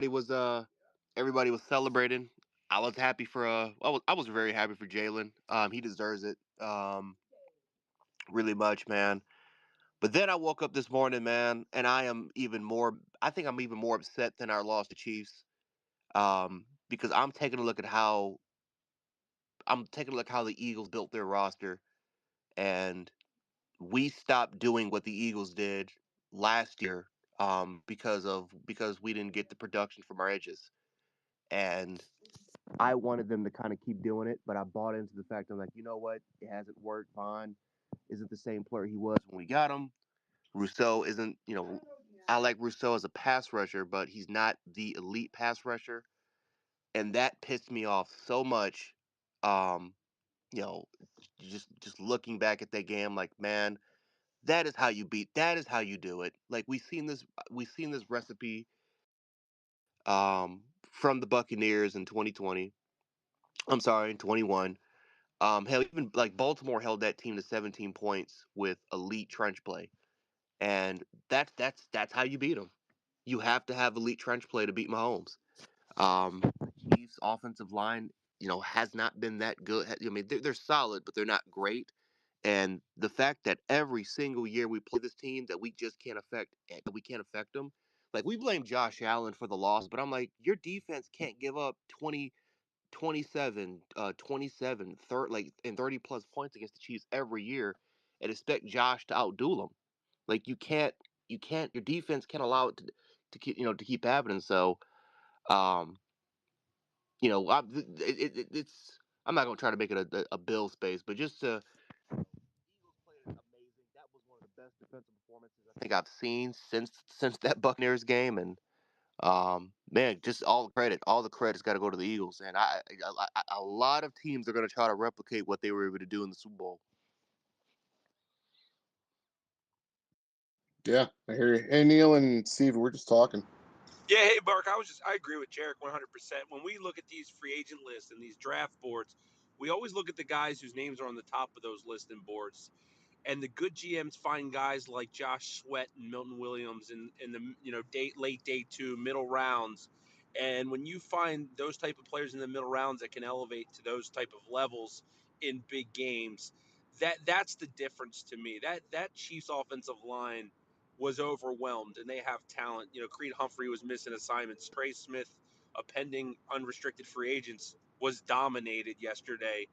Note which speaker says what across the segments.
Speaker 1: It was everybody was celebrating. I was happy for I was very happy for Jalen. He deserves it. Really much, man. But then I woke up this morning, man, and I think I'm even more upset than our loss to Chiefs. Because I'm taking a look how the Eagles built their roster, and we stopped doing what the Eagles did last year. Because we didn't get the production from our edges, and I wanted them to kind of keep doing it, but I bought into the fact I'm like, you know what, it hasn't worked. Vaughn isn't the same player he was when we got him. Rousseau isn't, I like Rousseau as a pass rusher, but he's not the elite pass rusher, and that pissed me off so much. Um, you know, just looking back at that game, like, man, that is how you do it. Like we've seen this recipe from the Buccaneers in 2020. I'm sorry, in 21. Hell, even like Baltimore held that team to 17 points with elite trench play, and that's how you beat them. You have to have elite trench play to beat Mahomes. Chiefs' offensive line, has not been that good. I mean, they're solid, but they're not great. And the fact that every single year we play this team that we just can't affect them. Like we blame Josh Allen for the loss, but I'm like, your defense can't give up 20, 27, 27, like and 30 plus points against the Chiefs every year, and expect Josh to outdo them. Like you can't. Your defense can't allow it to keep happening. So, um, it's. I'm not gonna try to make it a Bill space, but just to Eagles played amazing. That was one of the best defensive performances I think I've seen since that Buccaneers game, and man, just all the credit's got to go to the Eagles, and a lot of teams are going to try to replicate what they were able to do in the Super Bowl.
Speaker 2: Yeah, I hear you. Hey, Neil and Steve, we're just talking.
Speaker 3: Yeah, hey, Mark, I agree with Jarek 100%. When we look at these free agent lists and these draft boards, we always look at the guys whose names are on the top of those lists and boards. And the good GMs find guys like Josh Sweat and Milton Williams in the late day two, middle rounds. And when you find those type of players in the middle rounds that can elevate to those type of levels in big games, that's the difference to me. That Chiefs offensive line was overwhelmed, and they have talent. Creed Humphrey was missing assignments. Trey Smith, a pending unrestricted free agents, was dominated yesterday.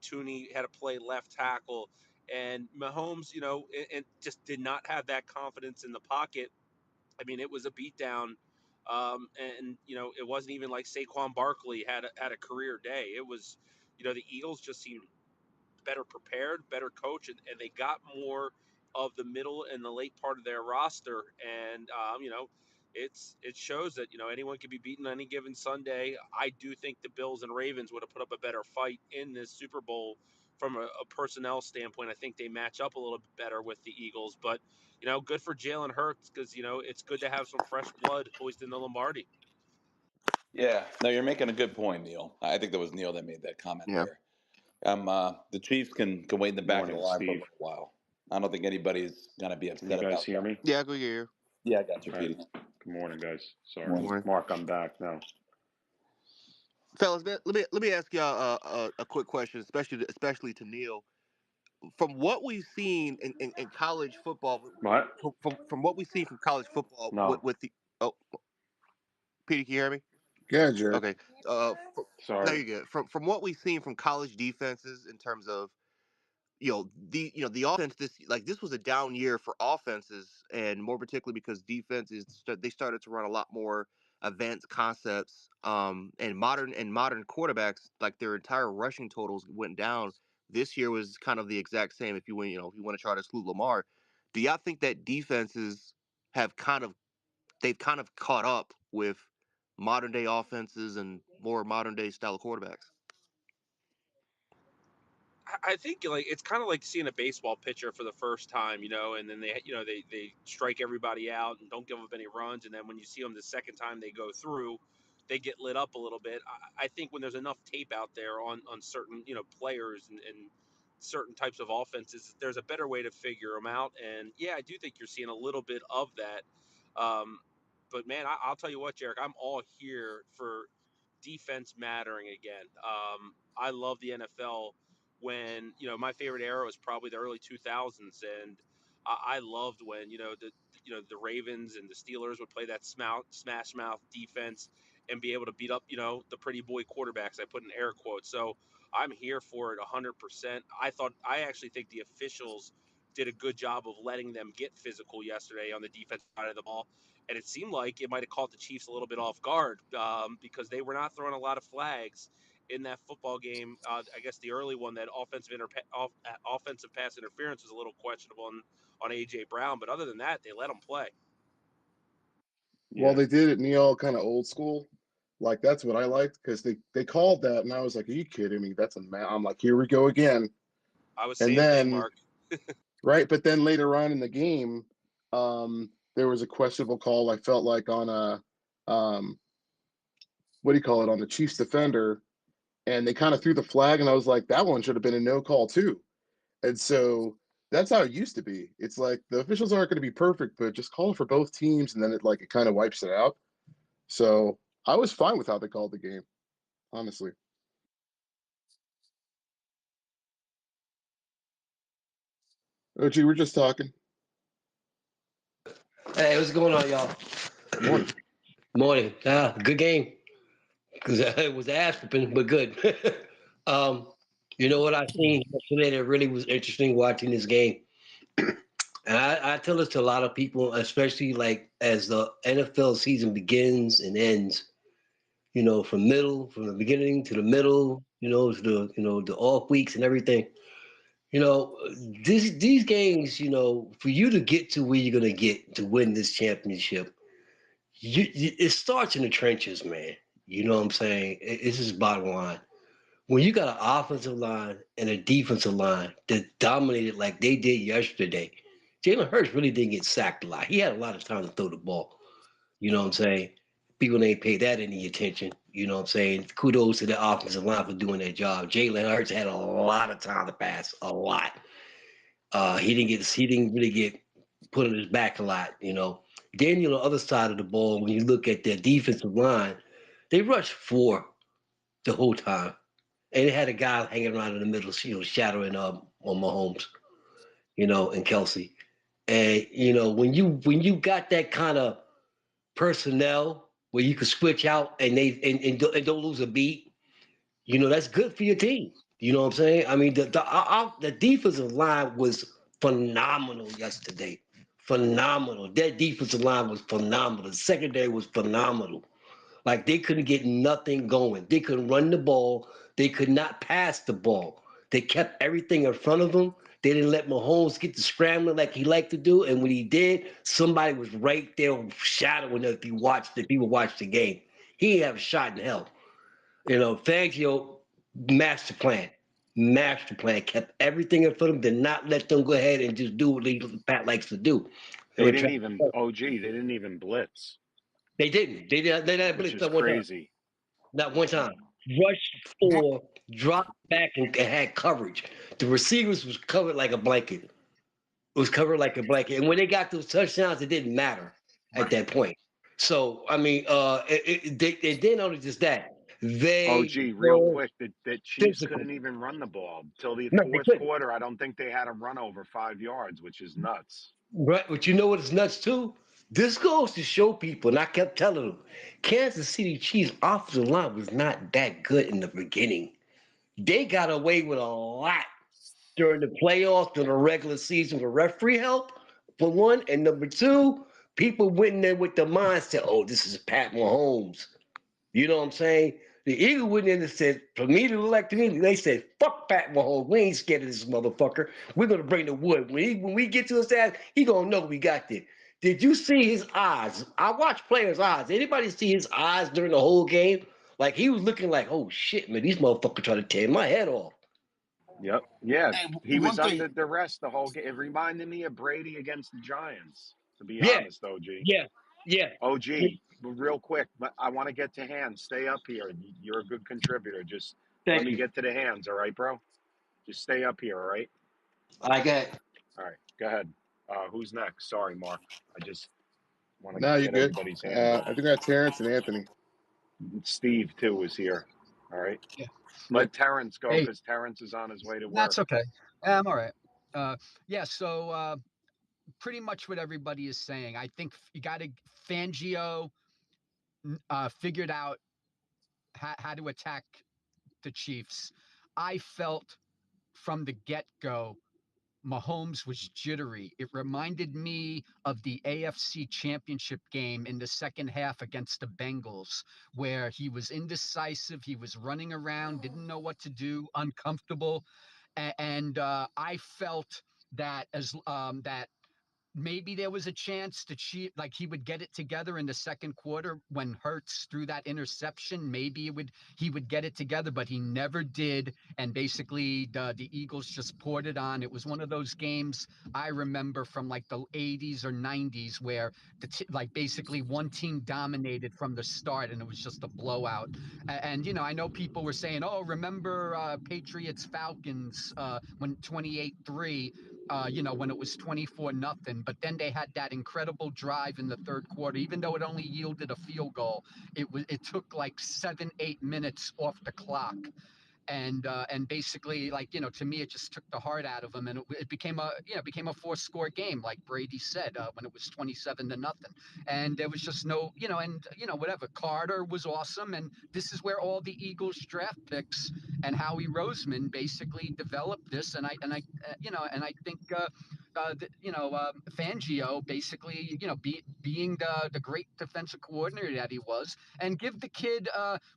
Speaker 3: Tooney had to play left tackle. And Mahomes, and just did not have that confidence in the pocket. I mean, it was a beatdown. And it wasn't even like Saquon Barkley had a career day. It was, the Eagles just seemed better prepared, better coach, and they got more of the middle and the late part of their roster. And it shows that anyone can be beaten on any given Sunday. I do think the Bills and Ravens would have put up a better fight in this Super Bowl from a personnel standpoint. I think they match up a little bit better with the Eagles, but good for Jalen Hurts because it's good to have some fresh blood hoisting the Lombardi.
Speaker 4: Yeah, no, you're making a good point, Neil. I think that was Neil that made that comment
Speaker 1: Yeah.
Speaker 4: there. The Chiefs can wait in the back of the
Speaker 5: Morning,
Speaker 4: line for a
Speaker 5: Steve.
Speaker 4: little while. I don't think anybody's gonna be
Speaker 5: Can you
Speaker 4: upset
Speaker 5: guys
Speaker 4: about
Speaker 5: hear
Speaker 4: that.
Speaker 5: me?
Speaker 1: Yeah, go here.
Speaker 4: Yeah, I got you,
Speaker 5: All right.
Speaker 4: Petey.
Speaker 5: Good morning, guys.
Speaker 1: Good
Speaker 5: Sorry.
Speaker 1: morning,
Speaker 5: Mark, I'm back now.
Speaker 1: fellas. Let me ask y'all a quick question, especially to Neil. From what we've seen in college football,
Speaker 5: What?
Speaker 1: from what we've seen from college football
Speaker 5: No.
Speaker 1: with the oh, Peter, can you hear me?
Speaker 2: Yeah, Jared.
Speaker 1: Okay. No,
Speaker 5: Sorry.
Speaker 1: you're good. From what we've seen from college defenses in terms of the offense, this was a down year for offenses, and more particularly because they started to run a lot more advanced concepts, and modern quarterbacks, like their entire rushing totals went down. This year was kind of the exact same. If you want to try to exclude Lamar, do y'all think that defenses have they've kind of caught up with modern day offenses and more modern day style of quarterbacks?
Speaker 3: I think like it's kind of like seeing a baseball pitcher for the first time, and then they strike everybody out and don't give up any runs, and then when you see them the second time they go through, they get lit up a little bit. I think when there's enough tape out there on certain players and certain types of offenses, there's a better way to figure them out. And yeah, I do think you're seeing a little bit of that. Um, But man, I'll tell you what, Jarek, I'm all here for defense mattering again. I love the NFL when my favorite era was probably the early 2000s, and I loved when the Ravens and the Steelers would play that smash mouth defense and be able to beat up the pretty boy quarterbacks. I put in air quotes. So I'm here for it 100%. I actually think the officials did a good job of letting them get physical yesterday on the defense side of the ball. And it seemed like it might have caught the Chiefs a little bit off guard because they were not throwing a lot of flags in that football game. I guess the early one, that offensive pass interference, was a little questionable on AJ Brown, but other than that, they let them play.
Speaker 2: Well,
Speaker 5: Yeah.
Speaker 2: they did it, Neil, kind of old school. Like that's what I liked because they called that, and I was like, "Are you kidding me? That's a man." I'm like, "Here we go again."
Speaker 3: I was
Speaker 2: And
Speaker 3: same thing,
Speaker 2: then
Speaker 3: Mark.
Speaker 2: right, but then later on in the game, there was a questionable call. I felt like on a what do you call it, on the Chiefs defender, and they kind of threw the flag, and I was like, that one should have been a no call too. And so that's how it used to be. It's like the officials aren't going to be perfect, but just call it for both teams, and then it kind of wipes it out. So I was fine with how they called the game, honestly. Oh, gee, we're just talking.
Speaker 6: Hey, what's going on, y'all?
Speaker 2: Morning.
Speaker 6: Morning. Good game. Because it was ass whipping, but good. um, you know what I seen yesterday that really was interesting watching this game? And I tell this to a lot of people, especially like as the NFL season begins and ends, from the beginning to the middle, to the off weeks and everything. You know, these games, for you to get to where you're gonna get to win this championship, it starts in the trenches, man. You know what I'm saying? It's just bottom line. When you got an offensive line and a defensive line that dominated like they did yesterday, Jalen Hurts really didn't get sacked a lot. He had a lot of time to throw the ball. You know what I'm saying? People ain't pay that any attention. You know what I'm saying? Kudos to the offensive line for doing their job. Jalen Hurts had a lot of time to pass, a lot. He didn't really get put on his back a lot. Then the other side of the ball, when you look at their defensive line, they rushed four the whole time, and they had a guy hanging around in the middle, shadowing on Mahomes, and Kelsey. And when you got that kind of personnel where you could switch out and don't lose a beat, that's good for your team. You know what I'm saying? I mean, the defensive line was phenomenal yesterday. Phenomenal. That defensive line was phenomenal. The secondary was phenomenal. Like they couldn't get nothing going. They couldn't run the ball. They could not pass the ball. They kept everything in front of them. They didn't let Mahomes get the scrambling like he liked to do. And when he did, somebody was right there shadowing him. If people watched the game, he didn't have a shot in hell. Fangio, master plan. Master plan. Kept everything in front of them, did not let them go ahead and just do what Pat likes to do.
Speaker 5: They didn't even, they didn't even blitz,
Speaker 6: They didn't. They didn't
Speaker 5: which
Speaker 6: blitz
Speaker 5: is
Speaker 6: that one time.
Speaker 5: crazy.
Speaker 6: Not one time. Rushed four, dropped back, and had coverage. The receivers was covered like a blanket. It was covered like a blanket. And when they got those touchdowns, it didn't matter at that point. So, I mean, they did not only just that, they
Speaker 5: Real
Speaker 6: were
Speaker 5: quick, the Chiefs
Speaker 6: physical.
Speaker 5: couldn't even run the ball till the
Speaker 6: No, they
Speaker 5: fourth
Speaker 6: couldn't.
Speaker 5: quarter. I don't think they had a run over 5 yards, which is nuts.
Speaker 6: Right, but you know what is nuts too? This goes to show people, and I kept telling them, Kansas City Chiefs offensive line was not that good in the beginning. They got away with a lot during the playoffs, during the regular season with referee help, for one. And number two, people went in there with the mindset, oh, this is Pat Mahomes. You know what I'm saying? The Eagles went in and said, for me to elect me, they said, fuck Pat Mahomes. We ain't scared of this motherfucker. We're going to bring the wood. When we get to his ass, he going to know we got this. Did you see his eyes? I watched players' eyes. Anybody see his eyes during the whole game? Like, he was looking like, oh, shit, man, these motherfuckers trying to tear my head off.
Speaker 5: Yep. Yeah.
Speaker 7: Hey,
Speaker 5: He was
Speaker 7: one thing.
Speaker 5: under duress the whole game. It reminded me of Brady against the Giants, to be
Speaker 6: Yeah,
Speaker 5: honest, OG.
Speaker 6: yeah, yeah.
Speaker 5: OG, real quick, but I want to get to hands. Stay up here. You're a good contributor. Just let
Speaker 6: Thank
Speaker 5: me
Speaker 6: you.
Speaker 5: get to the hands, all right, bro? Just stay up here, all right?
Speaker 6: I got
Speaker 5: All right, go ahead. Who's next? Sorry, Mark. I just Want to
Speaker 2: No, you're
Speaker 5: get
Speaker 2: good.
Speaker 5: everybody's hands
Speaker 2: I
Speaker 5: on.
Speaker 2: think we got Terrence and Anthony.
Speaker 5: Steve too is here. All right.
Speaker 7: Yeah. Yep.
Speaker 5: Let Terrence go
Speaker 7: Hey,
Speaker 5: because Terrence is on his way to
Speaker 7: that's
Speaker 5: work.
Speaker 7: okay. I'm all right. Yeah. So pretty much what everybody is saying. I think you got to Fangio figured out how to attack the Chiefs. I felt from the get go Mahomes was jittery. It reminded me of the AFC Championship game in the second half against the Bengals, where he was indecisive, he was running around, didn't know what to do, uncomfortable, and I felt that as that maybe there was a chance to cheat, like he would get it together in the second quarter when Hurts threw that interception. Maybe he would get it together, but he never did. And basically, the Eagles just poured it on. It was one of those games I remember from like the 80s or 90s where like basically one team dominated from the start, and it was just a blowout. And you know, I know people were saying, "Oh, remember Patriots Falcons when 28-3." You know, when it was 24-0. But then they had that incredible drive in the third quarter, even though it only yielded a field goal. It took like 7-8 minutes off the clock, and basically, like, you know, to me it just took the heart out of him, and it became a, you know, became a four-score game, like Brady said, when it was 27-0. And there was just no, you know, and you know, whatever. Carter was awesome, and this is where all the Eagles draft picks and Howie Roseman basically developed this. You know, and I think Fangio basically, you know, being the great defensive coordinator that he was, and give the kid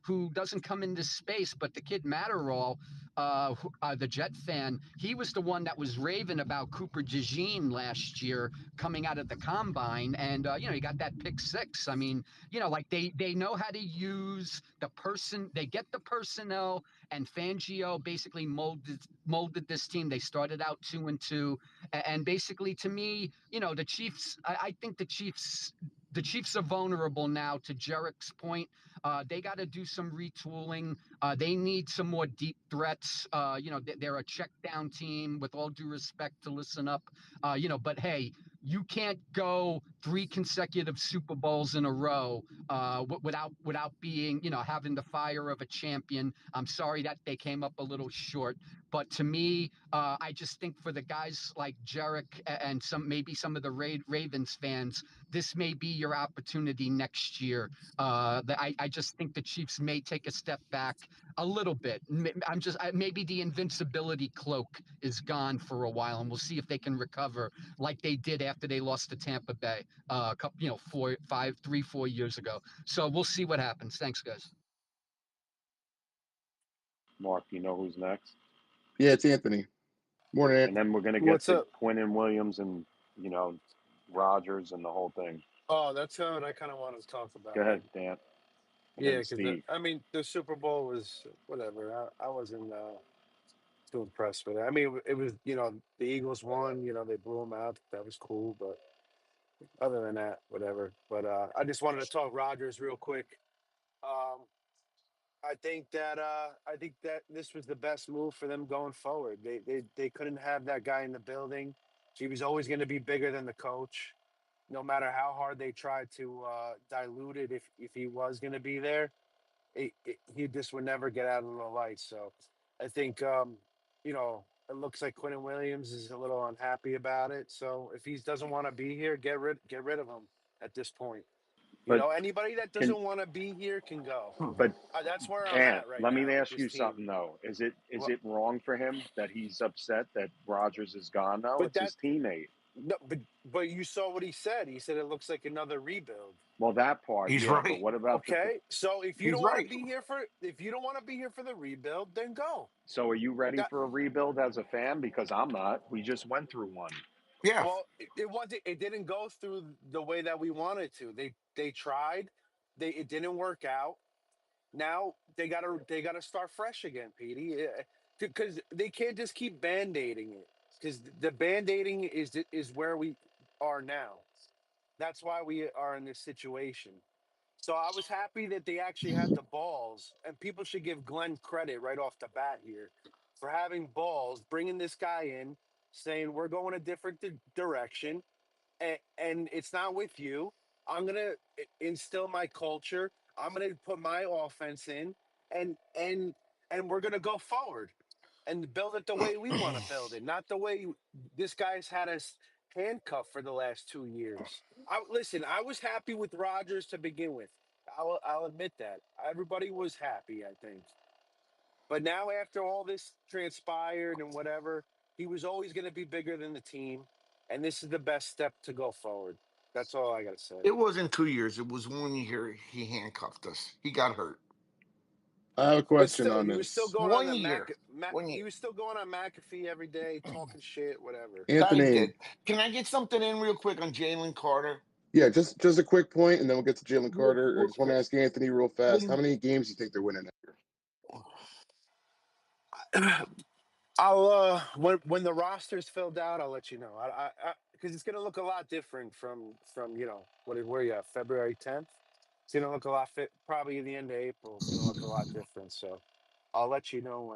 Speaker 7: who doesn't come in this space, but the kid Matterall, the Jet fan, he was the one that was raving about Cooper DeJean last year coming out of the combine, and you know, he got that pick six. I mean, you know, like they know how to use the person, they get the personnel, and Fangio basically molded this team. They started out 2-2, and basically, to me, you know, the Chiefs. I think the Chiefs are vulnerable now. To Jarek's point, they got to do some retooling. They need some more deep threats. You know, they're a check down team. With all due respect, to listen up. You know, but hey, you can't go three consecutive Super Bowls in a row without being, you know, having the fire of a champion. I'm sorry that they came up a little short, but to me, I just think for the guys like Jarek and maybe some of the Ravens fans, this may be your opportunity next year. I just think the Chiefs may take a step back a little bit. Maybe the invincibility cloak is gone for a while, and we'll see if they can recover like they did after they lost to Tampa Bay a couple, you know, 4 years ago. So we'll see what happens. Thanks, guys.
Speaker 5: Mark, you know who's next?
Speaker 2: Yeah, it's Anthony. Morning,
Speaker 5: And then we're going to get
Speaker 8: What's
Speaker 5: to
Speaker 8: up?
Speaker 5: Quinn and Williams and, you know, Rogers and the whole thing.
Speaker 8: Oh, that's what I kind of wanted to talk
Speaker 5: Go
Speaker 8: about.
Speaker 5: ahead, Dan. And
Speaker 8: Yeah,
Speaker 5: then
Speaker 8: because
Speaker 5: Steve.
Speaker 8: I mean, the Super Bowl was whatever. I wasn't too impressed with it. I mean, it was, the Eagles won. They blew them out. That was cool. But other than that, whatever. But I just wanted to talk Rodgers real quick. Um, I think that this was the best move for them going forward. They couldn't have that guy in the building. He was always going to be bigger than the coach, no matter how hard they tried to dilute it. If he was going to be there, he just would never get out of the light. So I think it looks like Quentin Williams is a little unhappy about it. So if he doesn't want to be here, get rid of him at this point.
Speaker 5: But
Speaker 8: Anybody that
Speaker 5: can,
Speaker 8: doesn't want to be here can go.
Speaker 5: but
Speaker 8: That's where I'm
Speaker 5: Ant,
Speaker 8: at right
Speaker 5: let me
Speaker 8: now with
Speaker 5: ask
Speaker 8: this
Speaker 5: you
Speaker 8: team.
Speaker 5: something though. Is
Speaker 8: Well,
Speaker 5: it wrong for him that he's upset that Rogers is gone though?
Speaker 8: but
Speaker 5: It's
Speaker 8: that
Speaker 5: his teammate.
Speaker 8: no, but you saw what he said. He said it looks like another rebuild.
Speaker 5: Well, that part,
Speaker 3: He's
Speaker 5: yeah. But
Speaker 3: right.
Speaker 5: what about the?
Speaker 8: Okay, so if you
Speaker 3: He's
Speaker 8: don't want to
Speaker 3: right.
Speaker 8: be here for the rebuild, then go.
Speaker 5: So are you ready
Speaker 8: That
Speaker 5: for a rebuild as a fan? Because I'm not. We just went through one.
Speaker 3: Yeah.
Speaker 8: well, it wasn't. It didn't go through the way that we wanted to. They tried. It didn't work out. Now they gotta start fresh again, Petey. Because they can't just keep band-aiding it. Because the band-aiding is where we are now. That's why we are in this situation. So I was happy that they actually had the balls, and people should give Glenn credit right off the bat here for having balls, bringing this guy in, saying we're going a different direction, and it's not with you. I'm gonna instill my culture. I'm gonna put my offense in, and and and we're gonna go forward and build it the way we want to build it, not the way this guy's had us handcuffed for the last 2 years. Listen. I was happy with Rodgers to begin with. I'll admit that. Everybody was happy, I think. But now, after all this transpired and whatever, he was always going to be bigger than the team, and this is the best step to go forward. That's all I got to say.
Speaker 9: It wasn't 2 years. It was 1 year. He handcuffed us. He got hurt.
Speaker 2: I have a
Speaker 8: But
Speaker 2: question
Speaker 8: still,
Speaker 2: on
Speaker 8: he was still
Speaker 2: this.
Speaker 8: going on
Speaker 9: One
Speaker 8: the
Speaker 9: year. 1 year.
Speaker 8: He was still going on McAfee every day, talking shit, whatever.
Speaker 9: I
Speaker 2: Anthony,
Speaker 9: did. Can I get something in real quick on Jalen Carter?
Speaker 2: yeah, just a quick point, and then we'll get to Jalen
Speaker 9: Real,
Speaker 2: Carter. I
Speaker 9: real
Speaker 2: just want to
Speaker 9: quick.
Speaker 2: ask Anthony real fast. How
Speaker 9: When
Speaker 2: many games do you think they're winning next year?
Speaker 8: I'll when the roster's filled out, I'll let you know. Because it's gonna look a lot different from where you have February 10th. It's gonna look a lot fit. Probably the end of April. It's gonna look a lot different. So I'll let you know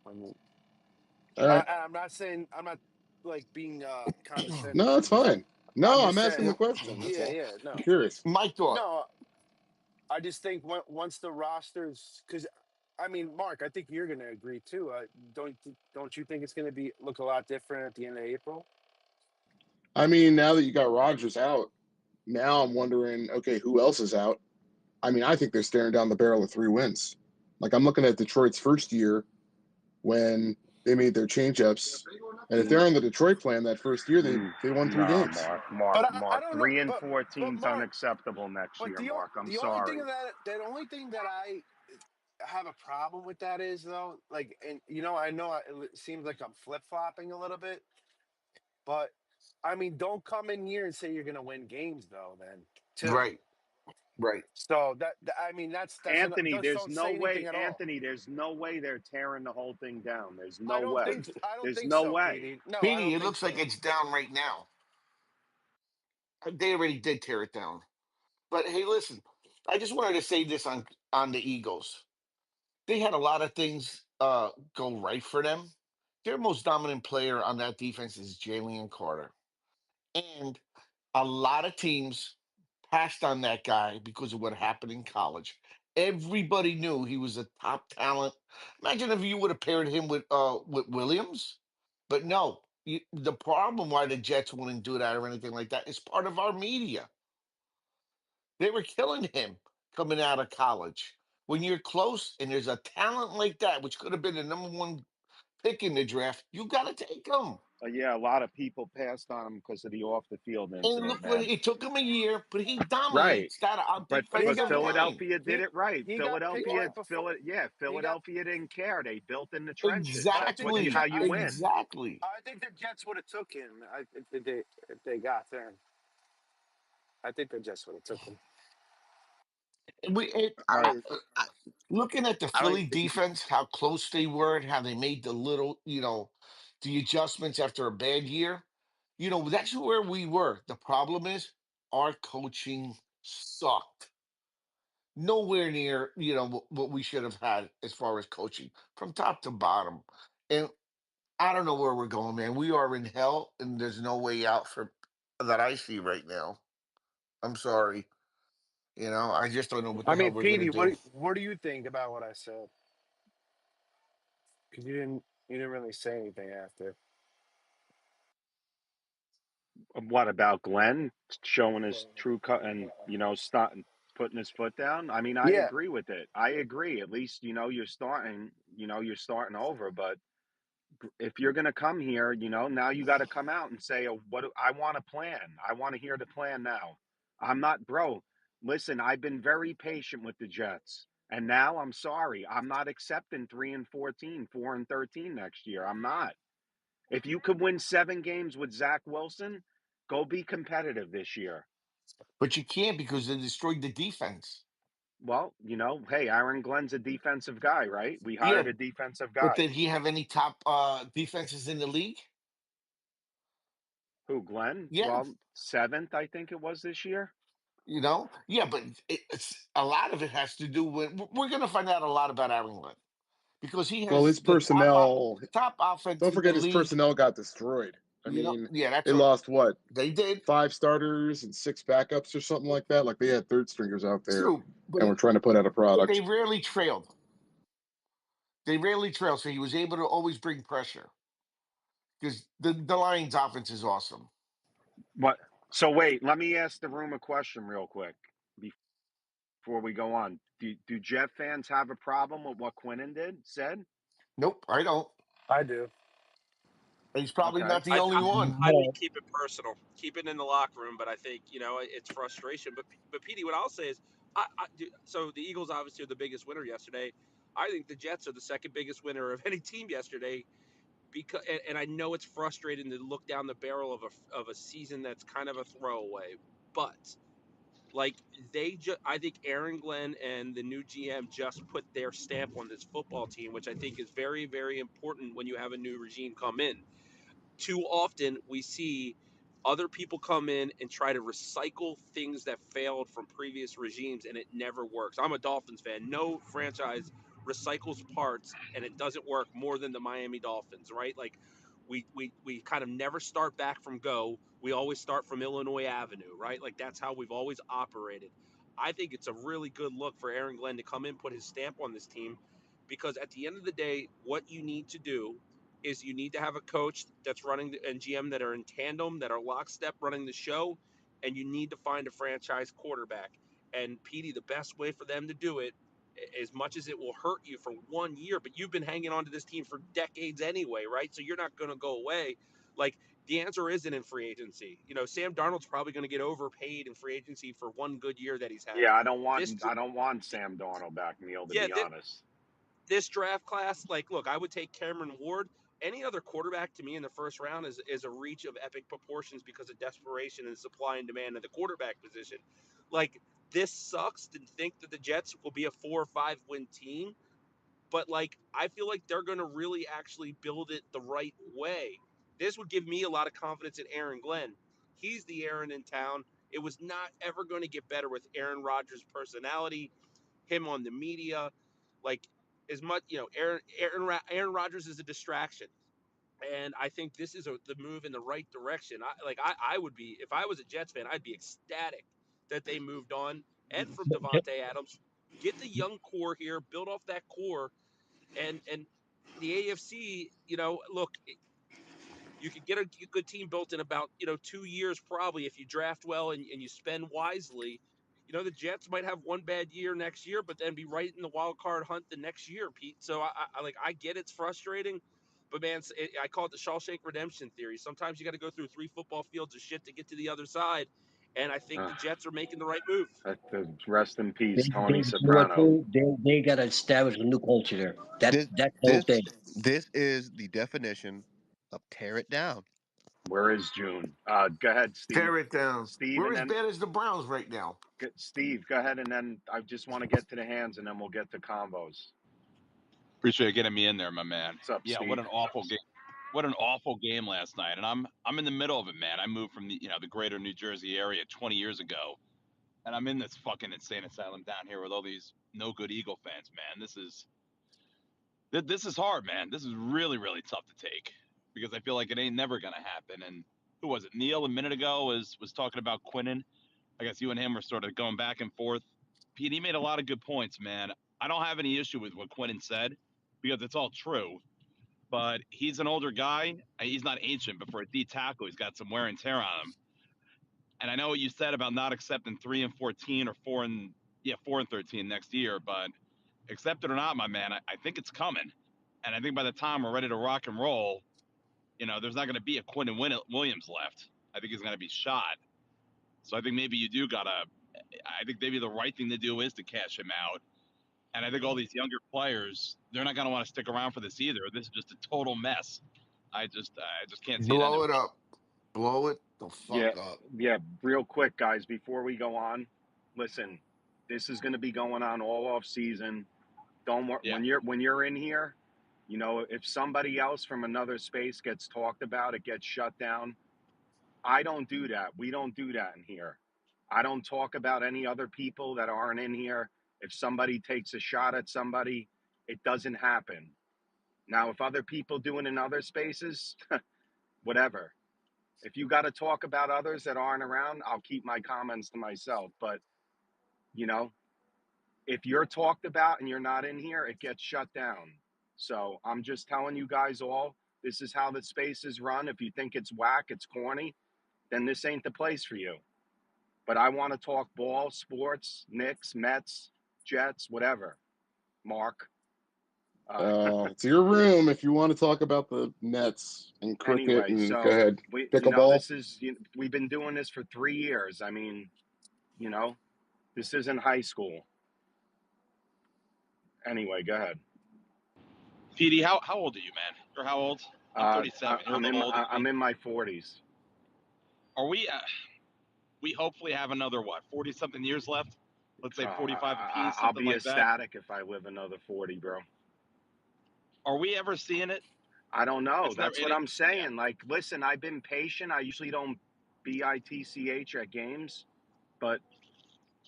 Speaker 8: when.
Speaker 2: All right.
Speaker 8: I'm not saying I'm not like being condescending.
Speaker 2: No, it's fine.
Speaker 8: I'm
Speaker 2: No, I'm
Speaker 8: just
Speaker 2: asking the
Speaker 8: saying.
Speaker 2: question. That's
Speaker 8: Yeah,
Speaker 2: all.
Speaker 8: yeah.
Speaker 2: I'm
Speaker 8: No,
Speaker 2: curious.
Speaker 9: my thought,
Speaker 8: no. I just think once the rosters, because I mean, Mark, I think you're going to agree too. Don't you think it's going to be look a lot different at the end of April?
Speaker 2: I mean, now that you got Rodgers out, now I'm wondering, okay, who else is out? I mean, I think they're staring down the barrel of 3 wins. Like I'm looking at Detroit's first year when they made their change-ups, and if they're on the Detroit plan that first year, they won three
Speaker 5: No,
Speaker 2: games.
Speaker 5: Mark,
Speaker 8: But
Speaker 5: Mark,
Speaker 8: I
Speaker 5: Mark.
Speaker 8: don't know.
Speaker 5: Three and
Speaker 8: But
Speaker 5: 14's
Speaker 8: Mark,
Speaker 5: unacceptable next
Speaker 8: but
Speaker 5: year, Mark. I'm
Speaker 8: the only thing
Speaker 5: sorry.
Speaker 8: that only thing that I have a problem with that is though, like, and I know it seems like I'm flip flopping a little bit, but I mean, don't come in here and say you're going to win games though. Then too.
Speaker 9: right, right.
Speaker 8: So I mean
Speaker 5: Anthony,
Speaker 8: just
Speaker 5: there's
Speaker 8: don't
Speaker 5: no
Speaker 8: say anything
Speaker 5: way,
Speaker 8: at all.
Speaker 5: Anthony, there's no way they're tearing the whole thing down. There's no way.
Speaker 8: I don't
Speaker 5: There's
Speaker 8: think
Speaker 5: no
Speaker 8: so,
Speaker 5: way.
Speaker 8: Petey. No, I
Speaker 9: Petey,
Speaker 8: don't
Speaker 9: it
Speaker 8: think
Speaker 9: looks like
Speaker 8: so.
Speaker 9: it's down right now. They already did tear it down. But hey, listen, I just wanted to say this on the Eagles. They had a lot of things go right for them. Their most dominant player on that defense is Jalen Carter. And a lot of teams passed on that guy because of what happened in college. Everybody knew he was a top talent. Imagine if you would have paired him with Williams. But no, the problem why the Jets wouldn't do that or anything like that is part of our media. They were killing him coming out of college. When you're close and there's a talent like that, which could have been the number 1 pick in the draft, you got to take him.
Speaker 5: Yeah, a lot of people passed on him because of the off the field
Speaker 9: And
Speaker 5: incident,
Speaker 9: look what
Speaker 5: man.
Speaker 9: it took him a year, but he
Speaker 5: Right.
Speaker 9: dominates that
Speaker 5: But
Speaker 8: But he
Speaker 5: but
Speaker 9: defensive
Speaker 8: got picked.
Speaker 9: line.
Speaker 5: Philadelphia did it right.
Speaker 8: He got picked
Speaker 5: Philadelphia,
Speaker 8: right before. He got.
Speaker 5: Philadelphia didn't care. They built in the trenches.
Speaker 8: I
Speaker 5: That's
Speaker 8: think the
Speaker 5: how
Speaker 9: Exactly.
Speaker 5: you win.
Speaker 9: Exactly.
Speaker 8: I think the Jets would have took him. If they got there, I think the Jets would have took him.
Speaker 9: We it,
Speaker 5: All right.
Speaker 9: looking at the
Speaker 5: All right.
Speaker 9: Philly defense, how close they were, and how they made the little, the adjustments after a bad year. That's where we were. The problem is our coaching sucked. Nowhere near, what we should have had as far as coaching from top to bottom. And I don't know where we're going, man. We are in hell, and there's no way out for that I see right now. I'm sorry. I just don't know what
Speaker 8: I
Speaker 9: the hell
Speaker 8: mean,
Speaker 9: we're gonna
Speaker 8: Petey,
Speaker 9: do.
Speaker 8: what do you think about what I said? Because you didn't really say anything after.
Speaker 5: What about Glenn showing his true cut and starting putting his foot down? I mean, I
Speaker 8: Yeah,
Speaker 5: agree with it. I agree. At least you're starting. You're starting over. But if you're going to come here, now you got to come out and say, I want a plan. I want to hear the plan now. I'm not, bro. Listen, I've been very patient with the Jets, and now I'm sorry. I'm not accepting 3 and 14, 4 and 13 next year. I'm not. If you could win 7 games with Zach Wilson, go be competitive this year.
Speaker 9: But you can't because they destroyed the defense.
Speaker 5: Well, hey, Aaron Glenn's a defensive guy, right? We hired
Speaker 9: Yeah,
Speaker 5: a defensive
Speaker 9: but
Speaker 5: guy.
Speaker 9: did he have any top defenses in the league?
Speaker 5: Who, Glenn?
Speaker 9: Yeah,
Speaker 5: Well, seventh, I think it was this year.
Speaker 9: yeah, but it's a lot of it has to do with. We're going to find out a lot about Aaron Glenn because he
Speaker 2: Well,
Speaker 9: has
Speaker 2: his
Speaker 9: the
Speaker 2: personnel.
Speaker 9: top offense
Speaker 2: Don't
Speaker 9: in the
Speaker 2: forget his
Speaker 9: league.
Speaker 2: personnel got destroyed. I
Speaker 9: You know,
Speaker 2: mean,
Speaker 9: yeah, that's
Speaker 2: they
Speaker 9: what
Speaker 2: lost what,
Speaker 9: they did.
Speaker 2: 5 starters and 6 backups or something like that. Like they had third stringers out there,
Speaker 9: True, but
Speaker 2: and we're trying to put out a
Speaker 9: they
Speaker 2: product.
Speaker 9: rarely trailed. They rarely trailed, so he was able to always bring pressure because the Lions' offense is awesome.
Speaker 5: But so wait, let me ask the room a question real quick before we go on. Do Jet fans have a problem with what Quinnen said?
Speaker 9: Nope, I don't.
Speaker 8: I do.
Speaker 9: He's probably
Speaker 5: Okay.
Speaker 9: not the only one.
Speaker 3: I think keep it personal, keep it in the locker room. But I think it's frustration. But Petey, what I'll say is, so the Eagles obviously are the biggest winner yesterday. I think the Jets are the second biggest winner of any team yesterday. Because and I know it's frustrating to look down the barrel of a season that's kind of a throwaway, but like I think Aaron Glenn and the new GM just put their stamp on this football team, which I think is very, very important when you have a new regime come in. Too often we see other people come in and try to recycle things that failed from previous regimes, and it never works. I'm a Dolphins fan. No franchise recycles parts and it doesn't work more than the Miami Dolphins, right? Like we kind of never start back from go. We always start from Illinois Avenue, right? Like that's how we've always operated. I think it's a really good look for Aaron Glenn to come in, put his stamp on this team, because at the end of the day, what you need to do is you need to have a coach that's running and GM that are in tandem, that are lockstep running the show, and you need to find a franchise quarterback. And Petey, the best way for them to do it, as much as it will hurt you for 1 year, but you've been hanging on to this team for decades anyway, right? So you're not going to go away. Like the answer isn't in free agency. Sam Darnold's probably going to get overpaid in free agency for one good year that he's had.
Speaker 5: Yeah,
Speaker 3: This,
Speaker 5: I don't want Sam Darnold back, Neil, to
Speaker 3: yeah,
Speaker 5: be honest.
Speaker 3: this draft class, like, look, I would take Cameron Ward. Any other quarterback to me in the first round is a reach of epic proportions because of desperation and supply and demand of the quarterback position. Like, this sucks to think that the Jets will be a 4 or 5 win team, but like, I feel like they're going to really actually build it the right way. This would give me a lot of confidence in Aaron Glenn. He's the Aaron in town. It was not ever going to get better with Aaron Rodgers' personality, him on the media. Like, as much, Aaron Rodgers is a distraction. And I think this is the move in the right direction. I would be, if I was a Jets fan, I'd be ecstatic that they moved on and from Devontae Adams. Get the young core here, build off that core, and the AFC. Look, you could get a good team built in about 2 years probably if you draft well and you spend wisely. The Jets might have one bad year next year, but then be right in the wild card hunt the next year, Pete. So I get it's frustrating, but man, I call it the Shawshank Redemption theory. Sometimes you got to go through 3 football fields of shit to get to the other side, and I think the Jets are making the right move.
Speaker 5: Rest in peace, Tony
Speaker 6: You know what,
Speaker 5: Soprano.
Speaker 6: too? They got to establish a new culture there. That's
Speaker 1: This
Speaker 6: that's the whole
Speaker 1: this
Speaker 6: thing.
Speaker 1: this is the definition of tear it down.
Speaker 5: Where is June? Go ahead, Steve.
Speaker 9: Tear it down.
Speaker 5: Steve,
Speaker 9: We're
Speaker 5: and
Speaker 9: as
Speaker 5: then
Speaker 9: bad as the Browns right now.
Speaker 5: Steve, go ahead, and then I just want to get to the hands, and then we'll get to combos.
Speaker 4: Appreciate you getting me in there, my man.
Speaker 5: What's up,
Speaker 4: Yeah, what
Speaker 5: Steve?
Speaker 4: an awful game. What an awful game last night. And I'm in the middle of it, man. I moved from the greater New Jersey area 20 years ago. And I'm in this fucking insane asylum down here with all these no good Eagle fans, man. This is hard, man. This is really, really tough to take because I feel like it ain't never gonna happen. And who was it? Neil a minute ago was talking about Quinnen. I guess you and him were sort of going back and forth. Pete, he made a lot of good points, man. I don't have any issue with what Quinnen said because it's all true. But he's an older guy. He's not ancient, but for a D tackle, he's got some wear and tear on him. And I know what you said about not accepting 3-14 or 4-13 next year, but accept it or not, my man, I think it's coming. And I think by the time we're ready to rock and roll, there's not going to be a Quentin Williams left. I think he's going to be shot. So I think maybe you do gotta. I think maybe the right thing to do is to cash him out. And I think all these younger players, they're not going to want to stick around for this either. This is just a total mess. I just can't see it ending.
Speaker 9: Blow it up. Blow it the
Speaker 5: Yeah,
Speaker 9: fuck up.
Speaker 5: yeah. Real quick, guys, before we go on, listen. This is going to be going on all off season. Don't worry
Speaker 4: Yeah,
Speaker 5: when you're in here. If somebody else from another space gets talked about, it gets shut down. I don't do that. We don't do that in here. I don't talk about any other people that aren't in here. If somebody takes a shot at somebody, it doesn't happen. Now, if other people do it in other spaces, whatever. If you got to talk about others that aren't around, I'll keep my comments to myself. But, you know, if you're talked about and you're not in here, it gets shut down. So I'm just telling you guys all, this is how the space is run. If you think it's whack, it's corny, then this ain't the place for you. But I want to talk ball, sports, Knicks, Mets, Jets, whatever. Mark.
Speaker 2: It's your room if you want to talk about the Nets and cricket
Speaker 5: Anyway,
Speaker 2: and go
Speaker 5: so
Speaker 2: ahead. Pickleball.
Speaker 5: we've been doing this for 3 years. I mean, you know, this isn't high school. Anyway, go ahead.
Speaker 4: PD, how old are you, man? You're how old? I'm 37. You're a little older than
Speaker 5: I'm
Speaker 4: me.
Speaker 5: in my 40s.
Speaker 4: Are we? We hopefully have another 40-something years left. Let's say 45 apiece,
Speaker 5: I'll
Speaker 4: something
Speaker 5: be
Speaker 4: like that.
Speaker 5: ecstatic if I live another 40, bro.
Speaker 4: Are we ever seeing it?
Speaker 5: I don't know.
Speaker 4: It's never.
Speaker 5: That's what I'm
Speaker 4: Yeah.
Speaker 5: saying. Like, listen, I've been patient. I usually don't bitch at games, but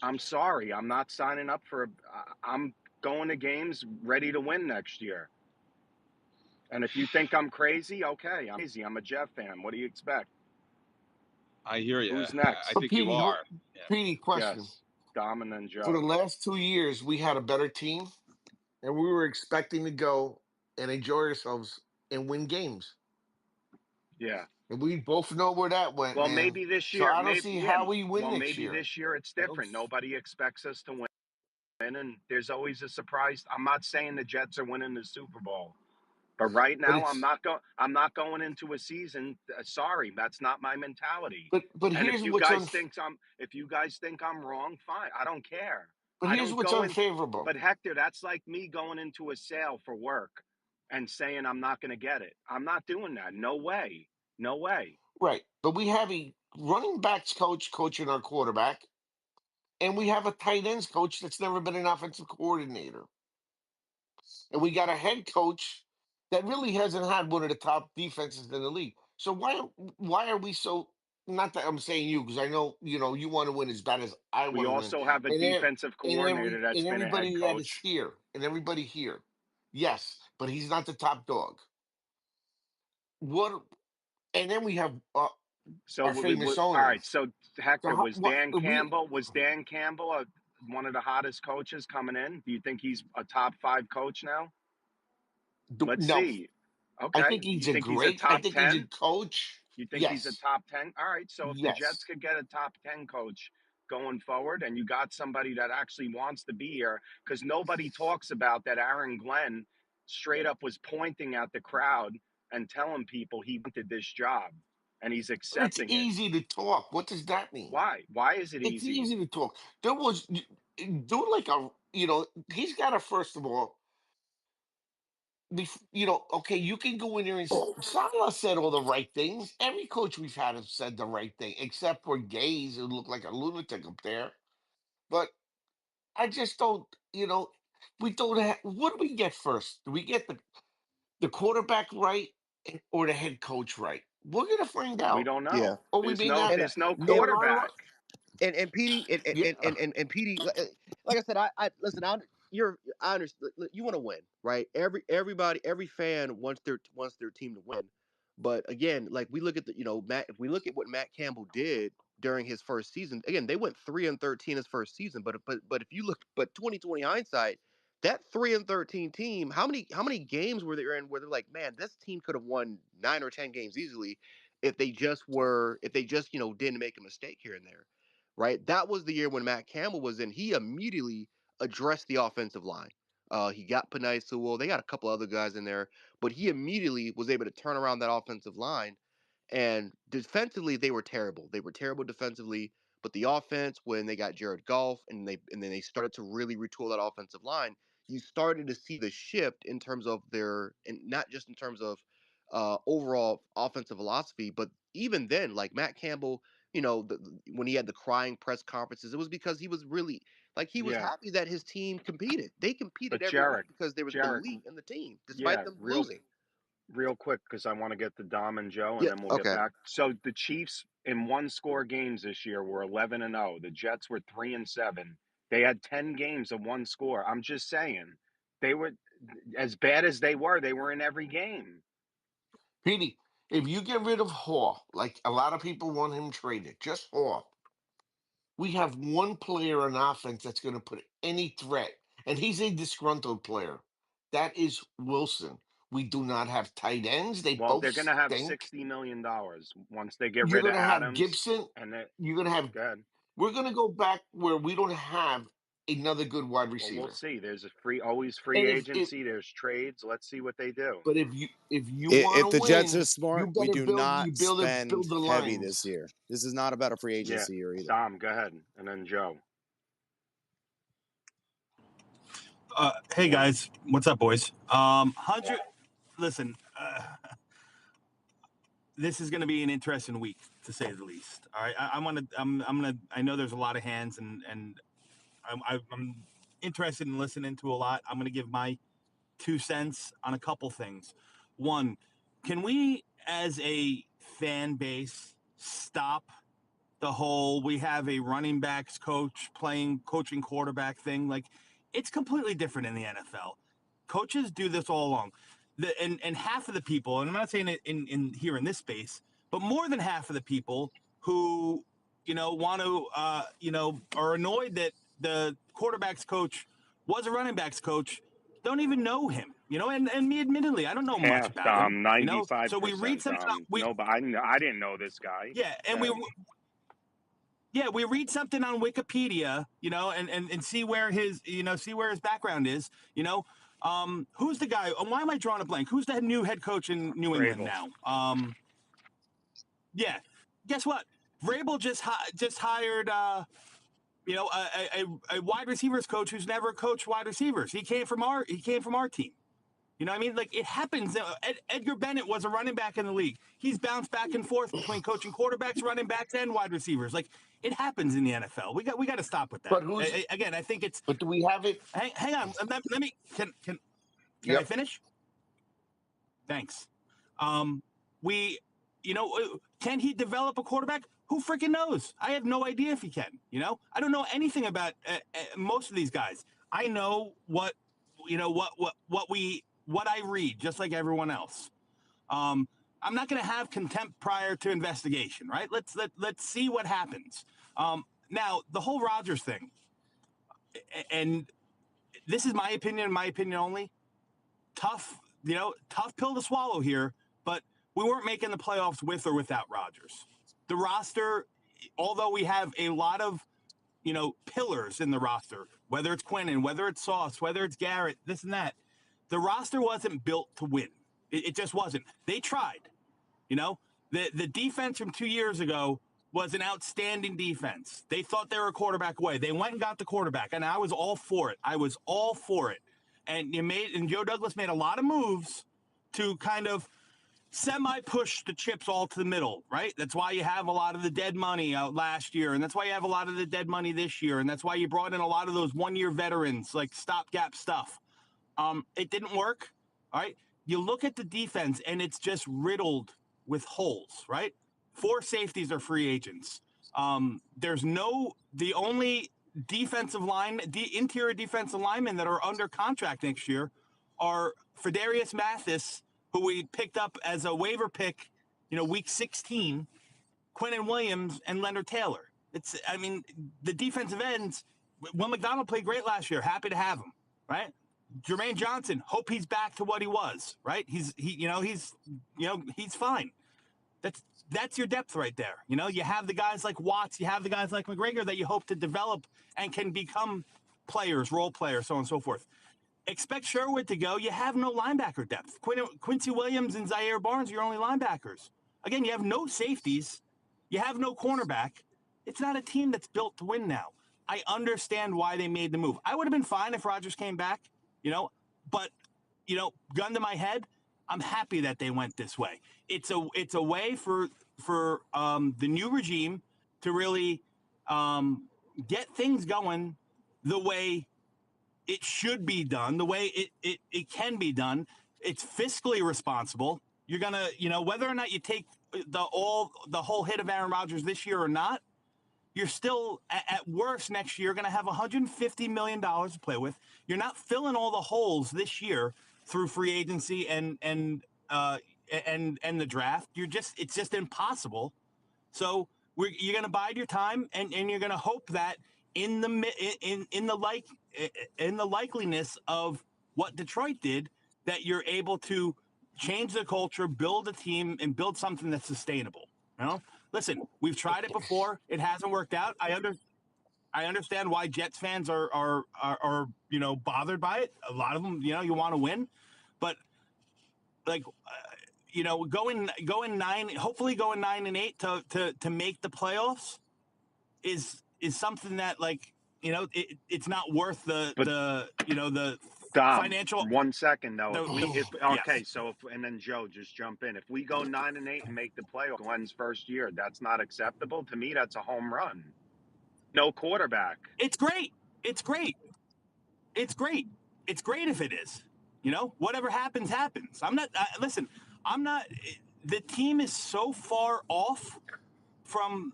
Speaker 5: I'm sorry. I'm not signing up for. I'm going to games ready to win next year. And if you think I'm crazy, okay, I'm crazy. I'm a Jeff fan. What do you expect?
Speaker 4: I hear you.
Speaker 5: Who's
Speaker 4: I
Speaker 5: next?
Speaker 9: But
Speaker 4: think you are. Yeah.
Speaker 9: Petey, question.
Speaker 5: Yes, Dom and then
Speaker 9: For the
Speaker 5: Joe.
Speaker 9: last 2 years, we had a better team, and we were expecting to go and enjoy ourselves and win games.
Speaker 5: Yeah.
Speaker 9: And we both know where that went,
Speaker 5: Well,
Speaker 9: man.
Speaker 5: maybe this
Speaker 9: So
Speaker 5: year,
Speaker 9: I don't
Speaker 5: maybe
Speaker 9: see
Speaker 5: yeah.
Speaker 9: how we win
Speaker 5: Well,
Speaker 9: next
Speaker 5: maybe
Speaker 9: year.
Speaker 5: this year it's
Speaker 9: I don't.
Speaker 5: different. Nobody expects us to win, and there's always a surprise. I'm not saying the Jets are winning the Super Bowl, but right
Speaker 9: But
Speaker 5: now
Speaker 9: it's.
Speaker 5: I'm not going into a season. Sorry, that's not my mentality.
Speaker 9: But
Speaker 5: And
Speaker 9: here's what's
Speaker 5: if you guys think I'm wrong, fine. I don't care.
Speaker 9: But
Speaker 5: I
Speaker 9: here's
Speaker 5: don't
Speaker 9: what's
Speaker 5: go in.
Speaker 9: unfavorable.
Speaker 5: But Hector, that's like me going into a sale for work and saying I'm not going to get it. I'm not doing that. No way. No way.
Speaker 9: Right. But we have a running backs coach coaching our quarterback, and we have a tight ends coach that's never been an offensive coordinator. And we got a head coach that really hasn't had one of the top defenses in the league. So why are we so, not that I'm saying you, because I know you want to win as bad as I
Speaker 5: We
Speaker 9: want to win.
Speaker 5: also have a
Speaker 9: And
Speaker 5: defensive coordinator that's
Speaker 9: and
Speaker 5: been a head
Speaker 9: everybody that is
Speaker 5: coach.
Speaker 9: here and everybody here. Yes, but he's not the top dog. What and then we have
Speaker 5: So
Speaker 9: our famous
Speaker 5: all
Speaker 9: owner.
Speaker 5: right. So
Speaker 9: So
Speaker 5: Hector,
Speaker 9: how, what we
Speaker 5: Was Dan Campbell one of the hottest coaches coming in? Do you think he's a top 5 coach now?
Speaker 9: do,
Speaker 5: Let's
Speaker 9: no,
Speaker 5: see.
Speaker 9: I
Speaker 5: Okay.
Speaker 9: think he's
Speaker 5: You
Speaker 9: a
Speaker 5: think he's a
Speaker 9: great. I
Speaker 5: top
Speaker 9: think he's a
Speaker 5: 10?
Speaker 9: coach.
Speaker 5: You think he's a
Speaker 9: Yes,
Speaker 5: top 10? All right. So if the Jets
Speaker 9: yes.
Speaker 5: could get a top 10 coach going forward and you got somebody that actually wants to be here, because nobody talks about that Aaron Glenn straight up was pointing at the crowd and telling people he wanted this job and he's
Speaker 9: But it's
Speaker 5: accepting it.
Speaker 9: easy to talk. What does that mean?
Speaker 5: Why? Why is it
Speaker 9: It's
Speaker 5: easy?
Speaker 9: easy to talk. There was do like a he's got to first of all okay, you can go in there and Salah said all the right things. Every coach we've had has said the right thing, except for Gaze, who looked like a lunatic up there. But I just don't, we don't have. What do we get first? Do we get the quarterback right or the head coach right? We're gonna find
Speaker 5: We
Speaker 9: out,
Speaker 5: don't
Speaker 1: Yeah,
Speaker 5: know.
Speaker 9: or we may not.
Speaker 1: and
Speaker 5: There's no
Speaker 9: Or
Speaker 1: and
Speaker 5: quarterback.
Speaker 1: and PD
Speaker 9: yeah,
Speaker 1: and PD, like I said, I listen. I understand. You want to win, right? Every fan wants their team to win. But again, like we look at Matt. If we look at what Matt Campbell did during his first season, again they went 3-13 his first season. But if you look, but 2020 hindsight, that 3-13 team, how many games were there in where they're like, man, this team could have won 9 or 10 games easily if they just didn't make a mistake here and there, right? That was the year when Matt Campbell was in. He immediately addressed the offensive line. He got Panay Sewell. They got a couple other guys in there, but he immediately was able to turn around that offensive line. And defensively, they were terrible. They were terrible defensively. But the offense, when they got Jared Goff and then they started to really retool that offensive line, you started to see the shift in terms of and not just in terms of overall offensive philosophy, but even then, like Matt Campbell, when he had the crying press conferences, it was because he was really like he was
Speaker 5: Yeah.
Speaker 1: happy that his team competed. They competed
Speaker 5: But
Speaker 1: every week
Speaker 5: Jarek,
Speaker 1: because there was
Speaker 5: Jarek,
Speaker 1: belief in the team, despite
Speaker 5: yeah,
Speaker 1: them losing.
Speaker 5: real quick, because I want to get to Dom and Joe, and
Speaker 1: Yeah.
Speaker 5: then we'll get
Speaker 1: Okay.
Speaker 5: back. So the Chiefs in one score games this year were 11-0. The Jets were 3-7. They had 10 games of one score. I'm just saying, they were as bad as they were in every game.
Speaker 9: Petey, If you get rid of Hall, like a lot of people want him traded, just Hall, we have one player on offense that's going to put any threat, and he's a disgruntled player. That is Wilson. We do not have tight ends. They
Speaker 5: Well,
Speaker 9: both
Speaker 5: they're going to have
Speaker 9: stink.
Speaker 5: $60 million once they get
Speaker 9: You're
Speaker 5: rid
Speaker 9: going
Speaker 5: of
Speaker 9: to have
Speaker 5: Adams.
Speaker 9: Gibson.
Speaker 5: And that,
Speaker 9: You're going to have.
Speaker 5: go ahead.
Speaker 9: We're going to go back where we don't have another good wide
Speaker 5: Well, we'll
Speaker 9: receiver.
Speaker 5: see. There's always free
Speaker 9: And if
Speaker 5: agency. There's trades. Let's see what they do.
Speaker 9: but if you want
Speaker 10: If
Speaker 9: to
Speaker 10: the Jets are
Speaker 9: win,
Speaker 10: smart,
Speaker 9: you
Speaker 10: we
Speaker 9: better
Speaker 10: do
Speaker 9: build
Speaker 10: not
Speaker 9: you
Speaker 10: spend
Speaker 9: build the
Speaker 10: heavy this
Speaker 9: lines.
Speaker 10: year. This is not about a free
Speaker 5: Yeah,
Speaker 10: agency year either.
Speaker 5: Dom, go ahead, and then Joe.
Speaker 11: Hey guys, what's up, boys? 100. Listen, this is going to be an interesting week to say the least. All right, I'm gonna. I know there's a lot of hands, and I'm interested in listening to a lot. I'm going to give my 2 cents on a couple things. One, can we, as a fan base, stop the whole we have a running backs coach coaching quarterback thing? Like, it's completely different in the NFL. Coaches do this all along. And half of the people, and I'm not saying it in here in this space, but more than half of the people who, want to, are annoyed that the quarterback's coach was a running backs coach, don't even know him, and me admittedly, I don't know much
Speaker 5: Half,
Speaker 11: about him,
Speaker 5: Dom,
Speaker 11: so we read
Speaker 5: 95%,
Speaker 11: something,
Speaker 5: Dom. No, but I didn't know this guy.
Speaker 11: yeah, and
Speaker 5: Go
Speaker 11: we read something on Wikipedia, and see where his background is, who's the guy? Why am I drawing a blank? Who's the new head coach in New England
Speaker 5: Vrabel.
Speaker 11: now? Yeah, guess what? Vrabel just hired, a wide receivers coach who's never coached wide receivers. He came from our team. You know what I mean? Like, it happens. Edgar Bennett was a running back in the league. He's bounced back and forth between coaching quarterbacks, running backs, and wide receivers. Like, it happens in the NFL. We got to stop with that.
Speaker 9: But who's
Speaker 11: Again, I think it's.
Speaker 9: but do we have it?
Speaker 11: Hang on. Let me. Can I
Speaker 9: Yep.
Speaker 11: finish? Thanks. We, can he develop a quarterback? Who freaking knows? I have no idea if he can. I don't know anything about most of these guys. I know what I read, just like everyone else. I'm not going to have contempt prior to investigation, right? Let's see what happens. Now, the whole Rodgers thing, and this is my opinion only. Tough pill to swallow here, but we weren't making the playoffs with or without Rodgers. The roster, although we have a lot of pillars in the roster, whether it's Quinnen, whether it's Sauce, whether it's Garrett, this and that, the roster wasn't built to win. It just wasn't. They tried. The defense from 2 years ago was an outstanding defense. They thought they were a quarterback away. They went and got the quarterback, and I was all for it. And Joe Douglas made a lot of moves to kind of semi-push the chips all to the middle, right? That's why you have a lot of the dead money out last year, and that's why you have a lot of the dead money this year, and that's why you brought in a lot of those one-year veterans, like stopgap stuff. It didn't work, all right? You look at the defense, and it's just riddled with holes, right? 4 safeties are free agents. The only interior defensive linemen that are under contract next year are Fredarius Mathis, who we picked up as a waiver pick, week 16, Quinnen Williams, and Leonard Taylor. The defensive ends, Will McDonald played great last year. Happy to have him, right? Jermaine Johnson, hope he's back to what he was, right? He's fine. That's your depth right there. You have the guys like Watts, you have the guys like McGregor that you hope to develop and can become players, role players, so on and so forth. Expect Sherwood to go. You have no linebacker depth. Quincy Williams and Zaire Barnes are your only linebackers. Again, you have no safeties. You have no cornerback. It's not a team that's built to win now. I understand why they made the move. I would have been fine if Rodgers came back, but, gun to my head, I'm happy that they went this way. It's a way for the new regime to really get things going the way it should be done, the way it can be done. It's fiscally responsible. You're gonna, whether or not you take the whole hit of Aaron Rodgers this year or not, you're still at worst next year going to have $150 million to play with. You're not filling all the holes this year through free agency and and the draft, it's just impossible. So you're going to bide your time, and you're going to hope that in the likeliness of what Detroit did, that you're able to change the culture, build a team, and build something that's sustainable. Listen, we've tried it before; it hasn't worked out. I understand why Jets fans are bothered by it. A lot of them, you want to win, but like going nine, hopefully going 9-8 to make the playoffs is something that it's not worth
Speaker 5: But
Speaker 11: the
Speaker 5: Dom,
Speaker 11: financial.
Speaker 5: 1 second though. If okay,
Speaker 11: Yes,
Speaker 5: so if and then Joe, just jump in. If we go 9-8 and make the playoff, Glenn's first year, that's not acceptable to me. That's a home run. No quarterback.
Speaker 11: it's great. It's great. It's great. It's great if it is. Whatever happens, happens. I'm not. Listen, I'm not. The team is so far off from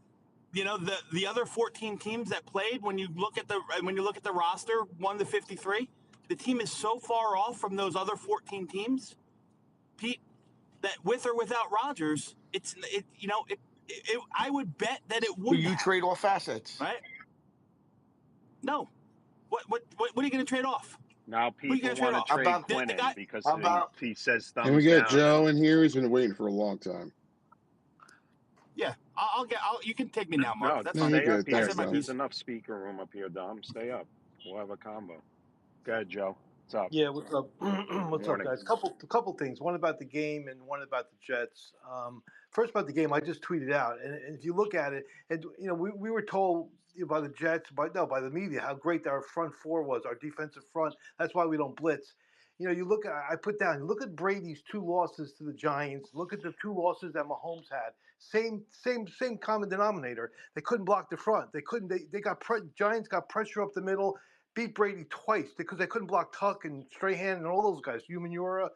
Speaker 11: the other 14 teams that played. When you look at the roster, 1 to 53, the team is so far off from those other 14 teams, Pete, that with or without Rodgers, I would bet that it
Speaker 9: Will
Speaker 11: wouldn't
Speaker 9: you
Speaker 11: happen,
Speaker 9: trade off assets?
Speaker 11: right? No. What are you going to trade off?
Speaker 5: Now
Speaker 11: Who are you
Speaker 5: people
Speaker 11: going to trade
Speaker 5: want to
Speaker 11: off?
Speaker 5: trade
Speaker 9: About
Speaker 11: The
Speaker 5: Quinnen
Speaker 11: guy.
Speaker 5: because
Speaker 9: about
Speaker 5: he says
Speaker 2: Can we
Speaker 5: thumbs
Speaker 2: get
Speaker 5: down
Speaker 2: Joe
Speaker 5: now.
Speaker 2: in here? He's been waiting for a long time.
Speaker 11: Yeah, you can take me now, Mark.
Speaker 5: No,
Speaker 11: That's
Speaker 2: No,
Speaker 11: fine.
Speaker 2: you're
Speaker 5: stay up
Speaker 2: good.
Speaker 11: I
Speaker 5: here.
Speaker 2: Thanks,
Speaker 11: said my
Speaker 2: Dom.
Speaker 5: There's
Speaker 11: piece.
Speaker 5: enough speaker room up here, Dom. Stay up. We'll have a combo. Go ahead, Joe. What's up?
Speaker 10: Yeah, what's up? What's up,
Speaker 5: Morning.
Speaker 10: guys? Couple things. One about the game and one about the Jets. First about the game, I just tweeted out, and if you look at it, and we were told by the Jets, by the media, how great our front four was, our defensive front. That's why we don't blitz. You look at I put down. Look at Brady's 2 losses to the Giants. Look at the 2 losses that Mahomes had. Same common denominator. They couldn't block the front. They couldn't. They got Giants got pressure up the middle, beat Brady twice because they couldn't block Tuck and Strahan and all those guys, Umanura.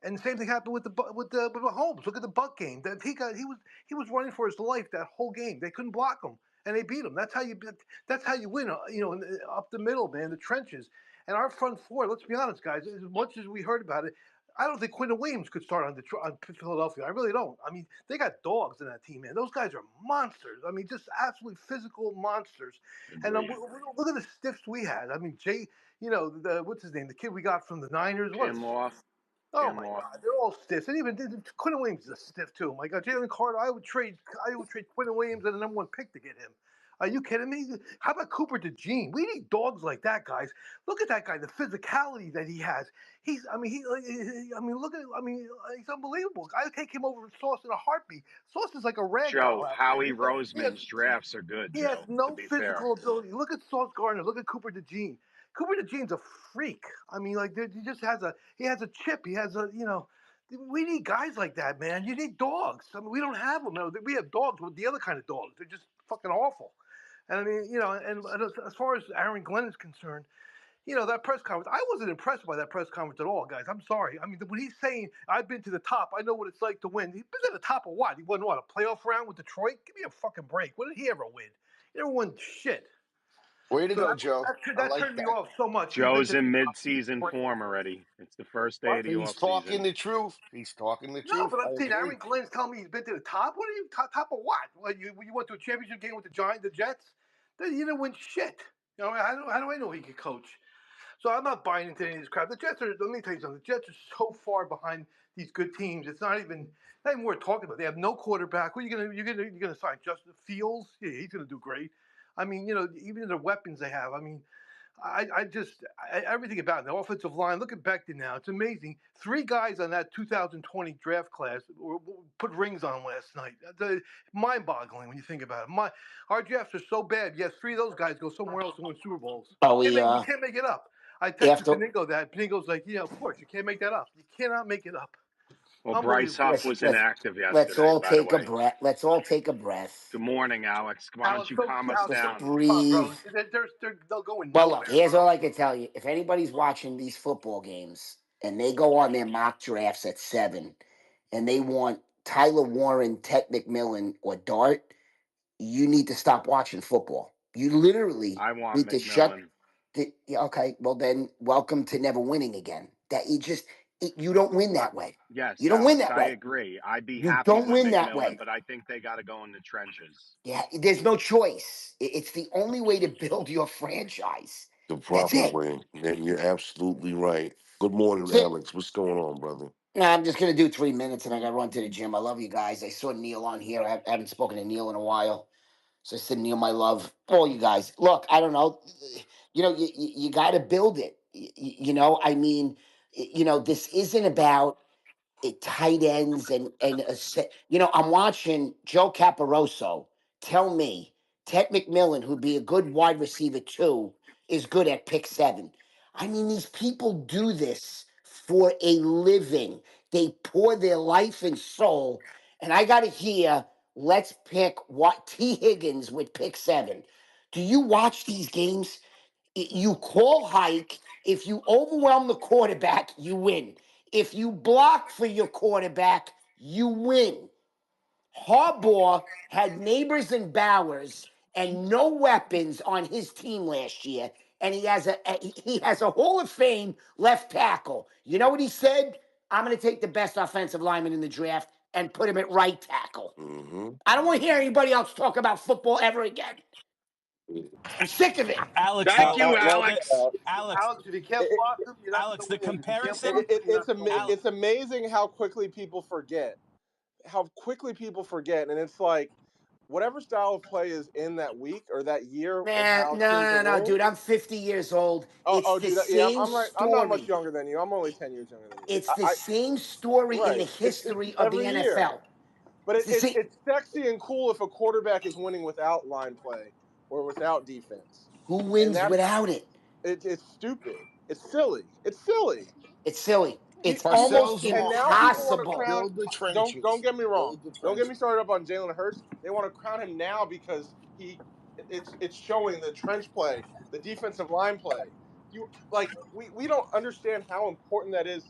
Speaker 10: And the same thing happened with Mahomes. Look at the Buck game. That he was running for his life that whole game. They couldn't block him, and they beat him. That's how you win. Up the middle, man, the trenches. And our front four. Let's be honest, guys. As much as we heard about it, I don't think Quinton Williams could start on Philadelphia. I really don't. I mean, they got dogs in that team, man. Those guys are monsters. I mean, just absolutely physical monsters. And
Speaker 5: Agreed.
Speaker 10: look at the stiffs we had. I mean, what's his name? The kid we got from the Niners.
Speaker 5: Kinlaw.
Speaker 10: Oh my God, they're all stiffs. And even Quinton Williams is a stiff too. My God, Jalen Carter. I would trade Quinton Williams and the number 1 pick to get him. Are you kidding me? How about Cooper DeJean? We need dogs like that, guys. Look at that guy, the physicality that he has. He's unbelievable. I take him over Sauce in a heartbeat. Sauce is like a rag doll
Speaker 5: Joe,
Speaker 10: out there.
Speaker 5: Howie Roseman's drafts are good,
Speaker 10: He has
Speaker 5: Joe, to
Speaker 10: no
Speaker 5: be fair.
Speaker 10: physical ability. Look at Sauce Gardner. Look at Cooper DeJean. Cooper DeJean's a freak. I mean, like he just has a chip. He has we need guys like that, man. You need dogs. I mean, we don't have them. No, we have dogs, but the other kind of dogs. They're just fucking awful. And I mean, and as far as Aaron Glenn is concerned, that press conference, I wasn't impressed by that press conference at all, guys. I'm sorry. I mean, when he's saying, I've been to the top, I know what it's like to win. He's been to the top of what? He won, what, a playoff round with Detroit? Give me a fucking break. What did he ever win? He never won shit.
Speaker 9: Way to
Speaker 10: So
Speaker 9: go, Joe. I
Speaker 10: that
Speaker 9: like
Speaker 10: turned me
Speaker 9: that.
Speaker 10: off so much. He's been
Speaker 5: Joe's
Speaker 10: to the
Speaker 5: in
Speaker 10: top.
Speaker 5: mid-season form already. It's the first day
Speaker 10: What?
Speaker 5: of the
Speaker 9: He's
Speaker 5: off
Speaker 9: talking
Speaker 5: season.
Speaker 9: the truth. He's talking the
Speaker 10: No,
Speaker 9: truth.
Speaker 10: but
Speaker 9: I
Speaker 10: I'm saying
Speaker 9: agree.
Speaker 10: Aaron Glenn's telling me he's been to the top. What are you, top of what? Well, you went to a championship game with the Jets? Then you didn't win shit. How do I know he could coach? So I'm not buying into any of this crap. The Jets are. Let me tell you something. The Jets are so far behind these good teams. It's not even worth talking about. They have no quarterback. Who are you gonna sign? Justin Fields? Yeah, he's gonna do great. I mean, even the weapons they have. I mean, everything about it. The offensive line. Look at Becton now. It's amazing. 3 guys on that 2020 draft class put rings on last night. Mind-boggling when you think about it. Our drafts are so bad. Yes, 3 of those guys go somewhere else and win Super Bowls.
Speaker 9: Are we
Speaker 10: You can't make it up. I texted
Speaker 9: after
Speaker 10: Paningo that. Paningo's like, yeah, of course, you can't make that up. You cannot make it up.
Speaker 5: Well, Bryce
Speaker 10: Unbelievable.
Speaker 5: Huff was inactive
Speaker 9: let's
Speaker 5: yesterday,
Speaker 9: all
Speaker 5: by the
Speaker 9: take a
Speaker 5: way.
Speaker 9: breath. Let's all take a breath.
Speaker 5: Good morning, Alex. Why don't
Speaker 10: Alex,
Speaker 5: you
Speaker 10: don't,
Speaker 5: calm us
Speaker 10: Alex,
Speaker 9: Just
Speaker 10: don't
Speaker 5: down?
Speaker 10: keep up, bro.
Speaker 9: breathe.
Speaker 10: They're going
Speaker 9: Well, look,
Speaker 10: nowhere,
Speaker 9: here's
Speaker 10: bro.
Speaker 9: all I can tell you. If anybody's watching these football games and they go on their mock drafts at 7 and they want Tyler Warren, Ted McMillan, or Dart, you need to stop watching football. You literally
Speaker 5: I want
Speaker 9: need to shut
Speaker 5: McMillan.
Speaker 9: yeah, okay, well then welcome to never winning again. That you just
Speaker 12: You don't win that way.
Speaker 5: Yes,
Speaker 12: You don't win
Speaker 5: Alex,
Speaker 12: that
Speaker 5: I
Speaker 12: way.
Speaker 5: agree. I'd be
Speaker 12: You
Speaker 5: happy
Speaker 12: don't
Speaker 5: with
Speaker 12: win that
Speaker 5: McMillan,
Speaker 12: way.
Speaker 5: but I think they got to go in the trenches.
Speaker 12: Yeah, there's no choice. It's the only way to build your franchise.
Speaker 13: The
Speaker 12: That's
Speaker 13: proper
Speaker 12: it.
Speaker 13: way. And you're absolutely right. Good morning,
Speaker 12: That's it.
Speaker 13: Alex. What's going on, brother?
Speaker 12: No, I'm just gonna do 3 minutes, and I gotta run to the gym. I love you guys. I saw Neil on here. I haven't spoken to Neil in a while, so I said, Neil, my love, all you guys. Look, I don't know. You got to build it. I mean, this isn't about tight ends I'm watching Joe Caparoso tell me Ted McMillan, who'd be a good wide receiver too, is good at pick seven. I mean, these people do this for a living. They pour their life and soul. And I got to hear, let's pick what T. Higgins with pick seven. Do you watch these games? You call hike. If you overwhelm the quarterback, you win. If you block for your quarterback, you win. Harbaugh had Neighbors and Bowers and no weapons on his team last year, and he has a Hall of Fame left tackle. You know what he said? I'm going to take the best offensive lineman in the draft and put him at right tackle.
Speaker 13: Mm-hmm.
Speaker 12: I don't want to hear anybody else talk about football ever again. I'm sick of it.
Speaker 11: Alex,
Speaker 5: Thank
Speaker 11: though,
Speaker 5: you,
Speaker 10: Well,
Speaker 5: Alex.
Speaker 11: Alex,
Speaker 10: Alex, if you can't
Speaker 11: it,
Speaker 10: block them, you're not
Speaker 11: Alex,
Speaker 10: going to
Speaker 11: the
Speaker 10: win. If you can't
Speaker 11: comparison,
Speaker 10: block them, you're not going to win.
Speaker 11: Al,
Speaker 14: it's amazing how quickly people forget. How quickly people forget, and it's like whatever style of play is in that week or that year of
Speaker 12: Man,
Speaker 14: how teams
Speaker 12: no,
Speaker 14: are
Speaker 12: no, no,
Speaker 14: rolling.
Speaker 12: dude. I'm 50 years old. It's
Speaker 14: Oh,
Speaker 12: the
Speaker 14: dude, yeah,
Speaker 12: same
Speaker 14: I'm right. I'm not much
Speaker 12: story.
Speaker 14: younger than you. I'm only 10 years younger than you.
Speaker 12: It's the same story in the
Speaker 14: Right. It's
Speaker 12: history of the
Speaker 14: every year,
Speaker 12: NFL.
Speaker 14: but
Speaker 12: It's the same.
Speaker 14: it's sexy and cool if a quarterback is winning without line play or without defense,
Speaker 12: Who
Speaker 14: and
Speaker 12: wins
Speaker 14: that's
Speaker 12: without it?
Speaker 14: it's stupid. It's silly. It's silly.
Speaker 12: It's silly.
Speaker 14: You,
Speaker 12: It's
Speaker 14: you
Speaker 12: almost
Speaker 9: Parcells
Speaker 14: and
Speaker 9: will
Speaker 14: now people want to
Speaker 12: impossible.
Speaker 14: crown.
Speaker 9: build the
Speaker 14: Don't
Speaker 9: trenches.
Speaker 14: get me wrong.
Speaker 9: Build the
Speaker 14: Don't get me
Speaker 9: trenches.
Speaker 14: started up on Jalen Hurts. They want to crown him now because it's showing the trench play, the defensive line play. We don't understand how important that is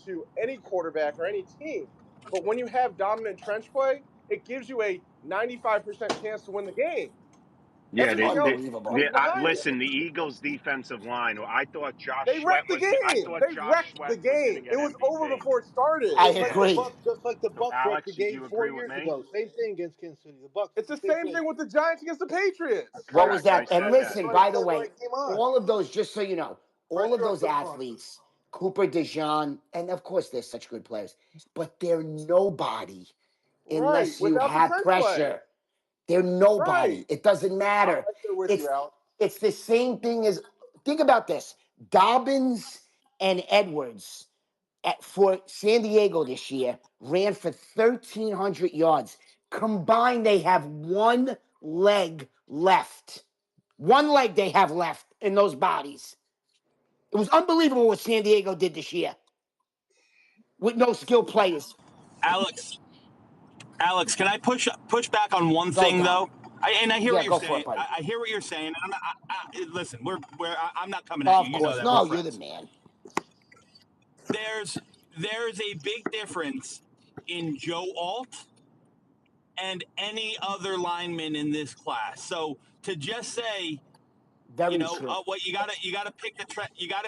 Speaker 14: to any quarterback or any team. But when you have dominant trench play, it gives you a 95% chance to win the game.
Speaker 5: Yeah,
Speaker 14: Everything else
Speaker 12: Unbelievable.
Speaker 14: comes behind it.
Speaker 5: listen, the Eagles' defensive line.
Speaker 14: They wrecked the
Speaker 5: I
Speaker 14: game.
Speaker 5: thought
Speaker 14: They
Speaker 5: Josh
Speaker 14: wrecked
Speaker 5: Sweat
Speaker 14: the
Speaker 5: was going to
Speaker 14: game. It
Speaker 5: get
Speaker 14: was over
Speaker 5: MVP.
Speaker 14: before it started.
Speaker 12: I
Speaker 10: Just like the
Speaker 12: agree.
Speaker 10: Bucks, just like the
Speaker 5: So,
Speaker 10: Bucks wrecked the
Speaker 5: Alex,
Speaker 10: game
Speaker 5: you
Speaker 10: 4
Speaker 5: agree with
Speaker 10: years
Speaker 5: me?
Speaker 10: ago. Same thing against Kansas City. The Bucks,
Speaker 14: It's
Speaker 10: it's
Speaker 14: the
Speaker 10: the same
Speaker 14: same
Speaker 10: thing.
Speaker 14: thing with the Giants against the Patriots.
Speaker 12: What was
Speaker 5: Correct. I
Speaker 12: that? And
Speaker 5: said that.
Speaker 12: listen, by the
Speaker 10: When
Speaker 12: way,
Speaker 10: it came on,
Speaker 12: all of those, just so you know, all of
Speaker 10: pressure
Speaker 12: those
Speaker 10: up the front.
Speaker 12: athletes, Cooper DeJean, and of course they're such good players, but they're nobody
Speaker 14: Right.
Speaker 12: unless you
Speaker 14: Without the
Speaker 12: have
Speaker 14: trench play.
Speaker 12: pressure. They're nobody.
Speaker 14: Right.
Speaker 12: It doesn't
Speaker 14: I'm
Speaker 12: matter.
Speaker 14: right there with you,
Speaker 12: It's
Speaker 14: Alex.
Speaker 12: it's the same thing as think about this. Dobbins and Edwards for San Diego this year ran for 1,300 yards. Combined, they have one leg left. One leg they have left in those bodies. It was unbelievable what San Diego did this year with no skill players.
Speaker 11: Alex, Alex, can I push back on one
Speaker 12: Go,
Speaker 11: thing
Speaker 12: Dom.
Speaker 11: though? I hear
Speaker 12: Yeah,
Speaker 11: what you're
Speaker 12: go for it,
Speaker 11: saying.
Speaker 12: buddy.
Speaker 11: I hear what you're saying. Listen, I'm not coming at you.
Speaker 12: Of
Speaker 11: You know
Speaker 12: course.
Speaker 11: that we're
Speaker 12: No, you're the
Speaker 11: friends.
Speaker 12: man.
Speaker 11: There's there's a big difference in Joe Alt and any other lineman in this class. So to just say,
Speaker 12: Very true.
Speaker 11: what you gotta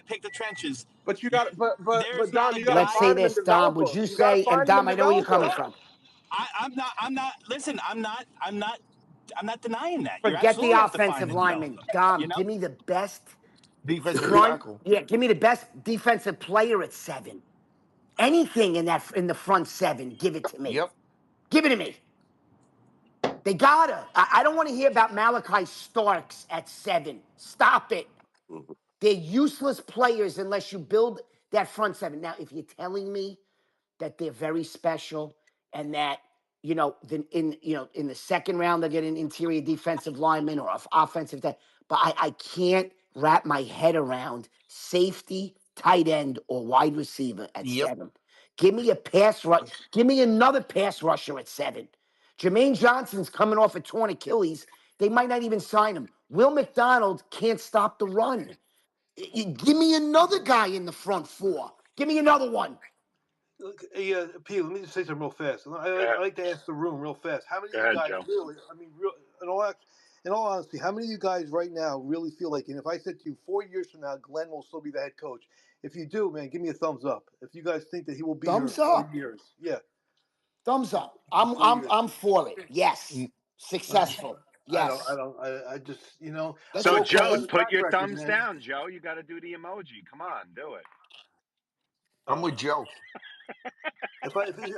Speaker 11: pick the trenches.
Speaker 14: But you
Speaker 11: You,
Speaker 14: got but
Speaker 11: there's not
Speaker 14: Dom,
Speaker 11: a
Speaker 14: you gotta
Speaker 12: Let's
Speaker 11: guy.
Speaker 12: say
Speaker 14: find them and
Speaker 12: this, Dom.
Speaker 14: develop
Speaker 12: Would
Speaker 14: them.
Speaker 12: you
Speaker 14: You gotta
Speaker 12: say, and
Speaker 14: find them
Speaker 12: Dom,
Speaker 14: and
Speaker 12: I know where you're
Speaker 14: develop
Speaker 12: coming
Speaker 14: them.
Speaker 12: from.
Speaker 11: I'm not. Listen, I'm not denying that. You
Speaker 12: Forget the
Speaker 11: absolutely have to find
Speaker 12: offensive
Speaker 11: and develop
Speaker 12: lineman.
Speaker 11: them. You
Speaker 12: Dom,
Speaker 11: know,
Speaker 12: give me the best
Speaker 9: Defensive
Speaker 12: front.
Speaker 9: tackle.
Speaker 12: Yeah, give me the best defensive player at seven. Anything in the front seven, give it to me.
Speaker 9: Yep.
Speaker 12: Give it to me. They gotta. I don't want to hear about Malachi Starks at seven. Stop it.
Speaker 13: Mhm.
Speaker 12: They're useless players unless you build that front seven. Now, if you're telling me that they're very special and that in the second round they get an interior defensive lineman or offensive but I can't wrap my head around safety, tight end, or wide receiver at
Speaker 9: Yep.
Speaker 12: seven. Give me a pass rush. Give me another pass rusher at seven. Jermaine Johnson's coming off a torn Achilles. They might not even sign him. Will McDonald can't stop the run. Give me another guy in the front four. Give me another one.
Speaker 10: Look, hey, Pete, let me just say something real fast.
Speaker 5: Go
Speaker 10: I
Speaker 5: ahead.
Speaker 10: like to ask the room real fast. How many
Speaker 5: Go
Speaker 10: of you
Speaker 5: ahead,
Speaker 10: guys
Speaker 5: Joe.
Speaker 10: really, I mean, in all honesty, how many of you guys right now really feel like, and if I said to you 4 years from now, Glenn will still be the head coach, If you do, man, give me a thumbs up. If you guys think that he will be here
Speaker 12: Thumbs
Speaker 10: 4 years, yeah,
Speaker 12: thumbs up.
Speaker 10: in
Speaker 12: I'm
Speaker 10: 4
Speaker 12: I'm
Speaker 10: years.
Speaker 12: I'm for it. Yes,
Speaker 10: I just,
Speaker 12: successful.
Speaker 10: I
Speaker 12: Yes,
Speaker 10: don't, I just,
Speaker 12: that's
Speaker 5: So
Speaker 10: Joe got a
Speaker 12: okay.
Speaker 5: Joe,
Speaker 10: long
Speaker 5: put
Speaker 10: track
Speaker 5: your
Speaker 10: record,
Speaker 5: thumbs
Speaker 10: man.
Speaker 5: down, Joe. You got to do the emoji. Come on, do it.
Speaker 9: I'm with
Speaker 10: Uh,
Speaker 9: Joe.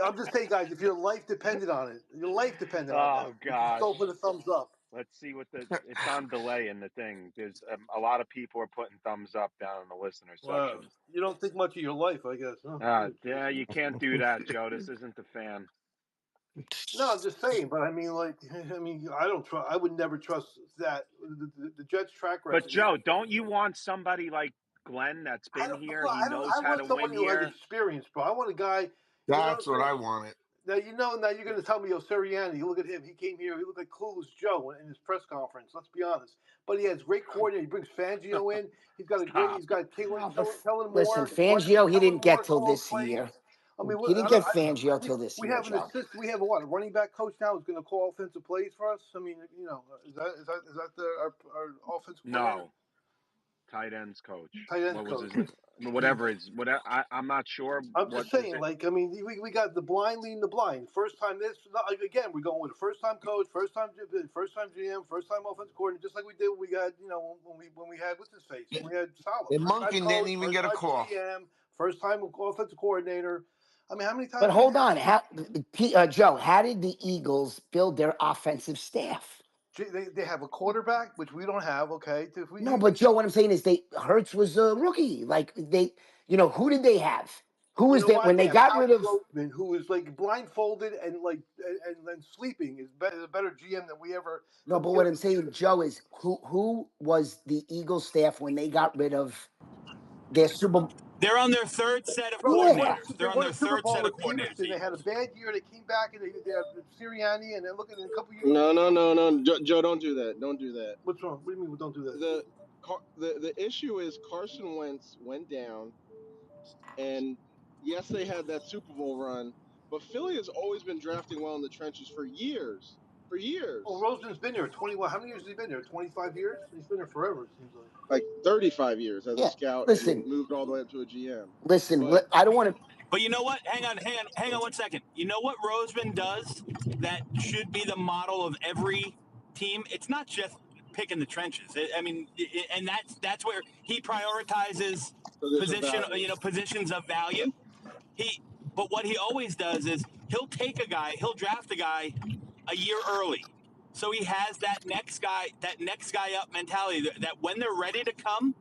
Speaker 10: I'm just saying, guys, if your life depended on it, your life depended on
Speaker 5: Oh
Speaker 10: that, just
Speaker 5: gosh.
Speaker 10: go for the thumbs up.
Speaker 5: Let's see what it's on delay in the thing. There's a lot of people are putting thumbs up down in the listener
Speaker 10: Wow,
Speaker 5: section.
Speaker 10: you don't think much of your life, I guess. Huh? Oh,
Speaker 5: Yeah, you can't do that, Joe. This isn't the fan.
Speaker 10: no, I'm just saying, but I mean, like, I don't trust. I would never trust that the Jets' track
Speaker 5: But
Speaker 10: record.
Speaker 5: Joe, don't you want somebody like Glenn that's
Speaker 10: I
Speaker 5: been
Speaker 10: don't.
Speaker 5: here?
Speaker 10: Well,
Speaker 5: He
Speaker 10: I don't.
Speaker 5: knows
Speaker 10: I
Speaker 5: how
Speaker 10: want
Speaker 5: to win
Speaker 10: somebody who has
Speaker 5: here.
Speaker 10: experience, bro. I want a guy. You know what
Speaker 9: That's
Speaker 10: I'm
Speaker 9: what I
Speaker 10: saying?
Speaker 9: wanted.
Speaker 10: Now Now you're going to tell me, Sirianni. You look at him. He came here. He looked like Clueless Joe in his press conference. Let's be honest. But he has great coordinator. He brings Fangio in. He's got a great.
Speaker 5: Stop.
Speaker 10: He's got Kellen,
Speaker 12: No, but
Speaker 10: Kellen
Speaker 12: listen,
Speaker 10: Moore.
Speaker 12: Fangio, he
Speaker 10: Kellen
Speaker 12: didn't get
Speaker 10: Moore
Speaker 12: till
Speaker 10: calling
Speaker 12: this year.
Speaker 10: plays. I mean,
Speaker 12: He didn't
Speaker 10: I don't.
Speaker 12: get Fangio till this
Speaker 10: We
Speaker 12: year,
Speaker 10: have an
Speaker 12: Joe.
Speaker 10: assist. We have a what? A running back coach now who's going to call offensive plays for us. I mean, is that our offensive coordinator,
Speaker 5: No, tight ends coach.
Speaker 10: tight ends
Speaker 5: What was
Speaker 10: coach?
Speaker 5: his name? Whatever his whatever. I'm not sure
Speaker 10: I'm
Speaker 5: what
Speaker 10: just
Speaker 5: is
Speaker 10: saying,
Speaker 5: it.
Speaker 10: like, I mean, we got the blind leading the blind. First time this, like, again, we're going with a first time coach, first time GM, first time offensive coordinator, just like we did. We got, when we had what's his face, when we had Salah,
Speaker 9: And
Speaker 10: first time
Speaker 9: Monken didn't
Speaker 10: coach,
Speaker 9: even
Speaker 10: first
Speaker 9: get a
Speaker 10: time
Speaker 9: call.
Speaker 10: GM, first time offensive coordinator. I mean, how many
Speaker 12: But
Speaker 10: times we
Speaker 12: hold
Speaker 10: had?
Speaker 12: on, Joe, how did the Eagles build their offensive staff?
Speaker 10: They have a quarterback, which we don't have. Okay, if we,
Speaker 12: No, but Joe, what I'm saying is Hertz was a rookie. Like who did they have? Who
Speaker 10: you
Speaker 12: was
Speaker 10: know
Speaker 12: that
Speaker 10: what?
Speaker 12: when
Speaker 10: They
Speaker 12: they
Speaker 10: have
Speaker 12: got rid
Speaker 10: Howie
Speaker 12: of?
Speaker 10: Roseman, who is like blindfolded and like and sleeping is better, a better GM than we ever
Speaker 12: No, but what I'm saying, Joe, is who was the Eagles staff when they got rid of their Super?
Speaker 11: They're on their third set of
Speaker 10: Bro,
Speaker 12: Yeah,
Speaker 11: coordinators.
Speaker 10: they
Speaker 11: They're on
Speaker 10: won a
Speaker 11: their
Speaker 10: Super
Speaker 11: third
Speaker 10: Bowl
Speaker 11: set of
Speaker 10: with
Speaker 11: coordinators.
Speaker 10: Peterson. They had a bad year. They came back and they have Sirianni, and then look at in a couple years.
Speaker 15: No, no, no, no, Joe, don't do that. Don't do that.
Speaker 10: What's wrong? What do you mean? We don't do that?
Speaker 15: The issue is Carson Wentz went down, and yes, they had that Super Bowl run, but Philly has always been drafting well in the trenches for years. For
Speaker 10: Well,
Speaker 15: years.
Speaker 10: Roseman's been here 20. How many years has he been here? 25 years. He's been here forever. It seems like.
Speaker 15: Like 35 years as a
Speaker 12: yeah.
Speaker 15: scout and then
Speaker 12: Listen,
Speaker 15: moved all the way up to a GM.
Speaker 12: listen.
Speaker 15: But
Speaker 12: I don't want to.
Speaker 11: But you know what? Hang on 1 second. You know what Roseman does that should be the model of every team? It's not just picking the trenches. And that's where he prioritizes
Speaker 15: position value.
Speaker 11: positions of value. He, but what he always does is he'll draft a guy a year early, so he has that next guy up mentality. That when they're ready to come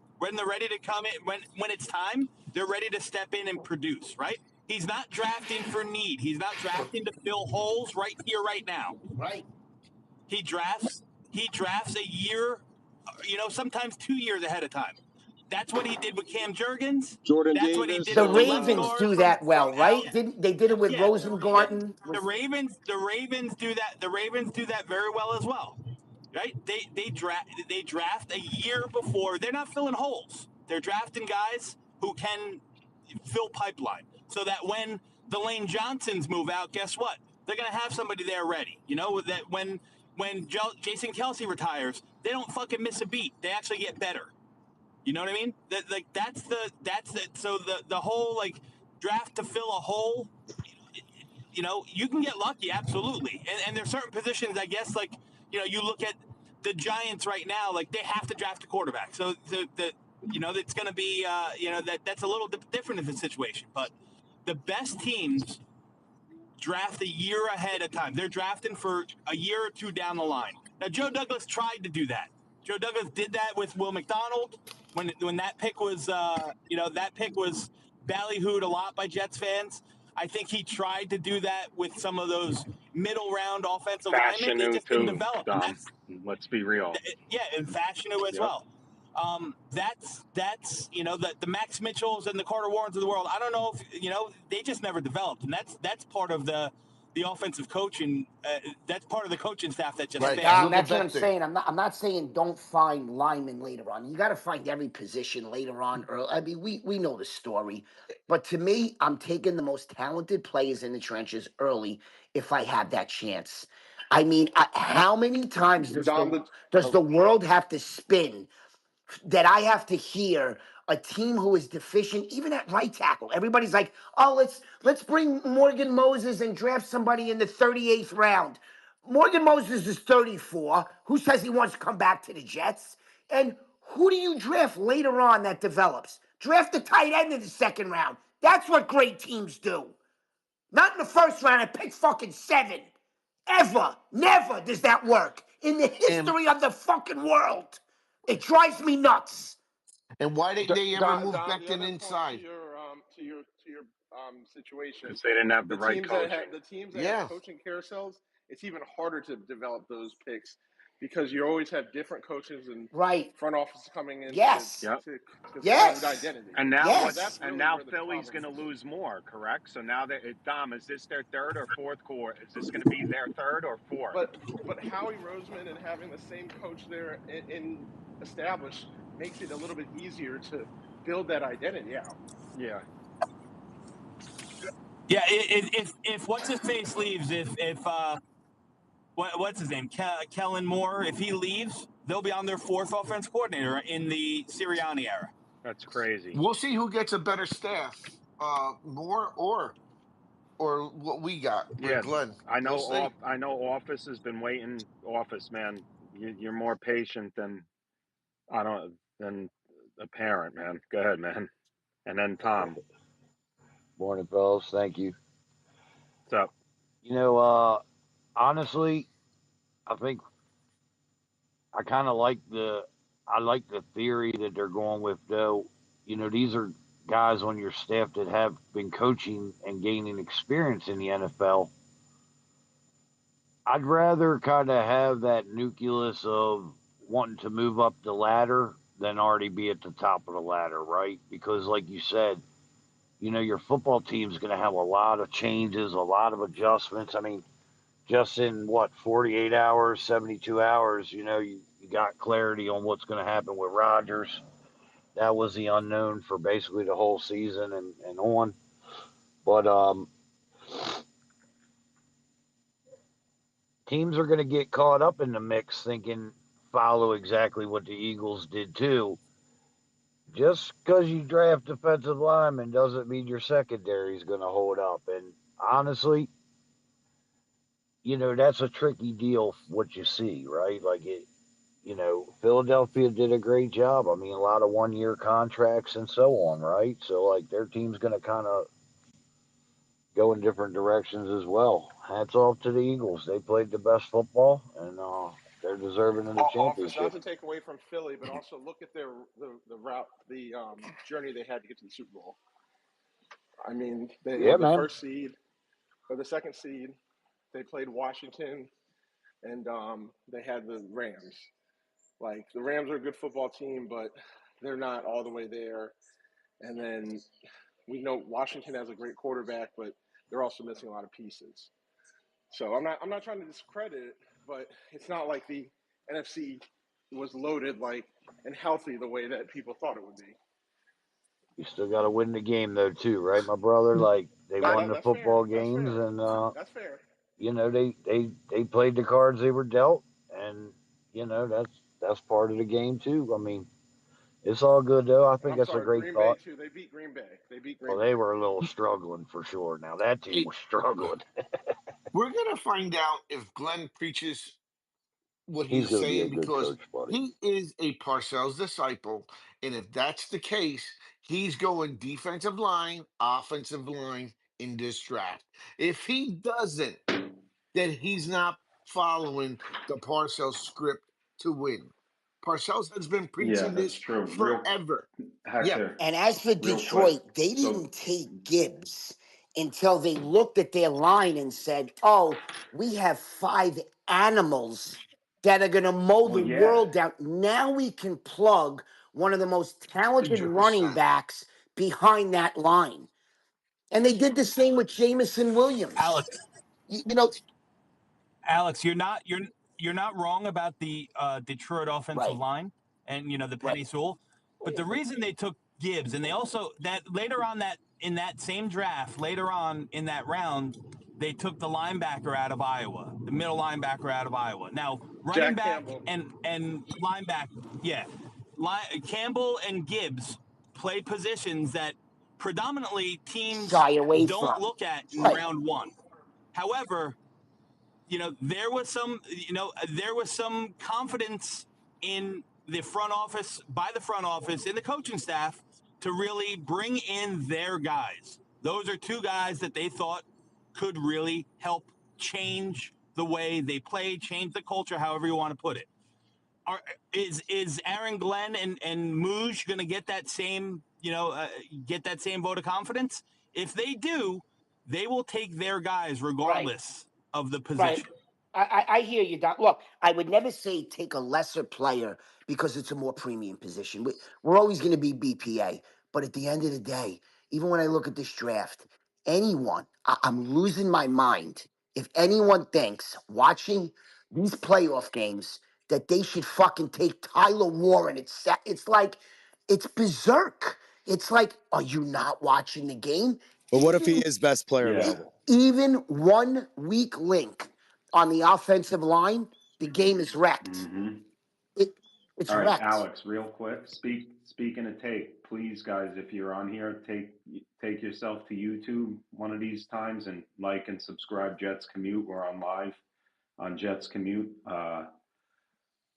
Speaker 11: in, when it's time, they're ready to step in and produce. Right? He's not drafting for need. He's not drafting to fill holes right here, right now.
Speaker 12: Right.
Speaker 11: He drafts. He drafts a year, sometimes 2 years ahead of time. That's what he did with Cam Jurgens.
Speaker 15: Jordan
Speaker 11: That's what he
Speaker 15: Davis
Speaker 11: did
Speaker 12: The
Speaker 11: with the
Speaker 15: and
Speaker 11: left
Speaker 12: Ravens
Speaker 11: guard
Speaker 12: do
Speaker 11: from
Speaker 12: that well,
Speaker 11: Al.
Speaker 12: right? Didn't they did it with
Speaker 11: Yeah,
Speaker 12: Rosengarten?
Speaker 11: the Ravens do that. The Ravens do that very well as well, right? They draft a year before. They're not filling holes. They're drafting guys who can fill pipeline, so that when the Lane Johnsons move out, guess what? They're going to have somebody there ready. You know that when Jason Kelsey retires, they don't fucking miss a beat. They actually get better. You know what I mean? That's the so the whole like draft to fill a hole. You can get lucky, absolutely. And there's certain positions, I guess, like you look at the Giants right now, like they have to draft a quarterback. So it's going to be that's a little different in the situation. But the best teams draft a year ahead of time. They're drafting for a year or two down the line. Now, Joe Douglas tried to do that. Joe Douglas did that with Will McDonald when that pick was, that pick was ballyhooed a lot by Jets fans. I think he tried to do that with some of those middle round offensive linemen. They
Speaker 5: Fashanu
Speaker 11: just didn't
Speaker 5: too,
Speaker 11: develop, and
Speaker 5: Dom. Let's be real.
Speaker 11: and Fashanu as
Speaker 5: Yep.
Speaker 11: well. That's the Max Mitchells and the Carter Warrens of the world. I don't know if they just never developed, and that's part of the offensive coaching. That's part of the coaching staff that just
Speaker 9: Right.
Speaker 11: failed.
Speaker 12: Dom,
Speaker 9: He'll get
Speaker 12: that's what
Speaker 9: back
Speaker 12: I'm
Speaker 9: there.
Speaker 12: saying. I'm not saying don't find linemen later on. You got to find every position later on. Early. I mean, we know the story, but to me, I'm taking the most talented players in the trenches early if I have that chance. I mean, how many times
Speaker 14: Dom, the,
Speaker 12: does
Speaker 14: oh,
Speaker 12: the world have to spin that I have to hear a team who is deficient, even at right tackle. Everybody's like, oh, let's bring Morgan Moses and draft somebody in the 38th round. Morgan Moses is 34. Who says he wants to come back to the Jets? And who do you draft later on that develops? Draft the tight end in the second round. That's what great teams do. Not in the first round. I picked fucking 7. Ever. Never does that work in the
Speaker 9: And
Speaker 12: history of the fucking world. It drives me nuts.
Speaker 9: why didn't they ever move
Speaker 14: Don, the
Speaker 9: Becton
Speaker 14: other point
Speaker 9: inside?
Speaker 14: to your situation,
Speaker 5: Because they didn't have the right
Speaker 14: the
Speaker 5: coaching.
Speaker 14: teams that have
Speaker 9: Yeah,
Speaker 14: coaching carousels, it's even harder to develop those picks because you always have different coaches and
Speaker 12: Right.
Speaker 14: front offices coming in
Speaker 12: Yes.
Speaker 5: Yep.
Speaker 14: to find
Speaker 12: Yes.
Speaker 14: identity.
Speaker 5: And now
Speaker 14: So
Speaker 5: what's
Speaker 14: that's
Speaker 12: Yes.
Speaker 5: and
Speaker 14: really
Speaker 5: now
Speaker 14: where the
Speaker 5: Philly's
Speaker 14: problem
Speaker 5: going to
Speaker 14: is.
Speaker 5: lose more, correct? So now that Dom, is this their third or fourth core? Is this going to be their third or fourth?
Speaker 14: But Howie Roseman and having the same coach there in established makes it a little bit easier to build that identity out.
Speaker 5: Yeah.
Speaker 11: Yeah, if what's his face leaves, if what's his name, Kellen Moore, if he leaves, they'll be on their 4th offense coordinator in the Sirianni era.
Speaker 5: That's crazy.
Speaker 9: we'll see who gets a better staff, more or what we got with
Speaker 5: Yeah,
Speaker 9: Glenn.
Speaker 5: I
Speaker 9: We'll
Speaker 5: know.
Speaker 9: see.
Speaker 5: I know. Office has been waiting. Office man, you're more patient than I don't than a parent, man. Go ahead, man. And then Tom.
Speaker 16: Morning, fellas. Thank you.
Speaker 5: So
Speaker 16: You know, honestly, I think I kind of I like the theory that they're going with, though. You know, these are guys on your staff that have been coaching and gaining experience in the NFL. I'd rather kind of have that nucleus of wanting to move up the ladder than already be at the top of the ladder, right? Because, like you said, you know, your football team's going to have a lot of changes, a lot of adjustments. I mean, just in what, 48 hours, 72 hours, you know, you got clarity on what's going to happen with Rodgers. That was the unknown for basically the whole season and on. But teams are going to get caught up in the mix thinking follow exactly what the Eagles did too. Just because you draft defensive linemen doesn't mean your secondary is going to hold up. And honestly, you know, that's a tricky deal, what you see, right? Like you know, Philadelphia did a great job. I mean, a lot of 1 year contracts and so on, right? So, like, their team's going to kind of go in different directions as well. Hats off to the Eagles. They played the best football, and they're deserving of the
Speaker 14: Office, not
Speaker 16: championship.
Speaker 14: to take away from Philly, but also look at the route, the journey they had to get to the Super Bowl. I mean, they
Speaker 16: Yeah,
Speaker 14: were the
Speaker 16: man.
Speaker 14: first seed or the second seed. They played Washington, and they had the Rams. Like the Rams are a good football team, but they're not all the way there. And then we know Washington has a great quarterback, but they're also missing a lot of pieces. So I'm not trying to discredit it, but it's not like the NFC was loaded like and healthy the way that people thought it would be.
Speaker 16: You still got to win the game, though, too, right, my brother? Like, they won the
Speaker 14: That's fair.
Speaker 16: football
Speaker 14: That's
Speaker 16: games,
Speaker 14: fair.
Speaker 16: and,
Speaker 14: That's fair.
Speaker 16: you know, they played the cards they were dealt, and, you know, that's part of the game, too. I mean, it's all good, though. I
Speaker 14: And
Speaker 16: think
Speaker 14: I'm
Speaker 16: that's a
Speaker 14: sorry,
Speaker 16: great
Speaker 14: Green Bay
Speaker 16: thought.
Speaker 14: too. They beat Green Bay. They beat
Speaker 16: Well,
Speaker 14: Green
Speaker 16: they
Speaker 14: Bay.
Speaker 16: were a little struggling for sure. Now that team
Speaker 9: Hey,
Speaker 16: was struggling.
Speaker 9: we're gonna find out if Glenn preaches what
Speaker 16: He's
Speaker 9: he's
Speaker 16: going to be a
Speaker 9: saying
Speaker 16: good
Speaker 9: because
Speaker 16: coach, buddy.
Speaker 9: he is a Parcells disciple, and if that's the case, he's going defensive line, offensive line in this draft. If he doesn't, then he's not following the Parcells script to win. Parcells has been
Speaker 17: Yeah,
Speaker 9: preaching
Speaker 17: that's
Speaker 9: this
Speaker 17: true. Real
Speaker 9: forever. Yeah,
Speaker 17: Hector,
Speaker 12: And as for
Speaker 17: real quick.
Speaker 12: Detroit, they
Speaker 17: So
Speaker 12: didn't take Gibbs until they looked at their line and said, oh, we have 5 animals that are going to mow
Speaker 17: well,
Speaker 12: the
Speaker 17: yeah,
Speaker 12: world down. Now we can plug one of the most talented running
Speaker 9: 100%.
Speaker 12: backs behind that line. And they did the same with Jamison Williams.
Speaker 11: Alex,
Speaker 12: You know,
Speaker 11: Alex, you're not wrong about the Detroit offensive
Speaker 12: right,
Speaker 11: line and the Penny
Speaker 12: right.
Speaker 11: Sewell, but the reason they took Gibbs and they also that later on that in that same draft later on in that round they took the linebacker out of Iowa, the middle linebacker out of Iowa. Now running
Speaker 14: Jack
Speaker 11: back
Speaker 14: Campbell.
Speaker 11: and linebacker, yeah, Campbell and Gibbs play positions that predominantly teams
Speaker 12: Shy away
Speaker 11: don't
Speaker 12: from.
Speaker 11: look at in
Speaker 12: Right.
Speaker 11: round one. However, there was some confidence in the front office, by the front office, in the coaching staff to really bring in their guys. Those are two guys that they thought could really help change the way they play, change the culture, however you want to put it. Is Aaron Glenn and Mooj going to get that same vote of confidence? If they do, they will take their guys
Speaker 12: Right.
Speaker 11: regardless of the
Speaker 12: Right.
Speaker 11: position.
Speaker 12: I hear you, Doc. Look, I would never say take a lesser player because it's a more premium position. We're always going to be BPA. But at the end of the day, even when I look at this draft, I'm losing my mind. If anyone thinks watching these playoff games that they should fucking take Tyler Warren, it's like, it's berserk. It's like, are you not watching the game?
Speaker 17: But what if he is best player
Speaker 5: Yeah.
Speaker 17: available?
Speaker 12: Even one weak link on the offensive line, the game is wrecked.
Speaker 5: Mm-hmm.
Speaker 12: It's
Speaker 5: All right,
Speaker 12: wrecked.
Speaker 5: Alex, real quick. Speaking of take, please, guys, if you're on here, take yourself to YouTube one of these times and like and subscribe. Jets Commute. We're on live on Jets Commute. I'm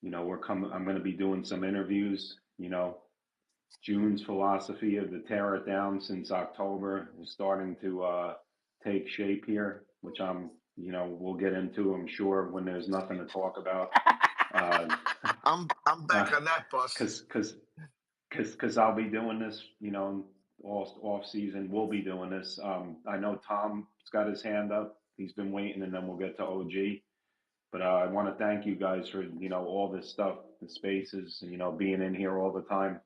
Speaker 5: going to be doing some interviews. June's philosophy of the tear it down since October is starting to take shape here, which we'll get into, I'm sure, when there's nothing to talk about.
Speaker 9: I'm back on that bus.
Speaker 5: Because I'll be doing this, all off season. We'll be doing this. I know Tom's got his hand up. He's been waiting, and then we'll get to OG. But I want to thank you guys for all this stuff, the spaces, and being in here all the time.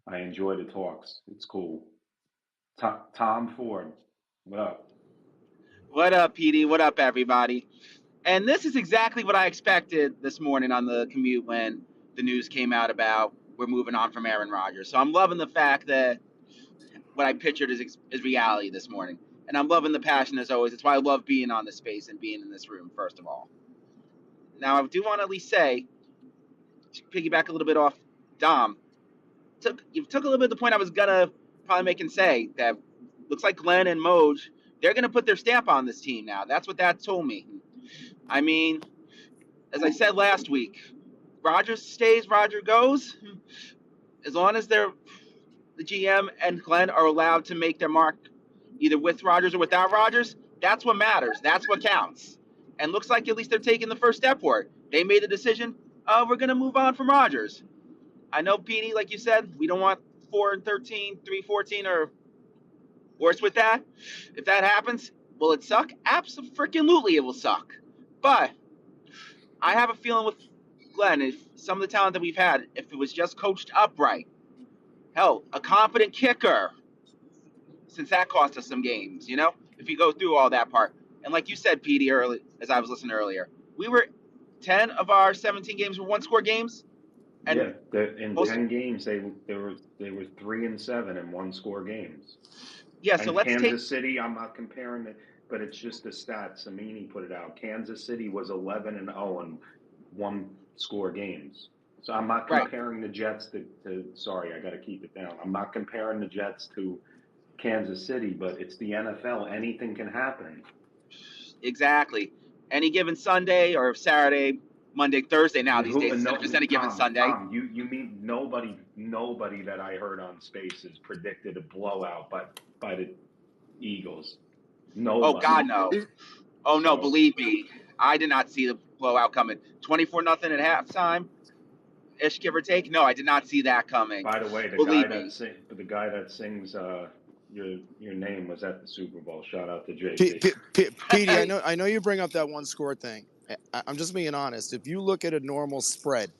Speaker 5: I enjoy the talks. It's cool. Tom Ford, what up?
Speaker 18: What up, PD? What up, everybody? And this is exactly what I expected this morning on the commute when the news came out about we're moving on from Aaron Rodgers. So I'm loving the fact that what I pictured is reality this morning. And I'm loving the passion as always. It's why I love being on this space and being in this room, first of all. Now, I do want to at least say, to piggyback a little bit off Dom, you took a little bit of the point I was going to probably make and say that looks like Glenn and Moj, they're going to put their stamp on this team now. That's what that told me. I mean, as I said last week, Rodgers stays, Roger goes. As long as the GM and Glenn are allowed to make their mark either with Rodgers or without Rodgers, that's what matters. That's what counts. And looks like at least they're taking the first step for it. They made the decision, we're going to move on from Rodgers. I know, Petey, like you said, we don't want 4-13, 3-14, or worse with that. If that happens, will it suck? Absolutely, it will suck. But I have a feeling with Glenn, if some of the talent that we've had, if it was just coached upright, hell, a competent kicker, since that cost us some games, if you go through all that part. And like you said, Petey, early, as I was listening earlier, we were 10 of our 17 games were one-score games. And
Speaker 5: yeah, in 10 games, they were 3-7 in one-score games.
Speaker 18: Yeah, so
Speaker 5: and
Speaker 18: let's
Speaker 5: Kansas City, I'm not comparing it, but it's just the stats. Samini put it out. Kansas City was 11-0 in one-score games. So I'm not comparing the Jets to sorry, I got to keep it down. I'm not comparing the Jets to Kansas City, but it's the NFL. Anything can happen.
Speaker 18: Exactly. Any given Sunday or Saturday, Monday, Thursday now these days, instead of just any given Sunday.
Speaker 5: Tom, you mean nobody that I heard on Spaces predicted a blowout by the Eagles. Nobody.
Speaker 18: Oh, God, no. Oh, no, believe me. I did not see the blowout coming. 24-0 at halftime, ish, give or take. No, I did not see that coming.
Speaker 5: By the way, the guy that sings your name was at the Super Bowl. Shout out to JP.
Speaker 17: Petey, I know you bring up that one score thing. I'm just being honest. If you look at a normal spread,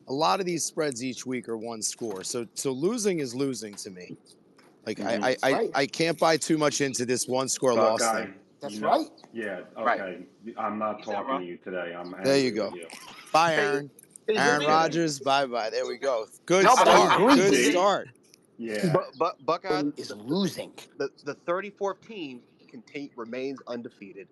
Speaker 17: a lot of these spreads each week are one score. So losing is losing to me. Like I can't buy too much into this one score loss thing.
Speaker 12: That's right.
Speaker 5: Yeah. Okay. Right. I'm not talking to you today. I'm
Speaker 17: there. You go. Bye, Aaron. Aaron Rodgers. Bye. There we go. Good start. Good start.
Speaker 5: Yeah.
Speaker 1: But Buckeye
Speaker 12: is losing.
Speaker 1: The 34th team remains undefeated.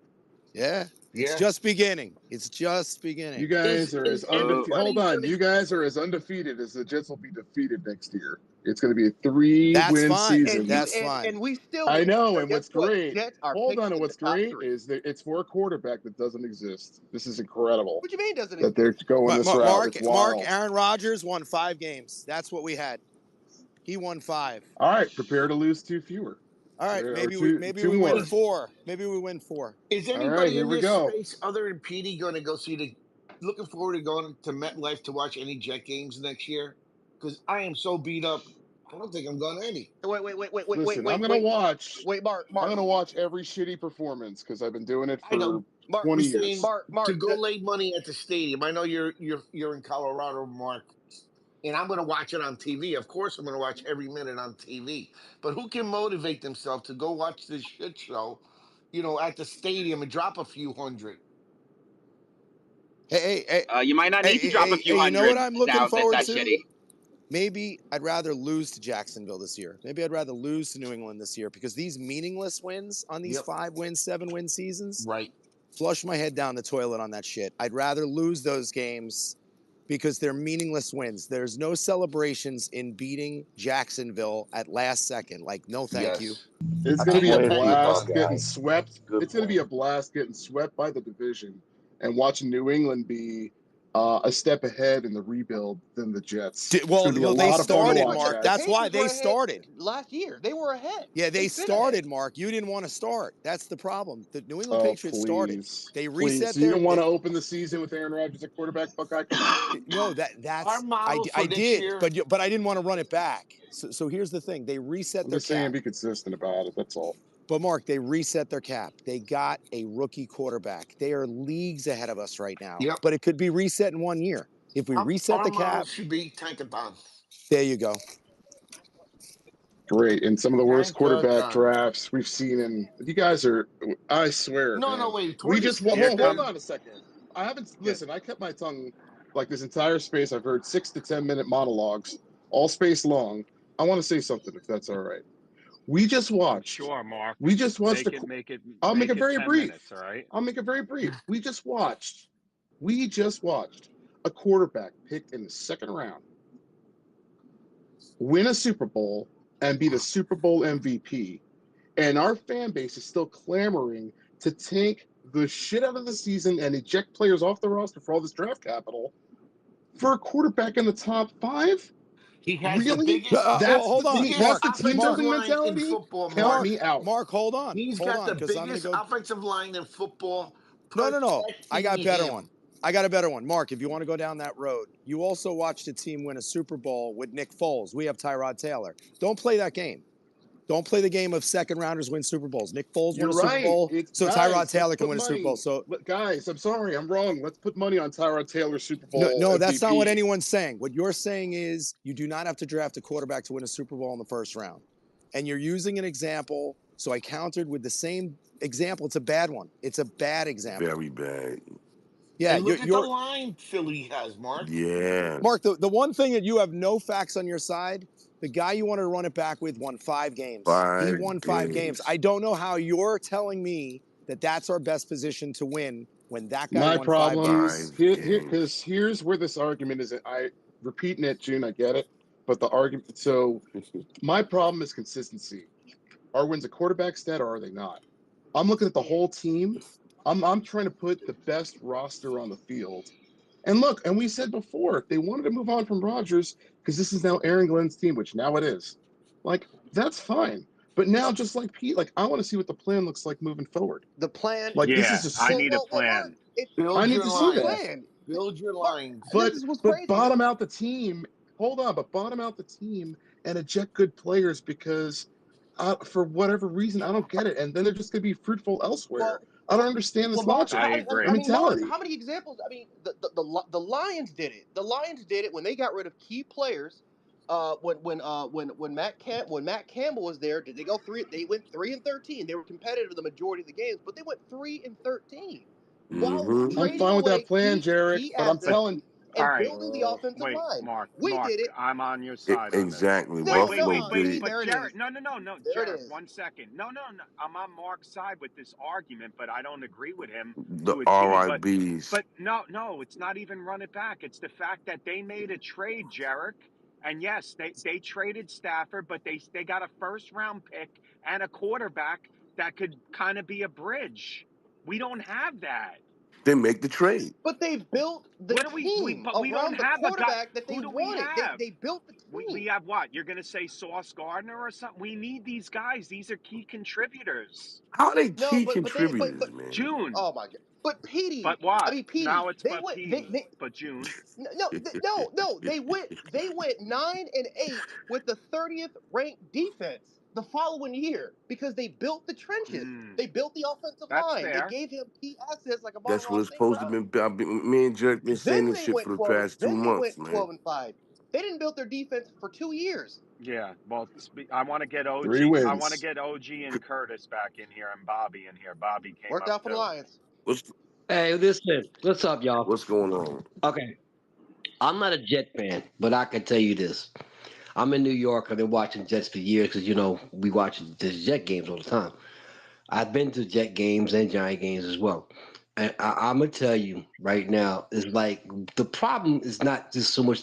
Speaker 17: Yeah. It's just beginning. It's just beginning.
Speaker 2: You guys are as undefeated. Hold on. You guys are as undefeated as the Jets will be defeated next year. It's going to be a 3-win
Speaker 17: fine.
Speaker 2: season.
Speaker 1: And
Speaker 17: That's fine.
Speaker 1: we still
Speaker 2: I
Speaker 1: didn't.
Speaker 2: know,
Speaker 1: So
Speaker 2: and
Speaker 1: guess
Speaker 2: what's
Speaker 1: what?
Speaker 2: great,
Speaker 1: Jets are
Speaker 2: hold
Speaker 1: picked
Speaker 2: on, and
Speaker 1: in the
Speaker 2: what's
Speaker 1: top
Speaker 2: great
Speaker 1: three.
Speaker 2: is that it's for a quarterback that doesn't exist. This is incredible
Speaker 1: What do you mean doesn't
Speaker 2: that
Speaker 1: exist?
Speaker 2: they're going this route. It's
Speaker 17: Mark,
Speaker 2: wild.
Speaker 17: Aaron Rodgers won 5 games. That's what we had. He won 5.
Speaker 2: All right, prepare to lose 2 fewer.
Speaker 17: All right,
Speaker 2: Or
Speaker 17: maybe
Speaker 2: two
Speaker 17: we win
Speaker 2: more.
Speaker 17: 4. Maybe we win 4.
Speaker 9: Is
Speaker 2: All right,
Speaker 9: anybody
Speaker 2: here
Speaker 9: in
Speaker 2: we
Speaker 9: this
Speaker 2: go.
Speaker 9: space other than Petey going to go see the? Looking forward to going to MetLife to watch any Jet games next year? Because I am so beat up. I don't think I'm going to any.
Speaker 2: Listen, I'm gonna watch. I'm gonna watch every shitty performance because I've been doing it
Speaker 9: I know.
Speaker 2: for
Speaker 1: Mark,
Speaker 2: 20
Speaker 9: I'm
Speaker 2: years.
Speaker 9: saying to go lay money at the stadium. I know you're in Colorado, Mark, and I'm going to watch it on TV. Of course, I'm going to watch every minute on TV. But who can motivate themselves to go watch this shit show, at the stadium and drop a few hundred?
Speaker 17: Hey,
Speaker 18: You might not need to drop a few
Speaker 17: you know what
Speaker 18: hundred
Speaker 17: I'm looking
Speaker 18: now if it's
Speaker 17: forward
Speaker 18: that
Speaker 17: to?
Speaker 18: shitty.
Speaker 17: Maybe I'd rather lose to Jacksonville this year. Maybe I'd rather lose to New England this year because these meaningless wins on these 5-win, 7-win seasons
Speaker 9: Right.
Speaker 17: flush my head down the toilet on that shit. I'd rather lose those games because they're meaningless wins. There's no celebrations in beating Jacksonville at last second. Like, no, thank you.
Speaker 9: Yes.
Speaker 2: It's
Speaker 16: I
Speaker 2: going to
Speaker 16: don't
Speaker 2: be a
Speaker 16: blame you,
Speaker 2: blast getting
Speaker 16: Buckeye.
Speaker 2: swept.
Speaker 16: Good
Speaker 2: It's going to be
Speaker 16: point.
Speaker 2: a blast getting swept by the division and watching New England be a step ahead in the rebuild than the Jets. It's
Speaker 17: Well,
Speaker 2: going to be a
Speaker 17: they
Speaker 2: lot of fun to
Speaker 17: started,
Speaker 2: watch
Speaker 17: Mark.
Speaker 2: that.
Speaker 17: That's why
Speaker 1: Patriots were
Speaker 17: they
Speaker 1: ahead
Speaker 17: started.
Speaker 1: last year. They were ahead.
Speaker 17: Yeah, they
Speaker 1: They've been
Speaker 17: started,
Speaker 1: ahead.
Speaker 17: Mark. You didn't want to start. That's the problem. The New England
Speaker 2: Oh,
Speaker 17: Patriots started.
Speaker 2: please.
Speaker 17: They
Speaker 2: Please.
Speaker 17: reset
Speaker 2: So you
Speaker 17: their.
Speaker 2: don't want to open the season with Aaron Rodgers at quarterback, Buckeye? Come on.
Speaker 17: No,
Speaker 9: Our
Speaker 17: that's
Speaker 9: model for
Speaker 17: I
Speaker 9: next
Speaker 17: did,
Speaker 9: year.
Speaker 17: but I didn't want to run it back. So here's the thing: they reset
Speaker 2: I'm
Speaker 17: their
Speaker 2: just saying
Speaker 17: cap.
Speaker 2: be consistent about it. That's all.
Speaker 17: But Mark, they reset their cap. They got a rookie quarterback. They are leagues ahead of us right now.
Speaker 9: Yep.
Speaker 17: But it could be reset in 1 year. If we reset
Speaker 9: Our
Speaker 17: the
Speaker 9: model
Speaker 17: cap,
Speaker 9: should be tankathon.
Speaker 17: there you go.
Speaker 2: Great. And some of the worst quarterback
Speaker 9: Tankathon.
Speaker 2: drafts we've seen in you guys are I swear,
Speaker 9: No,
Speaker 2: man.
Speaker 9: wait.
Speaker 2: We just
Speaker 9: 20.
Speaker 14: Here
Speaker 2: hold
Speaker 14: come
Speaker 2: on a second. I haven't
Speaker 14: yeah.
Speaker 2: listen, I kept my tongue like this entire space. I've heard 6 to 10 minute monologues, all space long. I want to say something if that's all right. We just watched.
Speaker 5: Sure, Mark.
Speaker 2: We just watched
Speaker 5: Make
Speaker 2: a
Speaker 5: it make it
Speaker 2: I'll make
Speaker 5: make
Speaker 2: it
Speaker 5: it
Speaker 2: very
Speaker 5: 10
Speaker 2: brief.
Speaker 5: minutes, all right?
Speaker 2: I'll make it very brief. We just watched a quarterback picked in the second round win a Super Bowl and be the Super Bowl MVP. And our fan base is still clamoring to take the shit out of the season and eject players off the roster for all this draft capital for a quarterback in the top 5?
Speaker 9: He has the
Speaker 2: Really?
Speaker 9: biggest,
Speaker 17: Hold on,
Speaker 2: That's
Speaker 9: biggest
Speaker 2: the team
Speaker 9: offensive
Speaker 2: building
Speaker 9: line in
Speaker 2: mentality?
Speaker 9: football,
Speaker 2: Count
Speaker 9: Mark.
Speaker 2: me out.
Speaker 17: Mark, hold on,
Speaker 9: He's got the
Speaker 17: because I'm going to
Speaker 9: biggest
Speaker 17: go.
Speaker 9: offensive line in football.
Speaker 17: No. I got a
Speaker 9: Protecting
Speaker 17: better
Speaker 9: him.
Speaker 17: one. I got a better one. Mark, if you want to go down that road, you also watched a team win a Super Bowl with Nick Foles. We have Tyrod Taylor. Don't play that game. Don't play the game of second rounders win Super Bowls. Nick Foles won
Speaker 2: You're
Speaker 17: a Super
Speaker 2: right.
Speaker 17: Bowl,
Speaker 2: It's
Speaker 17: so Tyrod
Speaker 2: guys, let's
Speaker 17: Taylor can
Speaker 2: put
Speaker 17: win a Super Bowl.
Speaker 2: money.
Speaker 17: So
Speaker 2: Guys, I'm sorry, I'm wrong. Let's put money on Tyrod Taylor Super Bowl
Speaker 17: no, that's not what
Speaker 2: MVP.
Speaker 17: anyone's saying. What you're saying is you do not have to draft a quarterback to win a Super Bowl in the first round. And you're using an example, so I countered with the same example. It's a bad one. It's a bad example.
Speaker 13: Very bad.
Speaker 17: Yeah,
Speaker 9: And look at the
Speaker 17: you're
Speaker 9: line Philly has, Mark.
Speaker 13: Yeah.
Speaker 17: Mark, the one thing that you have no facts on your side, the guy you wanted to run it back with won 5 games. He
Speaker 13: 5
Speaker 17: won 5 games.
Speaker 13: games.
Speaker 17: I don't know how you're telling me that that's our best position to win when that guy
Speaker 2: My
Speaker 17: won 5
Speaker 2: problem,
Speaker 17: games.
Speaker 13: 5
Speaker 2: because
Speaker 13: games.
Speaker 2: here's where this argument is. I repeating it, June. I get it, but the argument. So my problem is consistency. Are wins a quarterback stat or are they not? I'm looking at the whole team. I'm trying to put the best roster on the field. And look, and we said before, if they wanted to move on from Rodgers, because this is now Aaron Glenn's team, which now it is, like, that's fine. But now, just like Pete, like, I want to see what the plan looks like moving forward.
Speaker 1: The plan.
Speaker 2: Like, this is
Speaker 5: Yeah,
Speaker 2: just,
Speaker 5: I need a
Speaker 1: Mark,
Speaker 5: plan.
Speaker 2: I
Speaker 9: Build
Speaker 2: need
Speaker 9: your
Speaker 2: to
Speaker 1: it's a
Speaker 2: see that.
Speaker 9: lines.
Speaker 1: plan.
Speaker 9: Build your
Speaker 1: Mark,
Speaker 9: lines.
Speaker 1: this
Speaker 2: But
Speaker 1: is what's
Speaker 2: but
Speaker 1: crazy.
Speaker 2: bottom out the team. Hold on, but bottom out the team and eject good players because for whatever reason, I don't get it. And then they're just going to be fruitful elsewhere.
Speaker 1: Well,
Speaker 2: I don't understand this
Speaker 1: Mark,
Speaker 2: logic
Speaker 5: I
Speaker 2: or
Speaker 5: agree.
Speaker 1: Mark,
Speaker 2: mentality.
Speaker 1: how many examples? I mean, the Lions did it. The Lions did it when they got rid of key players. When Matt Campbell was there, did they go 3? They went 3-13. They were competitive the majority of the games, but they went 3-13 while
Speaker 13: Mm-hmm.
Speaker 2: I'm
Speaker 1: trading
Speaker 2: fine with that
Speaker 1: away
Speaker 2: plan, Jarek,
Speaker 1: key
Speaker 2: but I'm
Speaker 5: But
Speaker 1: assets
Speaker 2: telling
Speaker 5: all
Speaker 1: and
Speaker 5: right,
Speaker 1: building the offensive
Speaker 5: wait,
Speaker 1: line.
Speaker 5: Mark,
Speaker 1: We did it.
Speaker 5: I'm on your side on this.
Speaker 13: Exactly.
Speaker 1: No,
Speaker 13: Buffalo did
Speaker 1: see,
Speaker 13: it.
Speaker 5: But
Speaker 1: there it
Speaker 5: Jarrett,
Speaker 1: is.
Speaker 5: no,
Speaker 1: There it
Speaker 5: Jarrett,
Speaker 1: is.
Speaker 5: 1 second. No, I'm on Mark's side with this argument, but I don't agree with him
Speaker 13: The
Speaker 5: to a T.
Speaker 13: RIBs.
Speaker 5: But no, it's not even run it back. It's the fact that they made a trade, Jarrett, And yes, they traded Stafford, but they got a first round pick and a quarterback that could kind of be a bridge. We don't have that.
Speaker 13: Then make the trade.
Speaker 1: But they built the
Speaker 5: What do we
Speaker 1: team
Speaker 5: but we don't
Speaker 1: around the
Speaker 5: have a guy.
Speaker 1: quarterback that they
Speaker 5: Who do we
Speaker 1: wanted. They
Speaker 5: have?
Speaker 1: they built the
Speaker 5: We
Speaker 1: team.
Speaker 5: have what? You're gonna say Sauce Gardner or something? We need these guys. These are key contributors.
Speaker 13: How are they
Speaker 1: No,
Speaker 13: key
Speaker 1: but they
Speaker 13: contributors, man?
Speaker 5: June.
Speaker 1: oh my god. But Petey,
Speaker 5: But what?
Speaker 1: I mean Petey,
Speaker 5: Now it's
Speaker 1: they
Speaker 5: but
Speaker 1: went
Speaker 5: Petey. But June.
Speaker 1: no, they went 9-8 with the 30th ranked defense the following year because they built the trenches.
Speaker 5: Mm,
Speaker 1: They built the offensive
Speaker 5: that's
Speaker 1: line. They
Speaker 5: fair.
Speaker 1: gave him key assets like Amon
Speaker 13: That's what
Speaker 1: Ross
Speaker 13: it's
Speaker 1: St.
Speaker 13: supposed to
Speaker 1: Brown.
Speaker 13: be. Me and Jerk been
Speaker 1: Then
Speaker 13: saying this
Speaker 1: they
Speaker 13: shit
Speaker 1: went
Speaker 13: for the
Speaker 1: 12
Speaker 13: past 2
Speaker 1: then they
Speaker 13: months,
Speaker 1: went
Speaker 13: man.
Speaker 1: 12 and 5. They didn't build their defense for 2 years.
Speaker 5: Yeah. Well, I want to get OG.
Speaker 2: 3
Speaker 5: I want to
Speaker 2: wins.
Speaker 5: get OG and Curtis back in here and Bobby in here. Bobby came
Speaker 1: Worked
Speaker 5: up
Speaker 1: out for the
Speaker 5: too.
Speaker 1: Lions.
Speaker 13: What's
Speaker 6: Hey, listen, what's up, y'all?
Speaker 13: what's going on?
Speaker 6: Okay, I'm not a Jet fan, but I can tell you this. I'm in New York. I've been watching Jets for years because, we watch the Jet games all the time. I've been to Jet games and Giant games as well. And I'm gonna tell you right now, is like the problem is not just so much.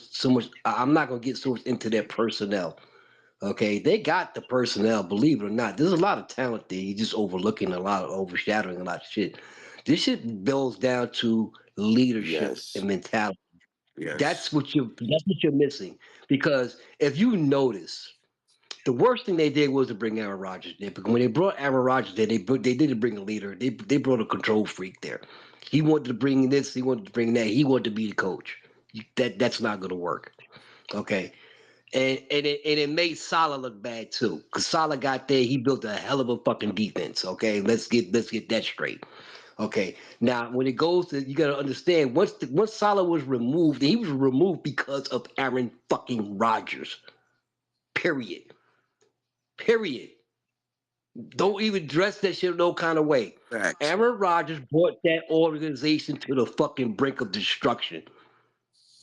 Speaker 6: I'm not gonna get so much into their personnel. Okay, they got the personnel. Believe it or not, there's a lot of talent there. You're just overlooking a lot, overshadowing a lot of shit. This shit boils down to leadership and
Speaker 13: Yes.
Speaker 6: mentality.
Speaker 13: Yes.
Speaker 6: That's what you're missing. Because if you notice, the worst thing they did was to bring Aaron Rodgers there. Because when they brought Aaron Rodgers there, they didn't bring a leader. They brought a control freak there. He wanted to bring this. He wanted to bring that. He wanted to be the coach. That's not going to work. Okay. And it made Salah look bad too. Because Salah got there, he built a hell of a fucking defense. Okay, let's get that straight. Okay, now when it goes to, you gotta understand, once Salah was removed, he was removed because of Aaron fucking Rodgers. Period. Period. Don't even dress that shit no kind of way.
Speaker 13: Facts.
Speaker 6: Aaron Rodgers brought that organization to the fucking brink of destruction.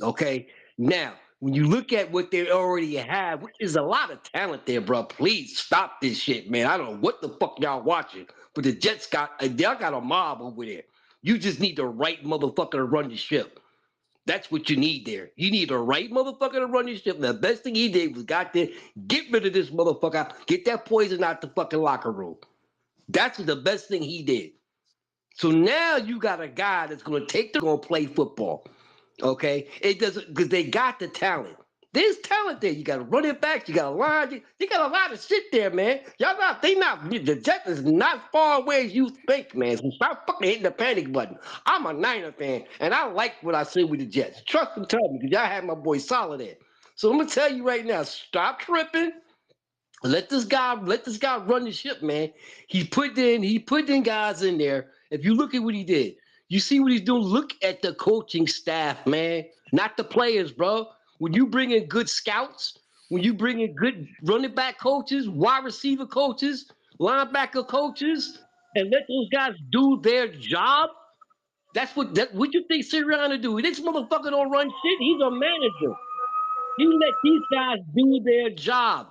Speaker 6: Okay. Now, when you look at what they already have, which is a lot of talent there, bro. Please stop this shit, man. I don't know what the fuck y'all watching, but the Jets y'all got a mob over there. You just need the right motherfucker to run the ship. That's what you need there. You need the right motherfucker to run your ship. The best thing he did was got there, get rid of this motherfucker, get that poison out the fucking locker room. That's the best thing he did. So now you got a guy that's going to going to play football. Okay, it doesn't, because they got the talent. There's talent there. You got a running back. You got a line. You got a lot of shit there, man. Y'all not. They not. The Jets is not far away as you think, man. So stop fucking hitting the panic button. I'm a Niner fan, and I like what I see with the Jets. Trust me, tell me, because y'all had my boy Solid there. So I'm gonna tell you right now. Stop tripping. Let this guy run the ship, man. He put in guys in there. If you look at what he did, you see what he's doing. Look at the coaching staff, man, not the players, bro. When you bring in good scouts, when you bring in good running back coaches, wide receiver coaches, linebacker coaches, and let those guys do their job, what you think Sirianni do? This motherfucker don't run shit. He's a manager. He let these guys do their job.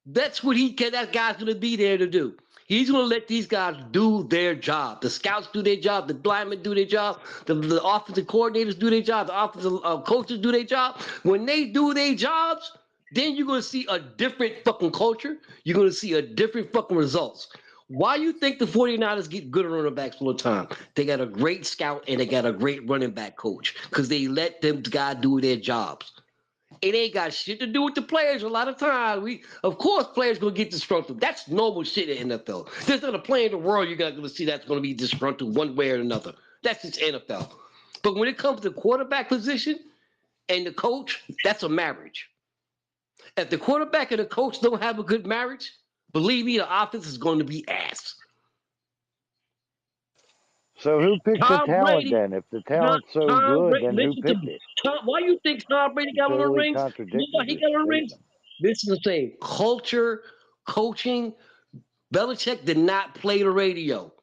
Speaker 6: That's what that guy's gonna be there to do. He's gonna let these guys do their job. The scouts do their job. The linemen do their job. The offensive coordinators do their job. The offensive coaches do their job. When they do their jobs, then you're gonna see a different fucking culture. You're gonna see a different fucking results. Why you think the 49ers get good running backs all the time? They got a great scout and they got a great running back coach because they let them guys do their jobs. It ain't got shit to do with the players. A lot of times, of course, players gonna get disgruntled. That's normal shit in the NFL. There's not a player in the world you're gonna see that's gonna be disgruntled one way or another. That's just NFL. But when it comes to quarterback position and the coach, that's a marriage. If the quarterback and the coach don't have a good marriage, believe me, the offense is going to be ass.
Speaker 16: So who picked the
Speaker 6: Tom
Speaker 16: talent
Speaker 6: Brady,
Speaker 16: then? If the
Speaker 6: Tom,
Speaker 16: talent's so
Speaker 6: Tom
Speaker 16: good,
Speaker 6: Brady,
Speaker 16: then who
Speaker 6: listen to
Speaker 16: picked
Speaker 6: me.
Speaker 16: it?
Speaker 6: Why you think Tom Brady
Speaker 16: You
Speaker 6: got more
Speaker 16: totally
Speaker 6: rings? You know why
Speaker 16: contradicted
Speaker 6: he
Speaker 16: your
Speaker 6: got more rings?
Speaker 16: statement.
Speaker 6: This is the same culture, coaching. Belichick did not play the radio.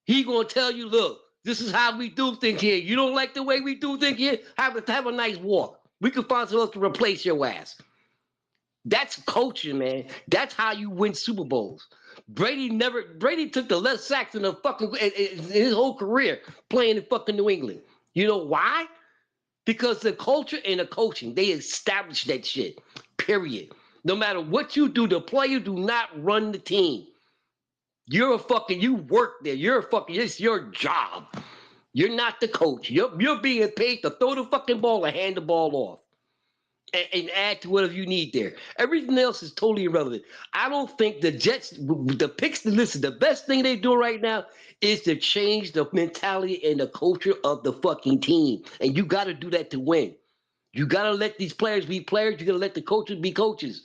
Speaker 6: He gonna tell you, look, this is how we do things here. You don't like the way we do things here? Have a nice walk. We can find someone else to replace your ass. That's coaching, man. That's how you win Super Bowls. Brady took the less sacks in the fucking in his whole career playing in fucking New England. You know why? Because the culture and the coaching, they establish that shit. Period. No matter what you do, the player do not run the team. You work there. It's your job. You're not the coach. You're being paid to throw the fucking ball and hand the ball off. And add to whatever you need there. Everything else is totally irrelevant. I don't think the Jets, the picks, listen, the best thing they do right now is to change the mentality and the culture of the fucking team. And you got to do that to win. You got to let these players be players. You got to let the coaches be coaches.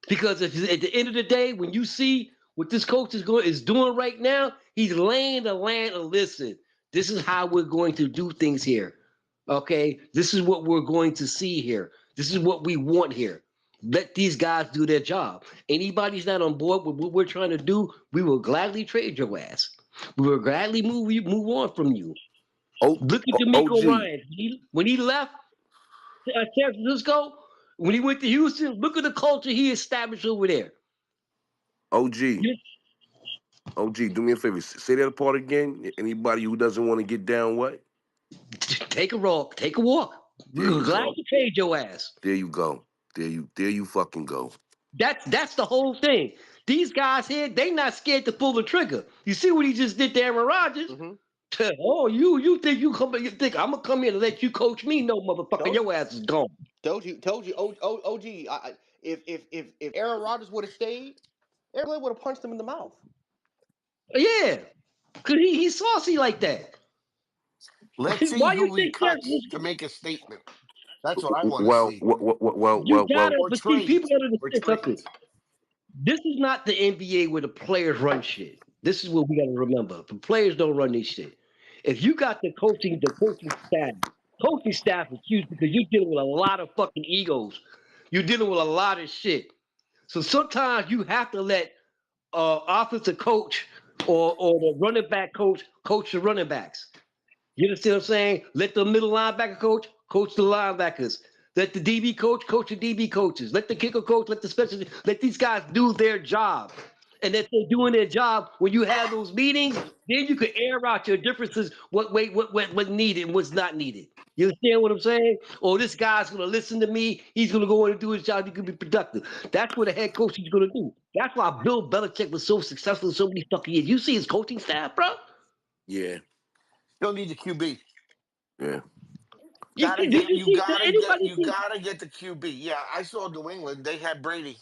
Speaker 6: Because at the end of the day, when you see what this coach is doing right now, he's laying the land and listen, this is how we're going to do things here. Okay? This is what we're going to see here. This is what we want here. Let these guys do their job. Anybody's not on board with what we're trying to do, we will gladly trade your ass. We will gladly move on from you. Look at D'Amico
Speaker 13: OG,
Speaker 6: Ryan. When he left San Francisco, when he went to Houston, look at the culture he established over there.
Speaker 13: OG, do me a favor. Say that part again. Anybody who doesn't want to get down, what?
Speaker 6: Take a walk. Take a walk.
Speaker 13: There
Speaker 6: We're
Speaker 13: you
Speaker 6: glad
Speaker 13: go.
Speaker 6: to trade your ass.
Speaker 13: There you go. There you fucking go.
Speaker 6: That's the whole thing. These guys here, they not scared to pull the trigger. You see what he just did to Aaron Rodgers?
Speaker 1: Mm-hmm.
Speaker 6: Oh, you think you think I'm gonna come here and let you coach me? No, motherfucker, your ass is gone.
Speaker 1: Told you. OG. If Aaron Rodgers would have stayed, Aaron would have punched him in the mouth.
Speaker 6: Yeah, cause he's saucy like that.
Speaker 9: Let's see
Speaker 6: Why
Speaker 9: who
Speaker 6: you
Speaker 9: he
Speaker 6: think
Speaker 9: cuts to make a statement. That's what I want to
Speaker 13: Well,
Speaker 9: see.
Speaker 6: you gotta?
Speaker 9: Or
Speaker 6: But see, people
Speaker 9: trades.
Speaker 6: gotta
Speaker 9: Or
Speaker 6: understand something.
Speaker 9: trades.
Speaker 6: This is not the NBA where the players run shit. This is what we gotta remember. The players don't run this shit. If you got the coaching staff is huge because you're dealing with a lot of fucking egos. You're dealing with a lot of shit. So sometimes you have to let offensive coach or the running back coach the running backs. You understand what I'm saying? Let the middle linebacker coach the linebackers. Let the DB coach the DB coaches. Let the kicker coach, let the specialist, let these guys do their job. And if they're doing their job, when you have those meetings, then you can air out your differences, what needed and what's not needed. You understand what I'm saying? Or this guy's gonna listen to me, he's gonna go in and do his job, he can be productive. That's what a head coach is gonna do. That's why Bill Belichick was so successful in so many fucking years. You see his coaching staff, bro?
Speaker 13: yeah,
Speaker 9: Don't need the QB.
Speaker 13: yeah.
Speaker 6: Did you see anybody
Speaker 9: You
Speaker 6: see?
Speaker 9: gotta get the QB. Yeah, I saw New England. They had Brady.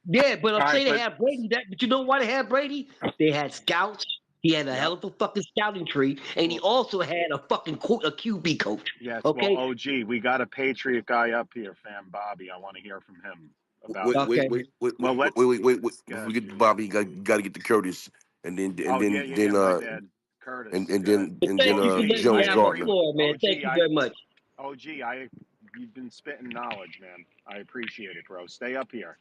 Speaker 6: Yeah, but I'm
Speaker 5: All right,
Speaker 6: saying they
Speaker 5: but
Speaker 6: had Brady. But you know why they had Brady? They had scouts. He had a
Speaker 5: yep.
Speaker 6: hell of a fucking scouting tree, and he
Speaker 5: Well,
Speaker 6: also had a fucking a QB coach.
Speaker 5: yes. Well,
Speaker 6: Okay,
Speaker 5: OG, we got a Patriot guy up here, fam Bobby. I want to hear from him about
Speaker 13: Wait,
Speaker 5: it.
Speaker 13: wait,
Speaker 6: okay.
Speaker 13: wait, wait,
Speaker 5: Well,
Speaker 13: wait, wait,
Speaker 5: let's
Speaker 13: wait, wait, wait.
Speaker 5: go
Speaker 13: Before we
Speaker 5: ahead.
Speaker 13: get to Bobby, you got to get to Curtis, and then and
Speaker 5: Oh yeah,
Speaker 13: then
Speaker 5: yeah, yeah.
Speaker 13: then
Speaker 5: My bad,
Speaker 13: and
Speaker 5: Curtis.
Speaker 13: and
Speaker 5: Go ahead.
Speaker 13: then
Speaker 6: But
Speaker 13: and then
Speaker 6: thank you for
Speaker 5: OG,
Speaker 6: letting me
Speaker 13: Jones
Speaker 5: I
Speaker 6: have the
Speaker 5: agree.
Speaker 13: Gardner.
Speaker 6: floor, man.
Speaker 5: OG,
Speaker 6: Thank you very much.
Speaker 5: You've been spitting knowledge, man. I appreciate it, bro. Stay up here.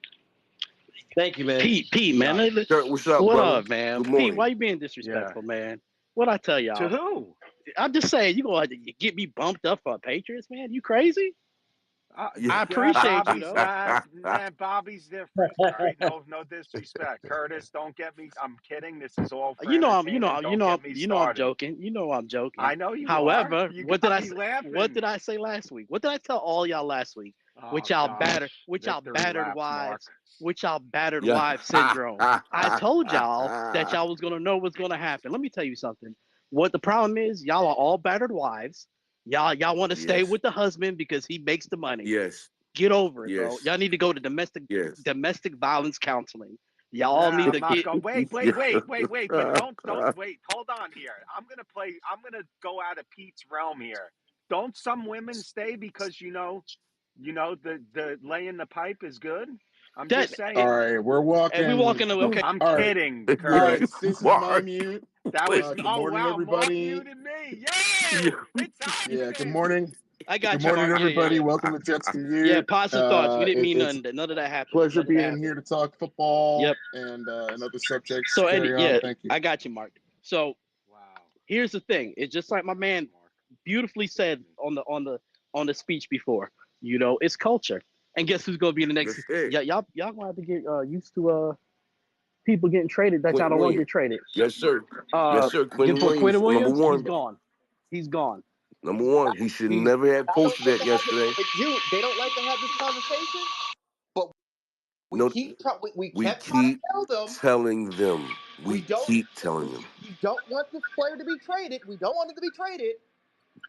Speaker 6: Thank you, man.
Speaker 19: Pete, man.
Speaker 5: Yep.
Speaker 13: Kurt, what's up,
Speaker 19: What
Speaker 13: brother?
Speaker 19: up, man?
Speaker 13: Good
Speaker 19: Pete, why
Speaker 13: morning.
Speaker 19: you being
Speaker 5: Yeah.
Speaker 19: disrespectful, man? What I tell
Speaker 5: To
Speaker 19: y'all?
Speaker 5: who?
Speaker 19: I'm just saying, you gonna get me bumped up for Patriots, man? You crazy? I
Speaker 5: Yeah,
Speaker 19: appreciate you
Speaker 5: Bobby's
Speaker 19: though.
Speaker 5: man. Bobby's different. All right, no disrespect, Curtis. Don't get me. I'm kidding. This is all for
Speaker 19: You know I'm,
Speaker 5: entertainment. Don't get me
Speaker 19: I'm
Speaker 5: started.
Speaker 19: joking. You know I'm joking.
Speaker 5: I know you are.
Speaker 19: However,
Speaker 5: You
Speaker 19: what did
Speaker 5: got
Speaker 19: I
Speaker 5: me
Speaker 19: say? What
Speaker 5: laughing.
Speaker 19: did I say last week? What did I tell all y'all last week?
Speaker 5: Oh gosh,
Speaker 19: With y'all
Speaker 5: victory
Speaker 19: battered
Speaker 5: laps, Mark.
Speaker 19: wives, with y'all battered
Speaker 13: Yeah.
Speaker 19: wives syndrome. I told y'all that y'all was gonna know what's gonna happen. Let me tell you something. What the problem is, y'all are all battered wives. Y'all want to stay
Speaker 13: Yes.
Speaker 19: with the husband because he makes the money.
Speaker 13: Yes.
Speaker 19: Get over it, bro.
Speaker 13: Yes.
Speaker 19: Y'all need to go to
Speaker 13: Yes.
Speaker 19: domestic violence counseling. Y'all all
Speaker 5: Nah,
Speaker 19: need
Speaker 5: I'm
Speaker 19: to
Speaker 5: not
Speaker 19: get.
Speaker 5: going. Wait, wait,
Speaker 13: Yeah.
Speaker 5: wait, wait, wait. But don't wait. Hold on here. I'm gonna play. I'm gonna go out of Pete's realm here. Don't some women stay because the laying the pipe is good? I'm
Speaker 19: That
Speaker 5: just
Speaker 17: All
Speaker 5: saying.
Speaker 17: right, we're
Speaker 19: and we
Speaker 17: walking.
Speaker 19: walking away. Okay,
Speaker 5: I'm
Speaker 17: All right,
Speaker 5: kidding,
Speaker 17: all right.
Speaker 5: Curtis.
Speaker 17: This is my
Speaker 13: Mark.
Speaker 17: mute.
Speaker 5: That
Speaker 13: Wait.
Speaker 5: was.
Speaker 17: Good
Speaker 5: Oh
Speaker 17: morning,
Speaker 5: wow, Mark
Speaker 17: everybody.
Speaker 5: muted me.
Speaker 13: Yeah.
Speaker 5: Yo, it's
Speaker 17: Yeah, good
Speaker 5: happening.
Speaker 17: morning.
Speaker 19: I
Speaker 17: Good
Speaker 19: got you,
Speaker 17: morning,
Speaker 19: Mark.
Speaker 17: everybody.
Speaker 19: Yeah.
Speaker 17: Welcome to Jets
Speaker 19: Yeah,
Speaker 17: Commute.
Speaker 19: positive thoughts. We didn't mean
Speaker 17: It's
Speaker 19: none. None of that happened.
Speaker 17: pleasure
Speaker 19: None of that
Speaker 17: being
Speaker 19: happened.
Speaker 17: here to talk football
Speaker 19: Yep.
Speaker 17: and other subjects.
Speaker 19: So
Speaker 17: Carry on.
Speaker 19: yeah,
Speaker 17: Thank you.
Speaker 19: I got you, Mark. So
Speaker 5: Wow.
Speaker 19: here's the thing. It's just like my
Speaker 5: Thanks,
Speaker 19: man
Speaker 5: Mark.
Speaker 19: beautifully said
Speaker 5: Seriously.
Speaker 19: on the speech before. It's culture. And guess who's gonna be in the next?
Speaker 13: That's it.
Speaker 19: Yeah, y'all gonna have to get used to people getting traded that y'all
Speaker 13: Quentin
Speaker 19: don't want to
Speaker 13: Williams.
Speaker 19: get traded.
Speaker 13: Yes, sir. Yes, sir. Quentin
Speaker 19: For
Speaker 13: Williams,
Speaker 19: Quentin
Speaker 13: number
Speaker 19: Williams, he's
Speaker 13: one.
Speaker 19: gone. He's gone.
Speaker 13: Number one, he
Speaker 1: Exactly.
Speaker 13: should
Speaker 1: He's.
Speaker 13: never have
Speaker 1: I don't
Speaker 13: posted
Speaker 1: like
Speaker 13: that
Speaker 1: to have this.
Speaker 13: yesterday.
Speaker 1: They don't like to have this conversation, but
Speaker 13: No,
Speaker 1: we
Speaker 13: we
Speaker 1: kept trying to
Speaker 13: keep
Speaker 1: tell them
Speaker 13: telling them.
Speaker 1: we
Speaker 13: We
Speaker 1: don't
Speaker 13: keep telling them.
Speaker 1: we don't want this player to be traded. We don't want him to be traded.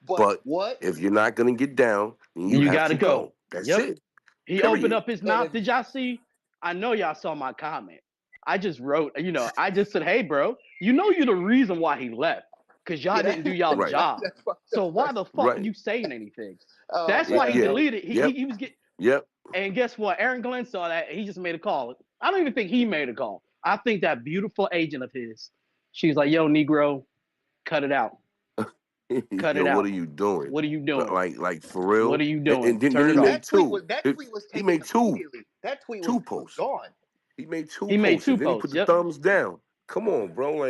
Speaker 1: But
Speaker 13: But
Speaker 1: what?
Speaker 13: if you're not gonna get down, then you
Speaker 19: You
Speaker 13: have
Speaker 19: got to
Speaker 13: to
Speaker 19: go.
Speaker 13: go. That's
Speaker 19: Yep.
Speaker 13: it.
Speaker 19: He opened
Speaker 13: Period.
Speaker 19: up his mouth.
Speaker 1: And
Speaker 19: Did y'all see? I know y'all saw my comment. I just wrote, I just said, hey, bro, you're the reason why he left. Because y'all
Speaker 1: yeah,
Speaker 19: didn't do y'all
Speaker 13: Right.
Speaker 19: job. So why the fuck are
Speaker 13: Right.
Speaker 19: you saying anything?
Speaker 1: oh
Speaker 19: That's why he
Speaker 1: man,
Speaker 13: Yeah.
Speaker 1: that was
Speaker 19: deleted.
Speaker 13: Yep.
Speaker 19: He was getting.
Speaker 13: Yep.
Speaker 19: And guess what? Aaron Glenn saw that. He just made a call. I don't even think he made a call. I think that beautiful agent of his, she's like, yo, Negro, cut it out. Cut it
Speaker 13: Yo, what are
Speaker 19: out.
Speaker 13: you doing?
Speaker 19: What are you doing?
Speaker 13: Like for
Speaker 19: What
Speaker 13: real.
Speaker 19: are you
Speaker 13: And
Speaker 19: doing?
Speaker 13: then
Speaker 19: Turn
Speaker 13: he
Speaker 19: it off.
Speaker 13: made two.
Speaker 1: that tweet was
Speaker 13: He
Speaker 1: taken
Speaker 13: made two
Speaker 1: immediately. That tweet
Speaker 13: two
Speaker 1: was
Speaker 13: posts.
Speaker 1: gone.
Speaker 13: He made two
Speaker 19: He made
Speaker 13: posts,
Speaker 19: two
Speaker 13: and then he put
Speaker 19: posts.
Speaker 13: the
Speaker 19: Yep.
Speaker 13: thumbs down. Come on, bro.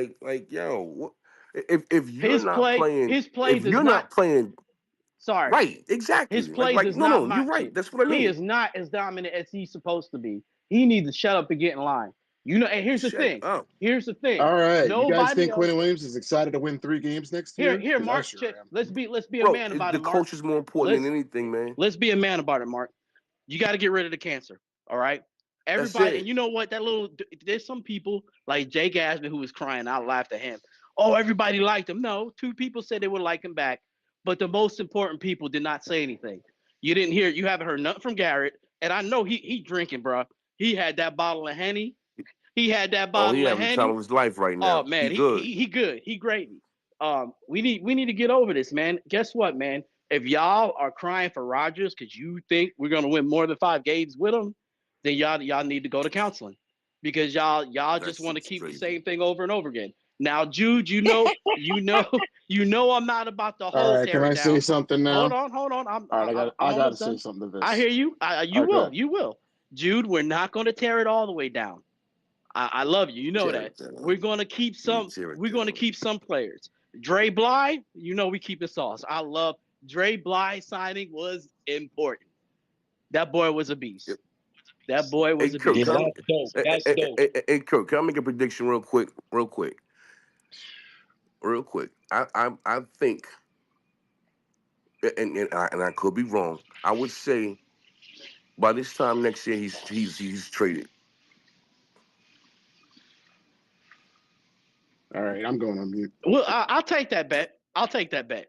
Speaker 13: Yo, what, if you're not playing,
Speaker 19: His play
Speaker 13: if
Speaker 19: does
Speaker 13: you're
Speaker 19: not.
Speaker 13: not playing
Speaker 19: Sorry,
Speaker 13: right,
Speaker 19: his
Speaker 13: exactly.
Speaker 19: play does
Speaker 13: No,
Speaker 19: not
Speaker 13: no, you're
Speaker 19: match
Speaker 13: right.
Speaker 19: it.
Speaker 13: That's what I
Speaker 19: He
Speaker 13: mean.
Speaker 19: is not as dominant as he's supposed to be. He needs to shut up and get in line. And here's the
Speaker 13: Shut
Speaker 19: thing.
Speaker 13: up.
Speaker 19: Here's the thing.
Speaker 2: All right, you guys
Speaker 19: Nobody
Speaker 2: think
Speaker 19: else.
Speaker 2: Quinn Williams is excited to win 3 games next
Speaker 19: Here,
Speaker 2: year?
Speaker 19: here,
Speaker 2: Because I
Speaker 19: Mark.
Speaker 2: sure am.
Speaker 19: Let's be a
Speaker 13: Bro,
Speaker 19: man about
Speaker 13: the
Speaker 19: it, Mark.
Speaker 13: coach is more important than
Speaker 19: Let's
Speaker 13: anything, man.
Speaker 19: let's be a man about it, Mark. You got to get rid of the cancer. All right.
Speaker 13: That's
Speaker 19: Everybody, and
Speaker 13: it.
Speaker 19: you know what? There's some people like Jay Gasman who was crying. I laughed at him. Oh, everybody liked him. No, two people said they would like him back, but the most important people did not say anything. You didn't hear. You haven't heard nothing from Garrett, and I know he drinking, bro. He had that bottle of Henny. He had that
Speaker 13: Oh, he
Speaker 19: bottle of
Speaker 13: having the time
Speaker 19: Henny.
Speaker 13: of his life right
Speaker 19: Oh
Speaker 13: now. He
Speaker 19: man,
Speaker 13: good.
Speaker 19: he good. He gravy. We need to get over this, man. Guess what, man? If y'all are crying for Rodgers because you think we're gonna win more than 5 games with him, then y'all need to go to counseling because y'all
Speaker 13: That
Speaker 19: just want to
Speaker 13: shit's
Speaker 19: keep the
Speaker 13: crazy.
Speaker 19: same thing over and over again. Now, Jude, I'm not about the
Speaker 2: All
Speaker 19: whole
Speaker 2: right, can
Speaker 19: tear it
Speaker 2: I say
Speaker 19: down.
Speaker 2: something
Speaker 19: Hold
Speaker 2: now?
Speaker 19: on, hold on.
Speaker 2: All right,
Speaker 19: I'm
Speaker 2: I got to
Speaker 19: almost
Speaker 2: say
Speaker 19: done.
Speaker 2: something to
Speaker 19: I
Speaker 2: this.
Speaker 19: hear you.
Speaker 2: All right, go
Speaker 19: You
Speaker 2: ahead.
Speaker 19: will, Jude. We're not going to tear it all the way down. I love you. You know
Speaker 13: Tear
Speaker 19: that.
Speaker 13: it down.
Speaker 19: We're gonna keep
Speaker 13: Yeah,
Speaker 19: some.
Speaker 13: tear it
Speaker 19: We're gonna
Speaker 13: down.
Speaker 19: keep some players. Dre Bly, we keep it sauce. I love Dre Bly signing was important. That boy was a beast.
Speaker 13: Yep.
Speaker 19: That boy
Speaker 13: Hey
Speaker 19: was a
Speaker 13: Kirk,
Speaker 6: Yeah,
Speaker 19: beast.
Speaker 13: can
Speaker 6: that's dope.
Speaker 13: I,
Speaker 6: That's dope.
Speaker 13: hey, Kirk, can I make a prediction real quick? Real quick. Real quick. I think and I could be wrong. I would say by this time next year he's traded.
Speaker 2: All right, I'm going on mute.
Speaker 19: Well, I'll take that bet. I'll take that bet.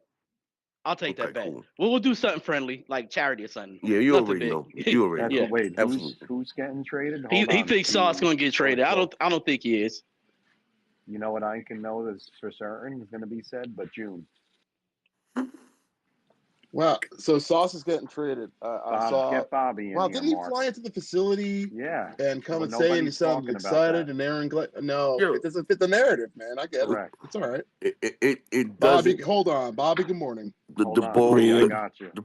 Speaker 19: I'll take
Speaker 13: Okay,
Speaker 19: that bet.
Speaker 13: cool.
Speaker 19: We'll do something friendly, like charity or something.
Speaker 13: Yeah, you
Speaker 19: Nothing
Speaker 13: already
Speaker 19: big.
Speaker 13: know. You already
Speaker 5: That's
Speaker 13: know.
Speaker 19: Yeah.
Speaker 5: wait,
Speaker 13: Absolutely.
Speaker 5: who's getting traded?
Speaker 19: He
Speaker 5: Hold
Speaker 19: he
Speaker 5: on
Speaker 19: thinks Sauce
Speaker 5: to
Speaker 19: gonna get traded.
Speaker 5: well,
Speaker 19: I don't think he is.
Speaker 5: you know what I can know that's for certain is going to be said, but June.
Speaker 2: Well, so Sauce is getting traded. I saw.
Speaker 5: Get Bobby in
Speaker 2: Well,
Speaker 5: here,
Speaker 2: didn't he
Speaker 5: Mark.
Speaker 2: fly into the facility
Speaker 5: Yeah,
Speaker 2: and come
Speaker 5: but
Speaker 2: and say, and he
Speaker 5: nobody's
Speaker 2: sounded
Speaker 5: talking about
Speaker 2: excited?
Speaker 5: that.
Speaker 2: And no, it
Speaker 13: Yo,
Speaker 2: doesn't fit the narrative, man. I get it.
Speaker 5: Correct.
Speaker 2: It's all right.
Speaker 13: it
Speaker 2: Bobby,
Speaker 13: doesn't.
Speaker 2: hold on, Bobby. Good morning.
Speaker 13: The
Speaker 5: Hold on,
Speaker 13: ball
Speaker 5: B. I
Speaker 6: Rib,
Speaker 5: got you.
Speaker 13: the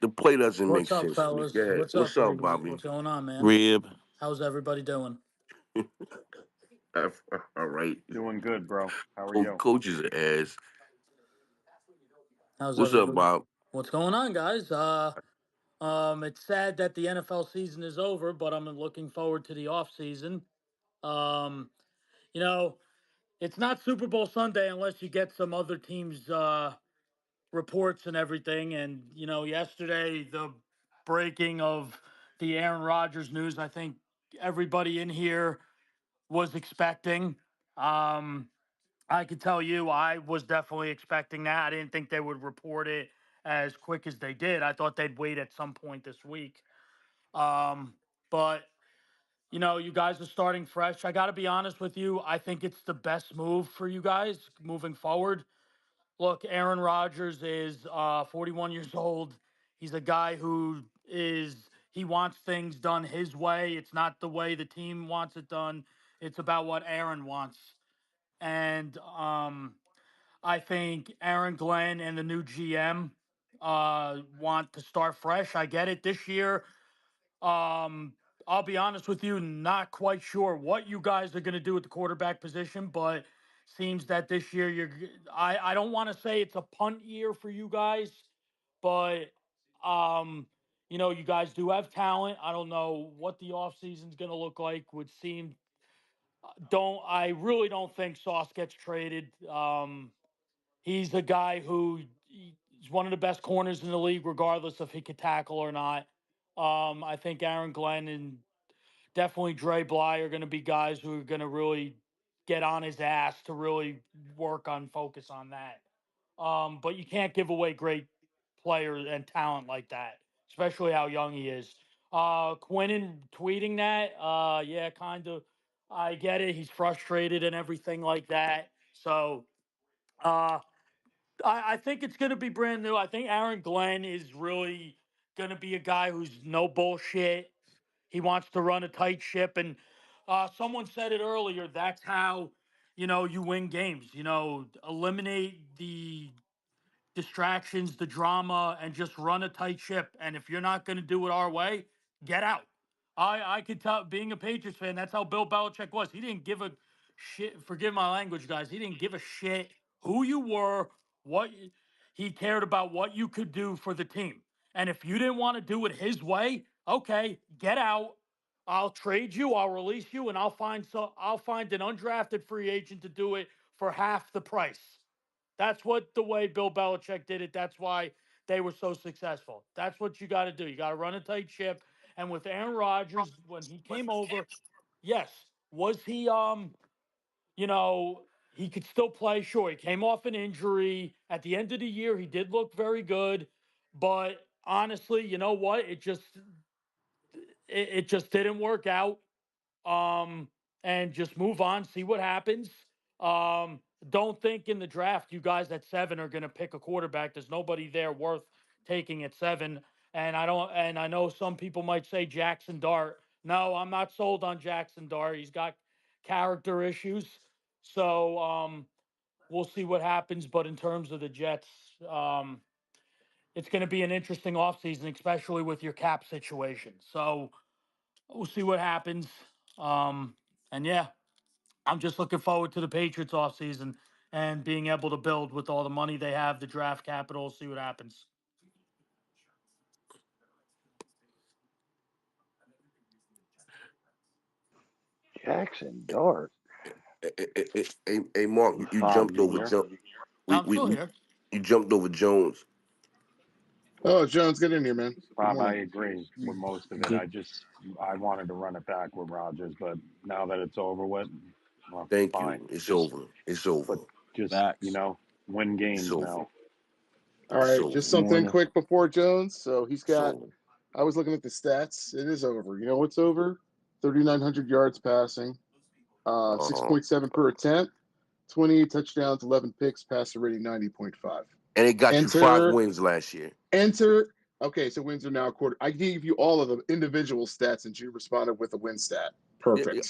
Speaker 13: play doesn't make
Speaker 20: What's up,
Speaker 13: sense to me. Go
Speaker 20: fellas?
Speaker 13: ahead.
Speaker 20: What's up,
Speaker 13: What's up,
Speaker 20: Ribs?
Speaker 13: Bobby?
Speaker 20: What's going on, man?
Speaker 6: rib.
Speaker 20: How's everybody doing?
Speaker 13: All right.
Speaker 5: Doing good, bro. How are
Speaker 13: Coach,
Speaker 5: you?
Speaker 13: coaches ass.
Speaker 20: How's
Speaker 13: What's up,
Speaker 20: everybody?
Speaker 13: Bob?
Speaker 20: What's going on, guys? It's sad that the NFL season is over, but I'm looking forward to the off season. Um, you know, it's not Super Bowl Sunday unless you get some other teams' reports and everything. And yesterday the breaking of the Aaron Rodgers news, I think everybody in here was expecting. Um, I could tell you, I was definitely expecting that. I didn't think they would report it as quick as they did. I thought they'd wait at some point this week. But you guys are starting fresh. I got to be honest with you. I think it's the best move for you guys moving forward. Look, Aaron Rodgers is 41 years old. He's a guy he wants things done his way. It's not the way the team wants it done. It's about what Aaron wants. And I think Aaron Glenn and the new GM want to start fresh. I get it. This year, I'll be honest with you, not quite sure what you guys are going to do at the quarterback position, but seems that this year I don't want to say it's a punt year for you guys, but you guys do have talent. I don't know what the offseason's going to look like. Would seem don't I really don't think Sauce gets traded. He's a guy who he's one of the best corners in the league, regardless if he could tackle or not. I think Aaron Glenn and definitely Dre Bly are going to be guys who are going to really get on his ass to really work on focus on that. But you can't give away great players and talent like that, especially how young he is. Quinnen tweeting that, yeah, kind of. I get it. He's frustrated and everything like that. So uh, I think it's going to be brand new. I think Aaron Glenn is really going to be a guy who's no bullshit. He wants to run a tight ship. And someone said it earlier. That's how, you win games. Eliminate the distractions, the drama, and just run a tight ship. And if you're not going to do it our way, get out. I could tell, being a Patriots fan, that's how Bill Belichick was. He didn't give a shit. Forgive my language, guys. He didn't give a shit who you were, he cared about what you could do for the team. And if you didn't want to do it his way, okay, get out. I'll trade you, I'll release you, and I'll find an undrafted free agent to do it for half the price. That's what the way Bill Belichick did it. That's why they were so successful. That's what you got to do. You got to run a tight ship. And with Aaron Rodgers, when he came over, yes, was he he could still play. Sure, he came off an injury. At the end of the year, he did look very good. But honestly, you know what? It just didn't work out. And just move on, see what happens. Um, don't think in the draft you guys at 7 are going to pick a quarterback. There's nobody there worth taking at 7. And I know some people might say Jackson Dart. No, I'm not sold on Jackson Dart. He's got character issues. So we'll see what happens. But in terms of the Jets, it's going to be an interesting offseason, especially with your cap situation. So we'll see what happens. And yeah, I'm just looking forward to the Patriots offseason and being able to build with all the money they have, the draft capital, see what happens.
Speaker 16: Jackson Dart.
Speaker 13: Hey, Mark, you
Speaker 5: Bob,
Speaker 13: jumped
Speaker 5: you
Speaker 13: over
Speaker 5: here?
Speaker 13: jump.
Speaker 20: I'm still
Speaker 13: We
Speaker 20: here.
Speaker 13: you jumped over Jones.
Speaker 2: Oh, Jones, get in here, man. Good
Speaker 5: Bob, I
Speaker 2: morning.
Speaker 5: agree with most of it.
Speaker 13: Good.
Speaker 5: I wanted to run it back with Rogers, but now that it's over with, well,
Speaker 13: Thank
Speaker 5: fine.
Speaker 13: you. It's
Speaker 5: Just,
Speaker 13: over. It's over.
Speaker 5: but just,
Speaker 4: Facts.
Speaker 5: win
Speaker 13: It's
Speaker 5: games
Speaker 13: over.
Speaker 5: now.
Speaker 2: All
Speaker 13: It's
Speaker 2: right,
Speaker 13: over.
Speaker 2: just something
Speaker 5: Morning.
Speaker 2: quick before Jones. So he's
Speaker 13: It's
Speaker 2: got,
Speaker 13: over.
Speaker 2: I was looking at the stats. It is over. You know what's over? 3,900 yards passing,
Speaker 13: Uh-huh.
Speaker 2: 6.7 per attempt, 28 touchdowns, 11 picks, passer rating 90.5.
Speaker 13: And it got you 5
Speaker 2: Enter,
Speaker 13: wins last year.
Speaker 2: enter. Okay, so wins are now a quarter. I gave you all of the individual stats and you responded with a win stat. Perfect.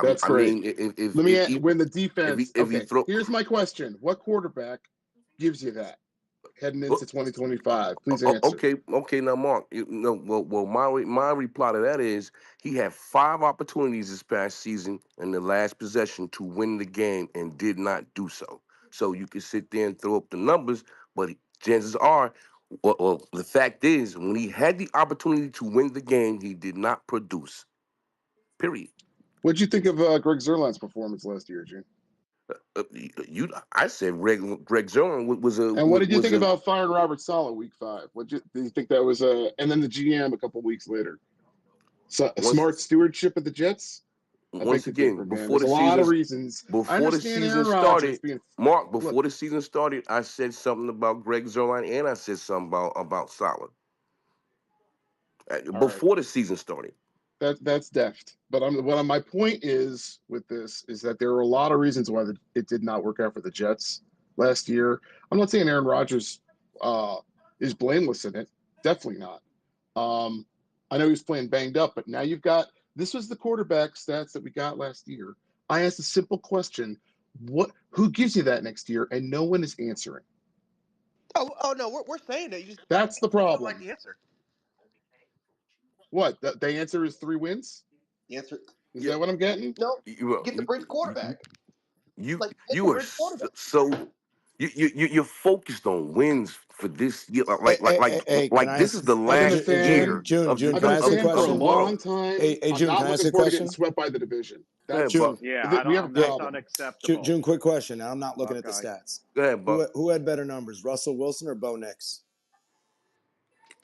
Speaker 2: That's
Speaker 13: I
Speaker 2: great.
Speaker 13: mean,
Speaker 2: Let me add, when the defense.
Speaker 13: if he
Speaker 2: Okay,
Speaker 13: throw
Speaker 2: here's my question: what quarterback gives you that heading into 2025? Please answer.
Speaker 13: okay. Now, Mark, my reply to that is he had 5 opportunities this past season in the last possession to win the game and did not do so. So you can sit there and throw up the numbers, but chances are, well, the fact is, when he had the opportunity to win the game, he did not produce. Period.
Speaker 2: What'd you think of Greg Zerline's performance last year, Jim?
Speaker 13: I said Greg Zerline
Speaker 2: And what did you think about firing Robert Sala week 5? Did you think that was and then the GM a couple weeks later? So a
Speaker 13: once
Speaker 2: smart stewardship of the Jets? I beg
Speaker 13: once
Speaker 2: to
Speaker 13: again
Speaker 2: differ, man. There's a lot of reasons. I
Speaker 13: before the
Speaker 2: understand
Speaker 13: season
Speaker 2: Aaron Rodgers
Speaker 13: started,
Speaker 2: being
Speaker 13: Mark,
Speaker 2: look.
Speaker 13: before the season started, I said something about Greg Zerline and I said something about Solid
Speaker 2: All right.
Speaker 13: before the season started.
Speaker 2: That's deft. But my point is with this is that there are a lot of reasons why it did not work out for the Jets last year. I'm not saying Aaron Rodgers uh, is blameless in it. Definitely not. Um, I know he was playing banged up, but now you've got this was the quarterback stats that we got last year. I asked a simple question: who gives you that next year? And no one is answering.
Speaker 1: Oh no, we're saying that. You just
Speaker 2: That's the
Speaker 1: don't like
Speaker 2: problem.
Speaker 1: the answer.
Speaker 2: What the answer is 3 wins?
Speaker 1: The answer.
Speaker 2: Is
Speaker 13: Yeah,
Speaker 2: that what I'm getting?
Speaker 1: No,
Speaker 13: you
Speaker 1: get the bridge quarterback.
Speaker 13: you
Speaker 1: Like get
Speaker 13: you
Speaker 1: the
Speaker 13: were
Speaker 1: bridge quarterback.
Speaker 13: so. you're focused on wins for this year.
Speaker 17: Hey, hey, hey, hey, can I
Speaker 13: This is
Speaker 17: ask?
Speaker 13: the
Speaker 2: I've been a
Speaker 13: last
Speaker 2: fan.
Speaker 13: year
Speaker 17: June,
Speaker 13: of the
Speaker 17: June,
Speaker 2: I've
Speaker 17: can
Speaker 2: been
Speaker 17: I
Speaker 2: a
Speaker 17: ask you a
Speaker 2: fan for a
Speaker 13: of the
Speaker 17: question?
Speaker 2: long
Speaker 13: world.
Speaker 2: time.
Speaker 17: Hey,
Speaker 2: I'm
Speaker 17: June, can
Speaker 2: not
Speaker 17: I ask
Speaker 2: looking
Speaker 17: you a
Speaker 2: forward to getting
Speaker 17: question?
Speaker 2: swept by the division.
Speaker 13: Go ahead,
Speaker 2: That's
Speaker 13: Buck.
Speaker 17: June,
Speaker 5: Yeah,
Speaker 2: we have a
Speaker 17: yeah,
Speaker 5: that's
Speaker 2: problem.
Speaker 5: unacceptable,
Speaker 17: June, quick question. And I'm not looking at the
Speaker 5: Buckeye.
Speaker 17: stats.
Speaker 13: Go ahead, Buck.
Speaker 17: Who had better numbers, Russell Wilson or Bo Nix?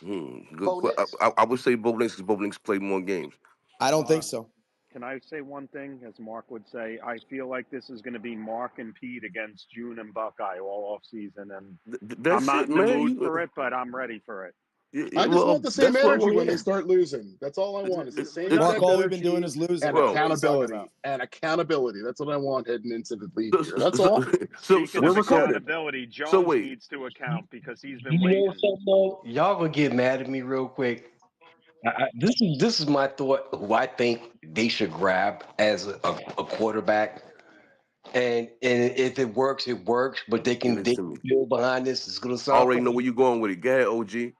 Speaker 13: Good.
Speaker 2: Bo Nix.
Speaker 13: I would say Bo Nix because Bo Nix played more games.
Speaker 17: I don't think so.
Speaker 5: Can I say one thing, as Mark would say? I feel like this is going to be Mark and Pete against June and Buckeye all off season, and I'm
Speaker 13: That's
Speaker 5: not
Speaker 13: it,
Speaker 5: in the
Speaker 13: man.
Speaker 5: mood for it, but I'm ready for it.
Speaker 2: I just
Speaker 13: Well,
Speaker 2: want the same
Speaker 13: that's what I
Speaker 2: energy
Speaker 13: want to
Speaker 2: when they
Speaker 13: hear.
Speaker 2: start losing. That's all I want is the same
Speaker 17: Mark,
Speaker 2: exact
Speaker 17: all we've been doing
Speaker 2: energy
Speaker 17: is losing,
Speaker 2: and
Speaker 17: man.
Speaker 13: Bro,
Speaker 17: What are you talking
Speaker 2: accountability.
Speaker 17: about?
Speaker 2: And accountability. That's what I want heading into the league
Speaker 13: so
Speaker 2: year. That's all.
Speaker 5: Speaking of
Speaker 2: We're recorded.
Speaker 5: accountability,
Speaker 13: so
Speaker 5: Jones
Speaker 13: wait.
Speaker 5: needs to account because he's been
Speaker 6: You know
Speaker 5: waiting.
Speaker 6: something though? Y'all gonna get mad at me real quick. This is my thought. Who I think they should grab as a quarterback, and if it works, it works. But
Speaker 13: Give
Speaker 6: they
Speaker 13: this to
Speaker 6: can
Speaker 13: me.
Speaker 6: build behind this. It's gonna
Speaker 13: I
Speaker 6: sound
Speaker 13: already know
Speaker 6: funny.
Speaker 13: where you're going with it. Go ahead, OG.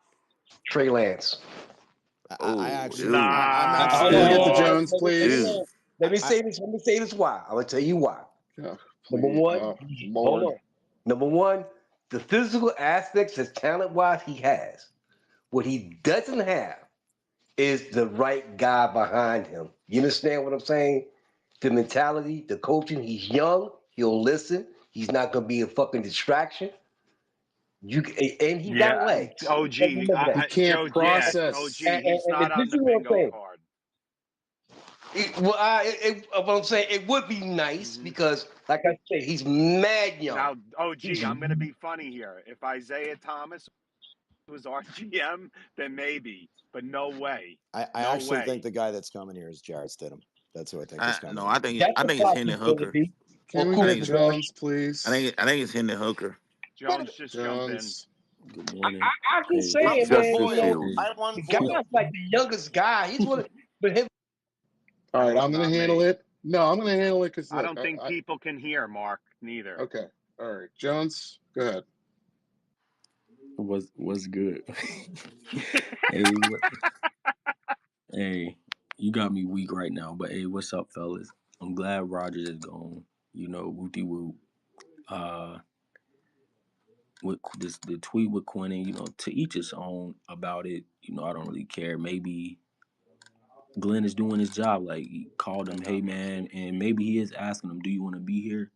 Speaker 6: Trey Lance.
Speaker 17: I
Speaker 13: Oh,
Speaker 17: actually,
Speaker 13: ew,
Speaker 17: I'm
Speaker 2: Before
Speaker 17: actually,
Speaker 2: you get to
Speaker 5: Nah.
Speaker 2: Jones,
Speaker 13: ew.
Speaker 2: please.
Speaker 6: Let me
Speaker 17: I,
Speaker 6: say this. Let me say this. Why? I'm gonna tell you why.
Speaker 2: Oh,
Speaker 6: Number
Speaker 2: please.
Speaker 6: one,
Speaker 2: Oh,
Speaker 6: hold
Speaker 2: Lord.
Speaker 6: on. Number one, the physical aspects, as talent wise, he has. What he doesn't have is the right guy behind him. You understand what I'm saying? The mentality, the coaching. He's young. He'll listen. He's not gonna be a fucking distraction. You and he got
Speaker 5: Yeah,
Speaker 6: legs.
Speaker 5: OG,
Speaker 6: Remember that.
Speaker 2: He can't
Speaker 5: Joe, yeah,
Speaker 2: process.
Speaker 5: OG, he's
Speaker 6: And
Speaker 5: not on
Speaker 6: this
Speaker 5: the
Speaker 6: is what I'm
Speaker 5: bingo
Speaker 6: saying.
Speaker 5: card.
Speaker 6: What I'm saying, it would be nice
Speaker 5: Hmm.
Speaker 6: because, like I said, he's mad young.
Speaker 5: Now, OG,
Speaker 6: He's
Speaker 5: I'm going to be funny here. If Isaiah Thomas was our GM, then maybe, but no way.
Speaker 17: I
Speaker 5: No
Speaker 17: actually think
Speaker 5: way.
Speaker 17: the guy that's coming here is Jarrett Stidham. That's who I think is
Speaker 3: No,
Speaker 17: coming
Speaker 3: I
Speaker 17: here.
Speaker 3: think
Speaker 6: that's
Speaker 3: I
Speaker 6: a
Speaker 3: think it's Hendon Hooker.
Speaker 6: possibility.
Speaker 2: Can
Speaker 6: Of
Speaker 2: we
Speaker 3: I
Speaker 6: course,
Speaker 2: get
Speaker 3: think it's
Speaker 6: Josh.
Speaker 2: Jones, please?
Speaker 3: I think it's Hendon Hooker.
Speaker 5: Jones, just jump in.
Speaker 2: Jones.
Speaker 20: Good morning.
Speaker 6: I'm just
Speaker 20: Hey,
Speaker 9: But
Speaker 6: saying,
Speaker 9: but
Speaker 6: man. You
Speaker 13: Justin
Speaker 6: know,
Speaker 9: Boyle,
Speaker 13: Fields.
Speaker 9: I want
Speaker 6: the
Speaker 9: Boyle.
Speaker 6: guy's like the youngest guy. He's one, but him.
Speaker 2: All
Speaker 5: That
Speaker 2: right,
Speaker 5: was
Speaker 2: I'm going
Speaker 5: not
Speaker 2: to handle
Speaker 5: me.
Speaker 2: it. No, I'm going to handle it because,
Speaker 5: I
Speaker 2: look,
Speaker 5: don't think people can hear Mark, neither.
Speaker 2: okay. All right, Jones, go ahead.
Speaker 20: what's good? Hey, hey, you got me weak right now. But hey, what's up, fellas? I'm glad Rogers is gone. You know, wooty woo. Uh, with this the tweet with Quinn, you know, to each his own about it. You know, I don't really care. Maybe Glenn is doing his job. Like he called him, hey man, and maybe he is asking him, do you want to be here?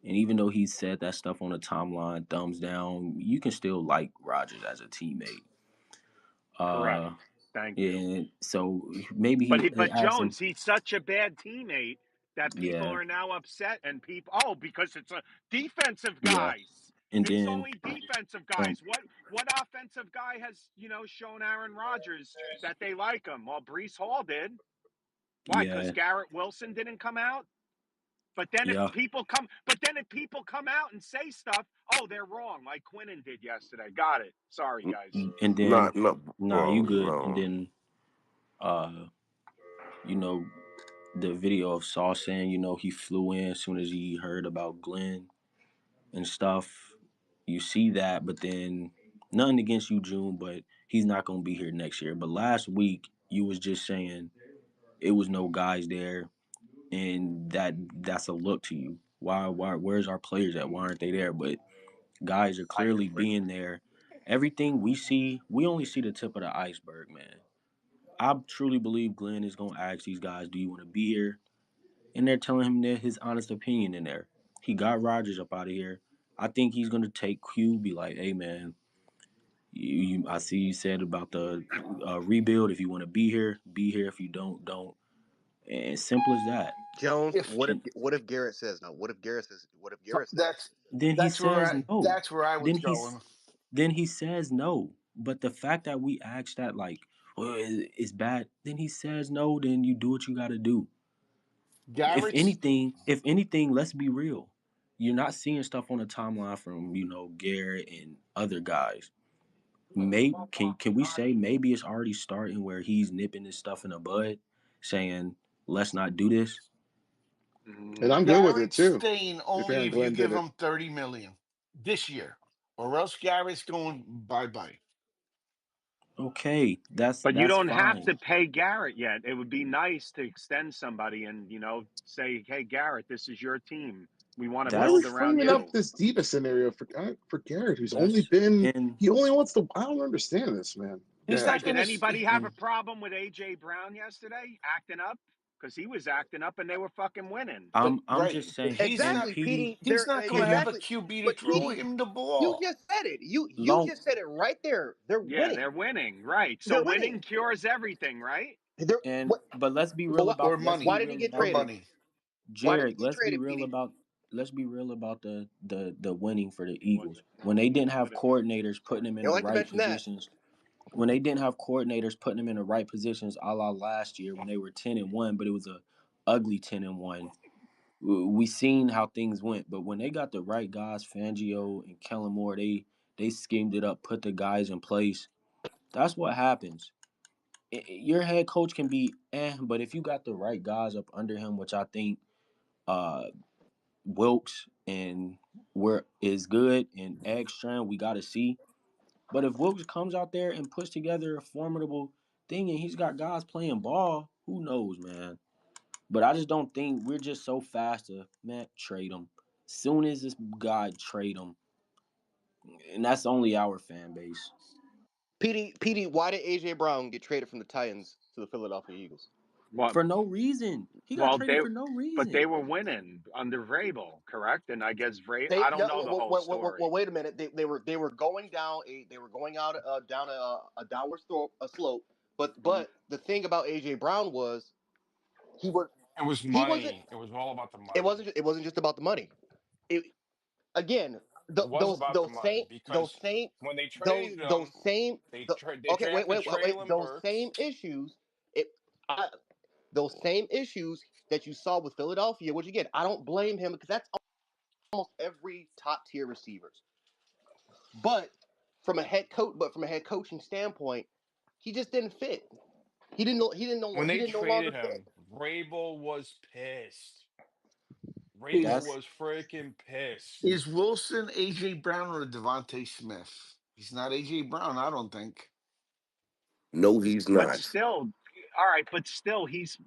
Speaker 20: And even though he said that stuff on the timeline, thumbs down, you can still like Rogers as a teammate.
Speaker 5: Correct.
Speaker 20: Uh,
Speaker 5: Thank you.
Speaker 20: and so maybe
Speaker 5: But
Speaker 20: he asked him,
Speaker 5: Jones, he's such a bad teammate that people
Speaker 20: yeah,
Speaker 5: are now upset, and because it's a defensive
Speaker 20: yeah,
Speaker 5: guys.
Speaker 20: and
Speaker 5: It's
Speaker 20: then
Speaker 5: only defensive
Speaker 20: um,
Speaker 5: guys. What offensive guy has shown Aaron Rodgers that they like him? Well, Brees Hall did. Why? Because
Speaker 20: yeah,
Speaker 5: Garrett Wilson didn't come out. But then
Speaker 20: yeah,
Speaker 5: if people come out and say stuff, oh, they're wrong, like Quinnen did yesterday. Got it. Sorry, guys.
Speaker 20: and then
Speaker 13: Not, no,
Speaker 20: nah, you
Speaker 13: bro,
Speaker 20: good, and
Speaker 13: bro.
Speaker 20: then uh, you know, the video of Sauce saying, you know, he flew in as soon as he heard about Glenn and stuff. You see that, but then nothing against you, June, but he's not gonna be here next year. But last week you was just saying it was no guys there, and that's a look to you. Why where's our players at? Why aren't they there? But guys are clearly being there. Everything we see, we only see the tip of the iceberg, man. I truly believe Glenn is gonna ask these guys, "Do you want to be here?" And they're telling him that his honest opinion in there. He got Rodgers up out of here. I think he's gonna take Q, be like, "Hey, man, I see you said about the rebuild. If you want to be here, be here. If you don't, don't." And simple as that.
Speaker 1: Jones,
Speaker 9: If
Speaker 20: And
Speaker 1: what if Garrett says no? What if
Speaker 9: so
Speaker 1: Garrett says
Speaker 20: then he
Speaker 9: that's where
Speaker 20: says no.
Speaker 9: that's where I
Speaker 20: Then
Speaker 9: was
Speaker 20: he's
Speaker 9: going.
Speaker 20: then he says no. But the fact that we asked that like, well, it's bad. Then he says no. Then you do what you got to do.
Speaker 9: Garrett's
Speaker 20: If anything, let's be real. You're not seeing stuff on the timeline from Garrett and other guys. Maybe can we say maybe it's already starting where he's nipping this stuff in the bud, saying let's not do this.
Speaker 2: And I'm good with it
Speaker 9: Garrett's
Speaker 2: too,
Speaker 9: staying
Speaker 2: if
Speaker 9: only
Speaker 2: Aaron
Speaker 9: if you
Speaker 2: Glenn did
Speaker 9: give
Speaker 2: it.
Speaker 9: him 30 million this year, or else Garrett's going bye bye.
Speaker 3: Okay,
Speaker 5: But you
Speaker 3: that's
Speaker 5: don't have
Speaker 3: fine.
Speaker 5: to pay Garrett yet. It would be nice to extend somebody and, say, hey, Garrett, this is your team. We want to
Speaker 2: Why are we
Speaker 5: build
Speaker 3: That's
Speaker 5: around
Speaker 2: framing up
Speaker 5: you.
Speaker 2: this diva scenario for Garrett, who's only
Speaker 3: that's
Speaker 2: been
Speaker 3: and
Speaker 2: he only wants to? I don't understand this, man. Go
Speaker 9: He's
Speaker 2: ahead.
Speaker 9: not
Speaker 5: Right. Did
Speaker 9: going
Speaker 5: anybody
Speaker 9: to.
Speaker 5: have a
Speaker 3: and
Speaker 5: problem with A.J. Brown yesterday acting up? Because he was acting up and they were fucking winning.
Speaker 9: But
Speaker 3: I'm
Speaker 9: right,
Speaker 3: just saying,
Speaker 9: he's
Speaker 3: and
Speaker 9: not.
Speaker 10: Exactly,
Speaker 3: PD,
Speaker 10: PD.
Speaker 9: He's
Speaker 10: They're
Speaker 9: not going to have
Speaker 3: PD,
Speaker 9: a
Speaker 10: exactly,
Speaker 9: QB to
Speaker 10: but
Speaker 9: throw
Speaker 10: PD,
Speaker 9: him the
Speaker 10: you
Speaker 9: ball.
Speaker 10: just said it. You
Speaker 3: long
Speaker 10: just said it right there. They're
Speaker 5: Yeah,
Speaker 10: winning.
Speaker 5: they're winning. Right. So
Speaker 10: They're
Speaker 5: winning
Speaker 10: winning.
Speaker 5: cures everything, right?
Speaker 10: They're
Speaker 3: and
Speaker 10: what?
Speaker 3: but
Speaker 10: But what? Why did he get
Speaker 9: Or
Speaker 10: traded?
Speaker 9: money.
Speaker 10: Why did he
Speaker 3: Jared,
Speaker 10: get traded, PD?
Speaker 3: let's be real about the winning for the
Speaker 5: What?
Speaker 3: Eagles. When they didn't
Speaker 5: What?
Speaker 3: have coordinators putting them
Speaker 10: You
Speaker 3: in
Speaker 10: don't
Speaker 3: the
Speaker 10: like to
Speaker 3: right
Speaker 10: mention that.
Speaker 3: positions, when they didn't have coordinators putting them in the right positions, a la last year when they were 10-1, but it was a ugly 10-1. We seen how things went, but when they got the right guys, Fangio and Kellen Moore, they schemed it up, put the guys in place. That's what happens. Your head coach can be but if you got the right guys up under him, which I think uh Wilkes and where is good and Eggstrand, we got to see. But if Wilkes comes out there and puts together a formidable thing and he's got guys playing ball, who knows, man? But I just don't think we're just so fast to, man, trade him. Soon as this guy trade him, and that's only our fan base.
Speaker 1: PD, why did AJ Brown get traded from the Titans to the Philadelphia Eagles?
Speaker 5: Well,
Speaker 3: For no reason. He got
Speaker 5: well,
Speaker 3: traded for no
Speaker 5: but they
Speaker 3: reason.
Speaker 5: were winning under Vrabel, correct? And I guess
Speaker 1: They
Speaker 5: I don't
Speaker 1: no,
Speaker 5: know the whole story.
Speaker 1: wait a minute. They were going down they were going out down a downward slope, but the thing about AJ Brown was he was
Speaker 2: It was
Speaker 1: he wasn't
Speaker 2: money. It was all about the
Speaker 1: it
Speaker 2: money.
Speaker 1: wasn't it wasn't just about the money. It again
Speaker 2: It was about the money
Speaker 1: those
Speaker 2: because
Speaker 1: same
Speaker 2: when they
Speaker 1: those
Speaker 2: traded
Speaker 1: those
Speaker 2: him,
Speaker 1: same the,
Speaker 2: they
Speaker 1: okay
Speaker 2: drafted Traylon
Speaker 1: those
Speaker 2: Burks.
Speaker 1: same issues it I, those same issues that you saw with Philadelphia, which again I don't blame him because that's almost every top tier receivers. But from a head coaching standpoint, he just didn't fit.
Speaker 2: When
Speaker 1: He
Speaker 2: they
Speaker 1: didn't no longer
Speaker 2: traded
Speaker 1: fit.
Speaker 2: him, Vrabel was pissed. Vrabel
Speaker 9: Is
Speaker 3: That's
Speaker 2: was freaking pissed.
Speaker 9: is Wilson AJ Brown or Devontae Smith? He's not AJ Brown, I don't think.
Speaker 13: No, he's
Speaker 5: But
Speaker 13: not.
Speaker 5: still, all right. But still, he's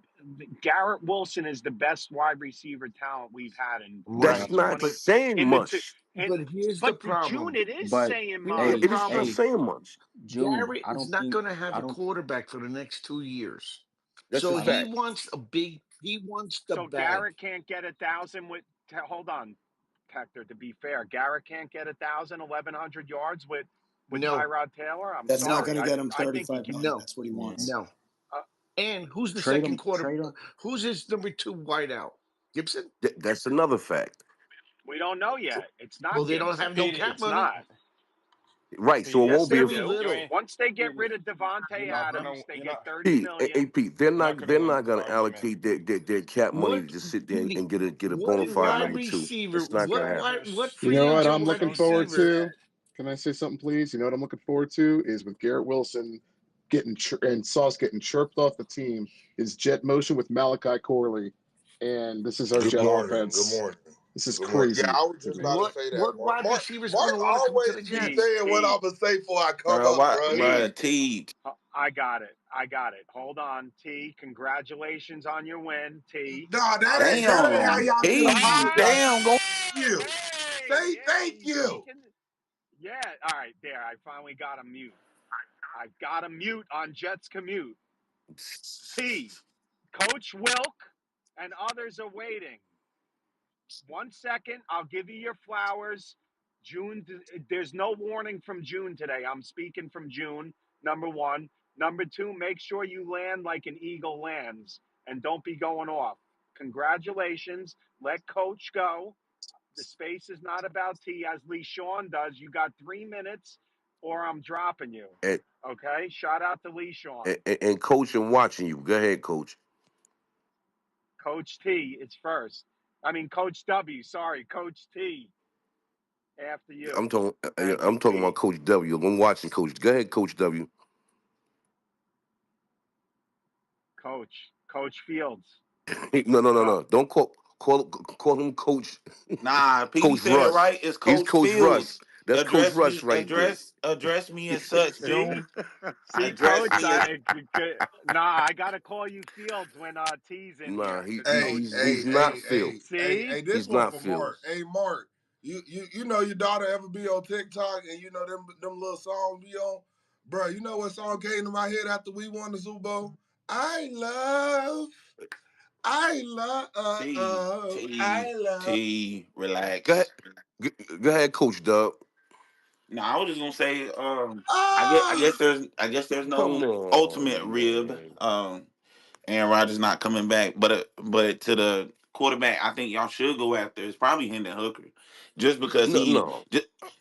Speaker 5: Garrett Wilson is the best wide receiver talent we've had in
Speaker 13: That's
Speaker 9: Right.
Speaker 5: 2020
Speaker 13: not saying
Speaker 5: in the two.
Speaker 13: much.
Speaker 5: And
Speaker 9: But here's the
Speaker 5: but the June
Speaker 9: problem.
Speaker 5: it is
Speaker 3: but
Speaker 5: saying
Speaker 9: Here's the
Speaker 13: It
Speaker 3: hey,
Speaker 13: is not
Speaker 5: much.
Speaker 9: problem.
Speaker 3: hey,
Speaker 13: saying much.
Speaker 3: June,
Speaker 9: Garrett
Speaker 3: I
Speaker 9: is
Speaker 3: don't
Speaker 9: not
Speaker 3: think
Speaker 9: going to have
Speaker 3: I
Speaker 9: a
Speaker 3: don't
Speaker 9: quarterback for the next 2 years.
Speaker 13: That's a
Speaker 9: So
Speaker 3: I don't
Speaker 9: he
Speaker 13: fact.
Speaker 9: wants a big. He wants the
Speaker 5: So
Speaker 9: bag.
Speaker 5: Garrett can't get 1,000 with. Hold on, Hector. To be fair, Garrett can't get 1,100 yards with
Speaker 9: No,
Speaker 5: Tyrod Taylor. I'm
Speaker 17: That's not
Speaker 5: sorry.
Speaker 17: going to
Speaker 9: no,
Speaker 17: get him
Speaker 5: I think he
Speaker 17: 35
Speaker 5: can.
Speaker 17: million.
Speaker 9: no,
Speaker 17: That's what he
Speaker 3: man.
Speaker 17: wants.
Speaker 9: no.
Speaker 5: Uh,
Speaker 9: And who's the
Speaker 3: Trade
Speaker 9: second
Speaker 3: him,
Speaker 9: quarter?
Speaker 3: trade him.
Speaker 9: Who's his number two wideout? Gibson.
Speaker 13: That's another fact.
Speaker 5: we don't know yet. It's
Speaker 9: Well,
Speaker 5: not
Speaker 9: they don't have
Speaker 5: Gibson.
Speaker 9: no
Speaker 2: Petey,
Speaker 9: cap
Speaker 5: It's
Speaker 9: money.
Speaker 5: not.
Speaker 13: Right. So it
Speaker 5: Yes,
Speaker 13: won't
Speaker 2: Petey,
Speaker 13: be
Speaker 5: they
Speaker 13: a
Speaker 9: Very
Speaker 5: do.
Speaker 2: you
Speaker 9: little.
Speaker 2: ain't
Speaker 5: Once they get
Speaker 2: Petey.
Speaker 5: rid of
Speaker 2: You're
Speaker 5: Devonte
Speaker 2: not gonna.
Speaker 5: Adams, they
Speaker 2: You're
Speaker 5: get
Speaker 2: not.
Speaker 5: 30
Speaker 13: Pete, hey,
Speaker 5: million.
Speaker 13: Pete,
Speaker 2: You're not gonna
Speaker 13: they're
Speaker 2: win
Speaker 13: not
Speaker 2: this
Speaker 13: gonna
Speaker 2: argument.
Speaker 13: allocate their cap money to
Speaker 9: What
Speaker 13: just sit there and get a
Speaker 9: what
Speaker 13: bona fide
Speaker 9: wide
Speaker 5: Yeah,
Speaker 13: number two.
Speaker 9: receiver?
Speaker 13: It's not gonna
Speaker 9: What
Speaker 13: happen.
Speaker 9: what
Speaker 2: There's There's you you
Speaker 9: free
Speaker 2: know know what
Speaker 9: agent
Speaker 2: I'm there's
Speaker 9: wide
Speaker 2: no looking sense forward
Speaker 9: receiver?
Speaker 2: in to. that. Can I say something, please? You know what I'm looking forward to is with Garrett Wilson and Sauce getting chirped off the team is jet motion with Malachi Corley, and this is our
Speaker 11: Good
Speaker 2: jet
Speaker 11: morning. Good
Speaker 2: offense.
Speaker 11: morning.
Speaker 2: This is
Speaker 11: Good morning. Yeah,
Speaker 2: crazy
Speaker 11: I was
Speaker 2: to
Speaker 11: just
Speaker 2: me.
Speaker 11: about to
Speaker 9: What
Speaker 11: say that.
Speaker 9: what wide receiver is going
Speaker 11: Mark
Speaker 9: to want to come to
Speaker 11: always
Speaker 9: the
Speaker 11: be
Speaker 5: T,
Speaker 11: saying
Speaker 9: Jets?
Speaker 11: what
Speaker 5: T,
Speaker 11: I'ma say before I come
Speaker 13: Bro,
Speaker 11: up,
Speaker 13: why,
Speaker 11: bro.
Speaker 13: bro,
Speaker 5: T.
Speaker 13: T.
Speaker 5: I got it. I got it. Hold on, T. Congratulations on your win, T.
Speaker 11: Nah,
Speaker 5: I'll give you
Speaker 11: that ain't how
Speaker 5: credit.
Speaker 13: Damn,
Speaker 11: y'all do it,
Speaker 13: T.
Speaker 11: Peter. Now,
Speaker 13: Damn, go.
Speaker 11: thank you.
Speaker 5: Hey,
Speaker 11: Say thank
Speaker 5: hey, he
Speaker 11: you.
Speaker 5: can. Yeah. All right. There. I finally got a mute. I got a mute on Jets Commute. T. Coach Wilk and others are waiting. 1 second. I'll give you your flowers. June. There's no warning from June today. I'm speaking from June. Number one. Number two. Make sure you land like an eagle lands and don't be going off. Congratulations. Let Coach go. The space is not about T, as Lee Sean does. You got 3 minutes, or I'm dropping you.
Speaker 13: And,
Speaker 5: Okay. Shout out to Lee Sean.
Speaker 13: and coach and watching you. Go ahead, coach.
Speaker 5: Coach T, it's first. I mean, Coach W. Sorry, Coach T. After
Speaker 13: I'm
Speaker 5: you.
Speaker 13: talking.
Speaker 5: Thank you,
Speaker 13: I'm talking about
Speaker 5: Pete.
Speaker 13: Coach W. I'm watching Coach. Go ahead, Coach W.
Speaker 5: Coach Fields.
Speaker 13: No.
Speaker 5: Go.
Speaker 13: Don't call him Coach.
Speaker 3: Nah, PD
Speaker 13: Coach
Speaker 3: said it
Speaker 13: Russ.
Speaker 3: right. It's
Speaker 13: He's
Speaker 3: Coach
Speaker 13: Coach
Speaker 3: Fields.
Speaker 13: Russ. That's Coach
Speaker 3: Address
Speaker 13: Rush
Speaker 3: me,
Speaker 13: right there.
Speaker 3: address me as such,
Speaker 5: See,
Speaker 3: June.
Speaker 5: see,
Speaker 3: Address
Speaker 5: coach.
Speaker 3: me as
Speaker 5: Nah, I gotta call you Fields when T's in
Speaker 13: Nah,
Speaker 5: here,
Speaker 13: he,
Speaker 5: because
Speaker 13: he
Speaker 11: Hey,
Speaker 5: coach.
Speaker 13: he's
Speaker 11: hey,
Speaker 13: he's
Speaker 11: hey,
Speaker 13: not Phil.
Speaker 11: hey, hey,
Speaker 5: See,
Speaker 11: hey, this
Speaker 13: He's
Speaker 11: one
Speaker 13: not
Speaker 11: for
Speaker 13: Phil.
Speaker 11: Mark. Hey, Mark, you know your daughter ever be on TikTok and you know them little songs be on? Bro, you know what song came to my head after we won the Super Bowl? I
Speaker 3: T
Speaker 11: love,
Speaker 3: T
Speaker 11: I love.
Speaker 3: T.
Speaker 13: Go ahead,
Speaker 3: Relax.
Speaker 13: go ahead, Coach Dub.
Speaker 3: No, I was just gonna say,
Speaker 11: Ah,
Speaker 3: I guess there's
Speaker 13: Come
Speaker 3: no ultimate
Speaker 13: on,
Speaker 3: rib.
Speaker 13: man.
Speaker 3: Aaron Rodgers not coming back, but to the quarterback, I think y'all should go after. It's probably Hendon Hooker, just because
Speaker 13: No, no.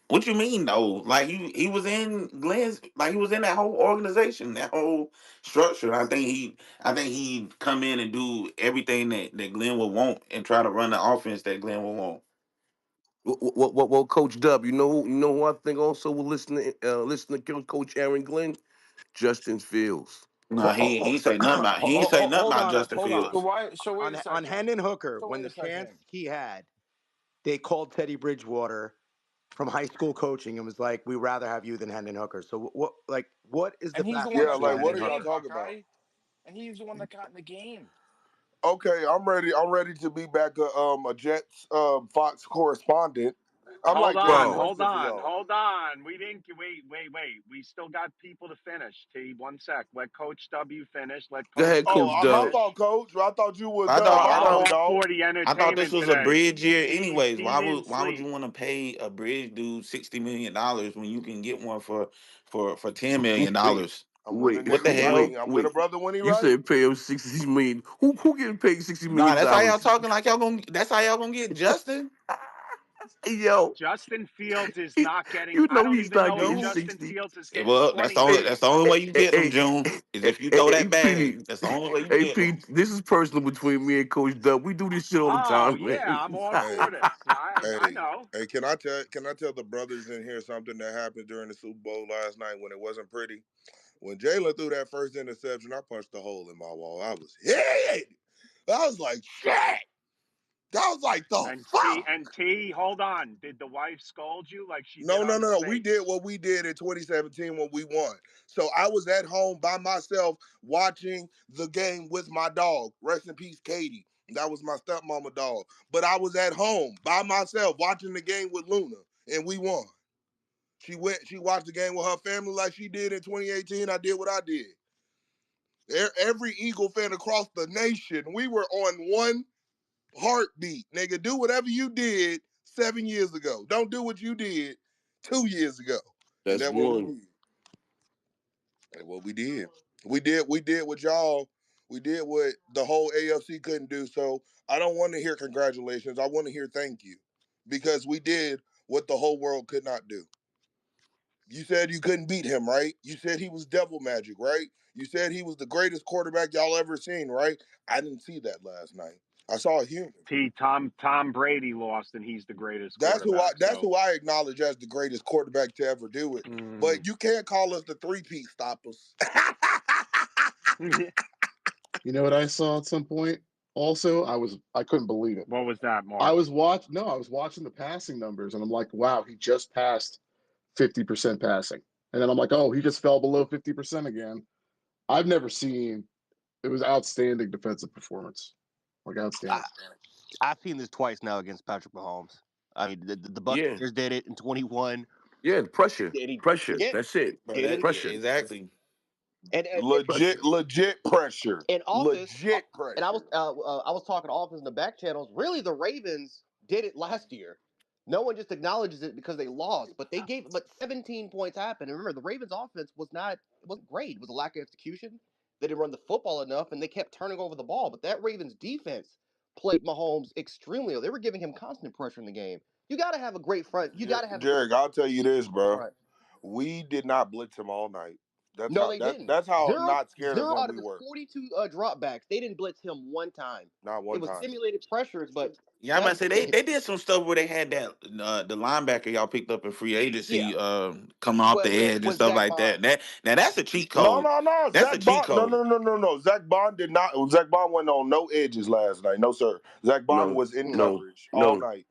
Speaker 3: what you mean though? Like he was in Glenn's, like he was in that whole organization, that whole structure. I think he'd come in and do everything that Glenn would want and try to run the offense that Glenn would want.
Speaker 13: Well, Coach Dub, you know who I think also will listen to Coach Aaron Glenn, Justin Fields.
Speaker 3: No, he ain't say nothing
Speaker 2: Hold
Speaker 3: about
Speaker 2: on,
Speaker 3: Justin
Speaker 2: hold on.
Speaker 3: Fields.
Speaker 2: So wait a
Speaker 8: On
Speaker 2: second.
Speaker 8: Hendon Hooker,
Speaker 2: So
Speaker 8: when
Speaker 2: wait
Speaker 8: the
Speaker 2: a
Speaker 8: chance
Speaker 2: second.
Speaker 8: he had, they called Teddy Bridgewater from high school coaching and was like, "We rather have you than Hendon Hooker." So what is the
Speaker 2: And he's the one
Speaker 11: yeah,
Speaker 2: that
Speaker 8: fascination with
Speaker 11: like
Speaker 2: got in the
Speaker 11: what
Speaker 8: Hendon
Speaker 11: are y'all
Speaker 2: game,
Speaker 8: Hooker?
Speaker 11: talking about?
Speaker 2: Buckeye. And he's the one that got in the game.
Speaker 11: Okay, I'm ready. I'm ready to be back a Jets Fox correspondent. I'm
Speaker 5: hold
Speaker 11: like Jameis
Speaker 5: on,
Speaker 13: Bro,
Speaker 11: Winston for y'all.
Speaker 5: hold on. We didn't wait. We still got people to finish. T, one sec. Let Coach W finish. Let
Speaker 13: go
Speaker 5: Coach
Speaker 13: ahead,
Speaker 11: Oh,
Speaker 5: W
Speaker 13: Coach
Speaker 11: my
Speaker 13: Dub.
Speaker 5: finish.
Speaker 11: fault, Coach. I thought you was
Speaker 3: I
Speaker 5: No,
Speaker 3: thought I
Speaker 11: my
Speaker 5: I'm
Speaker 3: thought
Speaker 11: bad,
Speaker 5: all
Speaker 11: dog.
Speaker 5: for the
Speaker 3: I thought this
Speaker 5: entertainment
Speaker 3: was a
Speaker 5: today.
Speaker 3: bridge year,
Speaker 5: T
Speaker 3: anyways.
Speaker 5: didn't
Speaker 3: Why would
Speaker 5: sleep.
Speaker 3: you want to pay a bridge dude $60 million when you can get one for $10 million?
Speaker 11: I'm with a
Speaker 13: Wait,
Speaker 3: What the
Speaker 11: nigga when
Speaker 3: hell?
Speaker 11: I'm with a
Speaker 13: wait.
Speaker 11: brother when he
Speaker 13: You
Speaker 11: right.
Speaker 13: said pay him 60 million. Who getting paid sixty
Speaker 3: Nah,
Speaker 13: million
Speaker 3: that's how y'all
Speaker 13: dollars?
Speaker 3: talking like y'all gonna. That's how y'all gonna get Justin.
Speaker 13: Yo,
Speaker 5: Justin Fields is
Speaker 13: he,
Speaker 5: not getting.
Speaker 13: you
Speaker 5: I
Speaker 13: know
Speaker 5: don't
Speaker 13: he's
Speaker 5: even
Speaker 13: not
Speaker 5: know if
Speaker 13: getting
Speaker 3: No.
Speaker 5: Justin
Speaker 13: 60.
Speaker 5: Fields is getting
Speaker 3: Well,
Speaker 5: 20
Speaker 13: Hey,
Speaker 3: that's
Speaker 5: million.
Speaker 3: the only way you get them,
Speaker 13: hey,
Speaker 3: June. Is if you throw
Speaker 13: hey,
Speaker 3: that bag.
Speaker 13: P,
Speaker 3: That's the only way you
Speaker 13: hey,
Speaker 3: get them.
Speaker 13: P, this is personal between me and Coach Dub. We do this shit all the
Speaker 5: Oh
Speaker 13: time,
Speaker 5: yeah,
Speaker 13: man.
Speaker 5: I'm all
Speaker 11: Hey,
Speaker 5: for this. I
Speaker 11: hey,
Speaker 5: know.
Speaker 11: hey, can I tell the brothers in here something that happened during the Super Bowl last night when it wasn't pretty? When Jalen threw that first interception, I punched a hole in my wall. I was hit. I was like, shit. That was like the fuck.
Speaker 5: And T, hold on. Did the wife scold you like she did
Speaker 11: No, no,
Speaker 5: on
Speaker 11: no,
Speaker 5: his
Speaker 11: no. We did
Speaker 5: face?
Speaker 11: what we did in 2017 when we won. So I was at home by myself watching the game with my dog. Rest in peace, Katie. That was my stepmama dog. But I was at home by myself watching the game with Luna, and we won. She watched the game with her family like she did in 2018. I did what I did. Every Eagle fan across the nation, we were on one heartbeat. Nigga, do whatever you did 7 years ago. Don't do what you did 2 years ago. And
Speaker 13: That's
Speaker 11: that's what we
Speaker 13: one.
Speaker 11: did. That's what we did. We did what y'all, we did what the whole AFC couldn't do. So I don't want to hear congratulations. I want to hear thank you. Because we did what the whole world could not do. You said you couldn't beat him, right? You said he was devil magic, right? You said he was the greatest quarterback y'all ever seen, right? I didn't see that last night. I saw a human.
Speaker 5: T, Tom Brady lost, and he's the greatest
Speaker 11: That's who I
Speaker 5: quarterback.
Speaker 11: that's
Speaker 5: So
Speaker 11: who I acknowledge as the greatest quarterback to ever do it. But you can't call us the three-peat stoppers.
Speaker 2: You know what I saw at some point? Also, I couldn't believe it.
Speaker 5: what was that,
Speaker 2: I
Speaker 5: Mark?
Speaker 2: was watching the passing numbers and I'm like, wow, he just passed 50% passing. And then I'm like, oh, he just fell below 50% again. I've never seen it was outstanding defensive performance. Like
Speaker 1: I,
Speaker 2: outstanding.
Speaker 1: I've seen this twice now against Patrick Mahomes. I mean, the
Speaker 13: Yeah,
Speaker 1: Buccaneers did it in 21.
Speaker 13: yeah. Pressure,
Speaker 1: Did he
Speaker 13: pressure.
Speaker 1: again?
Speaker 13: That's it.
Speaker 3: Bro,
Speaker 1: Did it
Speaker 3: that
Speaker 1: again?
Speaker 13: Pressure,
Speaker 3: exactly.
Speaker 1: And
Speaker 11: legit,
Speaker 13: pressure.
Speaker 11: legit pressure.
Speaker 1: in office,
Speaker 11: Legit
Speaker 1: and I was
Speaker 11: pressure.
Speaker 1: I was talking to office in the back channels. Really, the Ravens did it last year. No one just acknowledges it because they lost, but they gave but 17 points happened. And remember, the Ravens' offense wasn't great. It was a lack of execution. They didn't run the football enough, and they kept turning over the ball. But that Ravens defense played Mahomes extremely well. They were giving him constant pressure in the game. You got to have a great front. You got to have a great
Speaker 11: Jarek, I'll tell you this, bro.
Speaker 1: front.
Speaker 11: We did not blitz him all night.
Speaker 1: No, they didn't.
Speaker 11: That's how
Speaker 1: Zero,
Speaker 11: not scared of
Speaker 1: zero
Speaker 11: him
Speaker 1: out of
Speaker 11: we
Speaker 1: his
Speaker 11: were.
Speaker 1: 42 dropbacks. They didn't blitz him one time.
Speaker 11: Not
Speaker 1: It
Speaker 11: one
Speaker 1: was
Speaker 11: time.
Speaker 1: simulated pressures, but
Speaker 3: Yeah, I'm about
Speaker 1: that
Speaker 3: to say they did some stuff where they had that the linebacker y'all picked up in free
Speaker 1: yeah.
Speaker 3: agency coming off the edge and
Speaker 1: With
Speaker 3: stuff
Speaker 1: Zach
Speaker 3: like
Speaker 1: Bond.
Speaker 3: that. Now that's a cheat
Speaker 11: No,
Speaker 3: code.
Speaker 11: no, no.
Speaker 3: That's a
Speaker 11: Zach
Speaker 3: cheat
Speaker 11: Bond. No,
Speaker 3: code.
Speaker 11: no, no, no, no. Zach Bond did not. Zach Bond went on no edges last night. No, sir. Zach Bond
Speaker 13: No,
Speaker 11: was in
Speaker 1: Mm.
Speaker 13: no,
Speaker 11: coverage all
Speaker 13: no.
Speaker 11: night.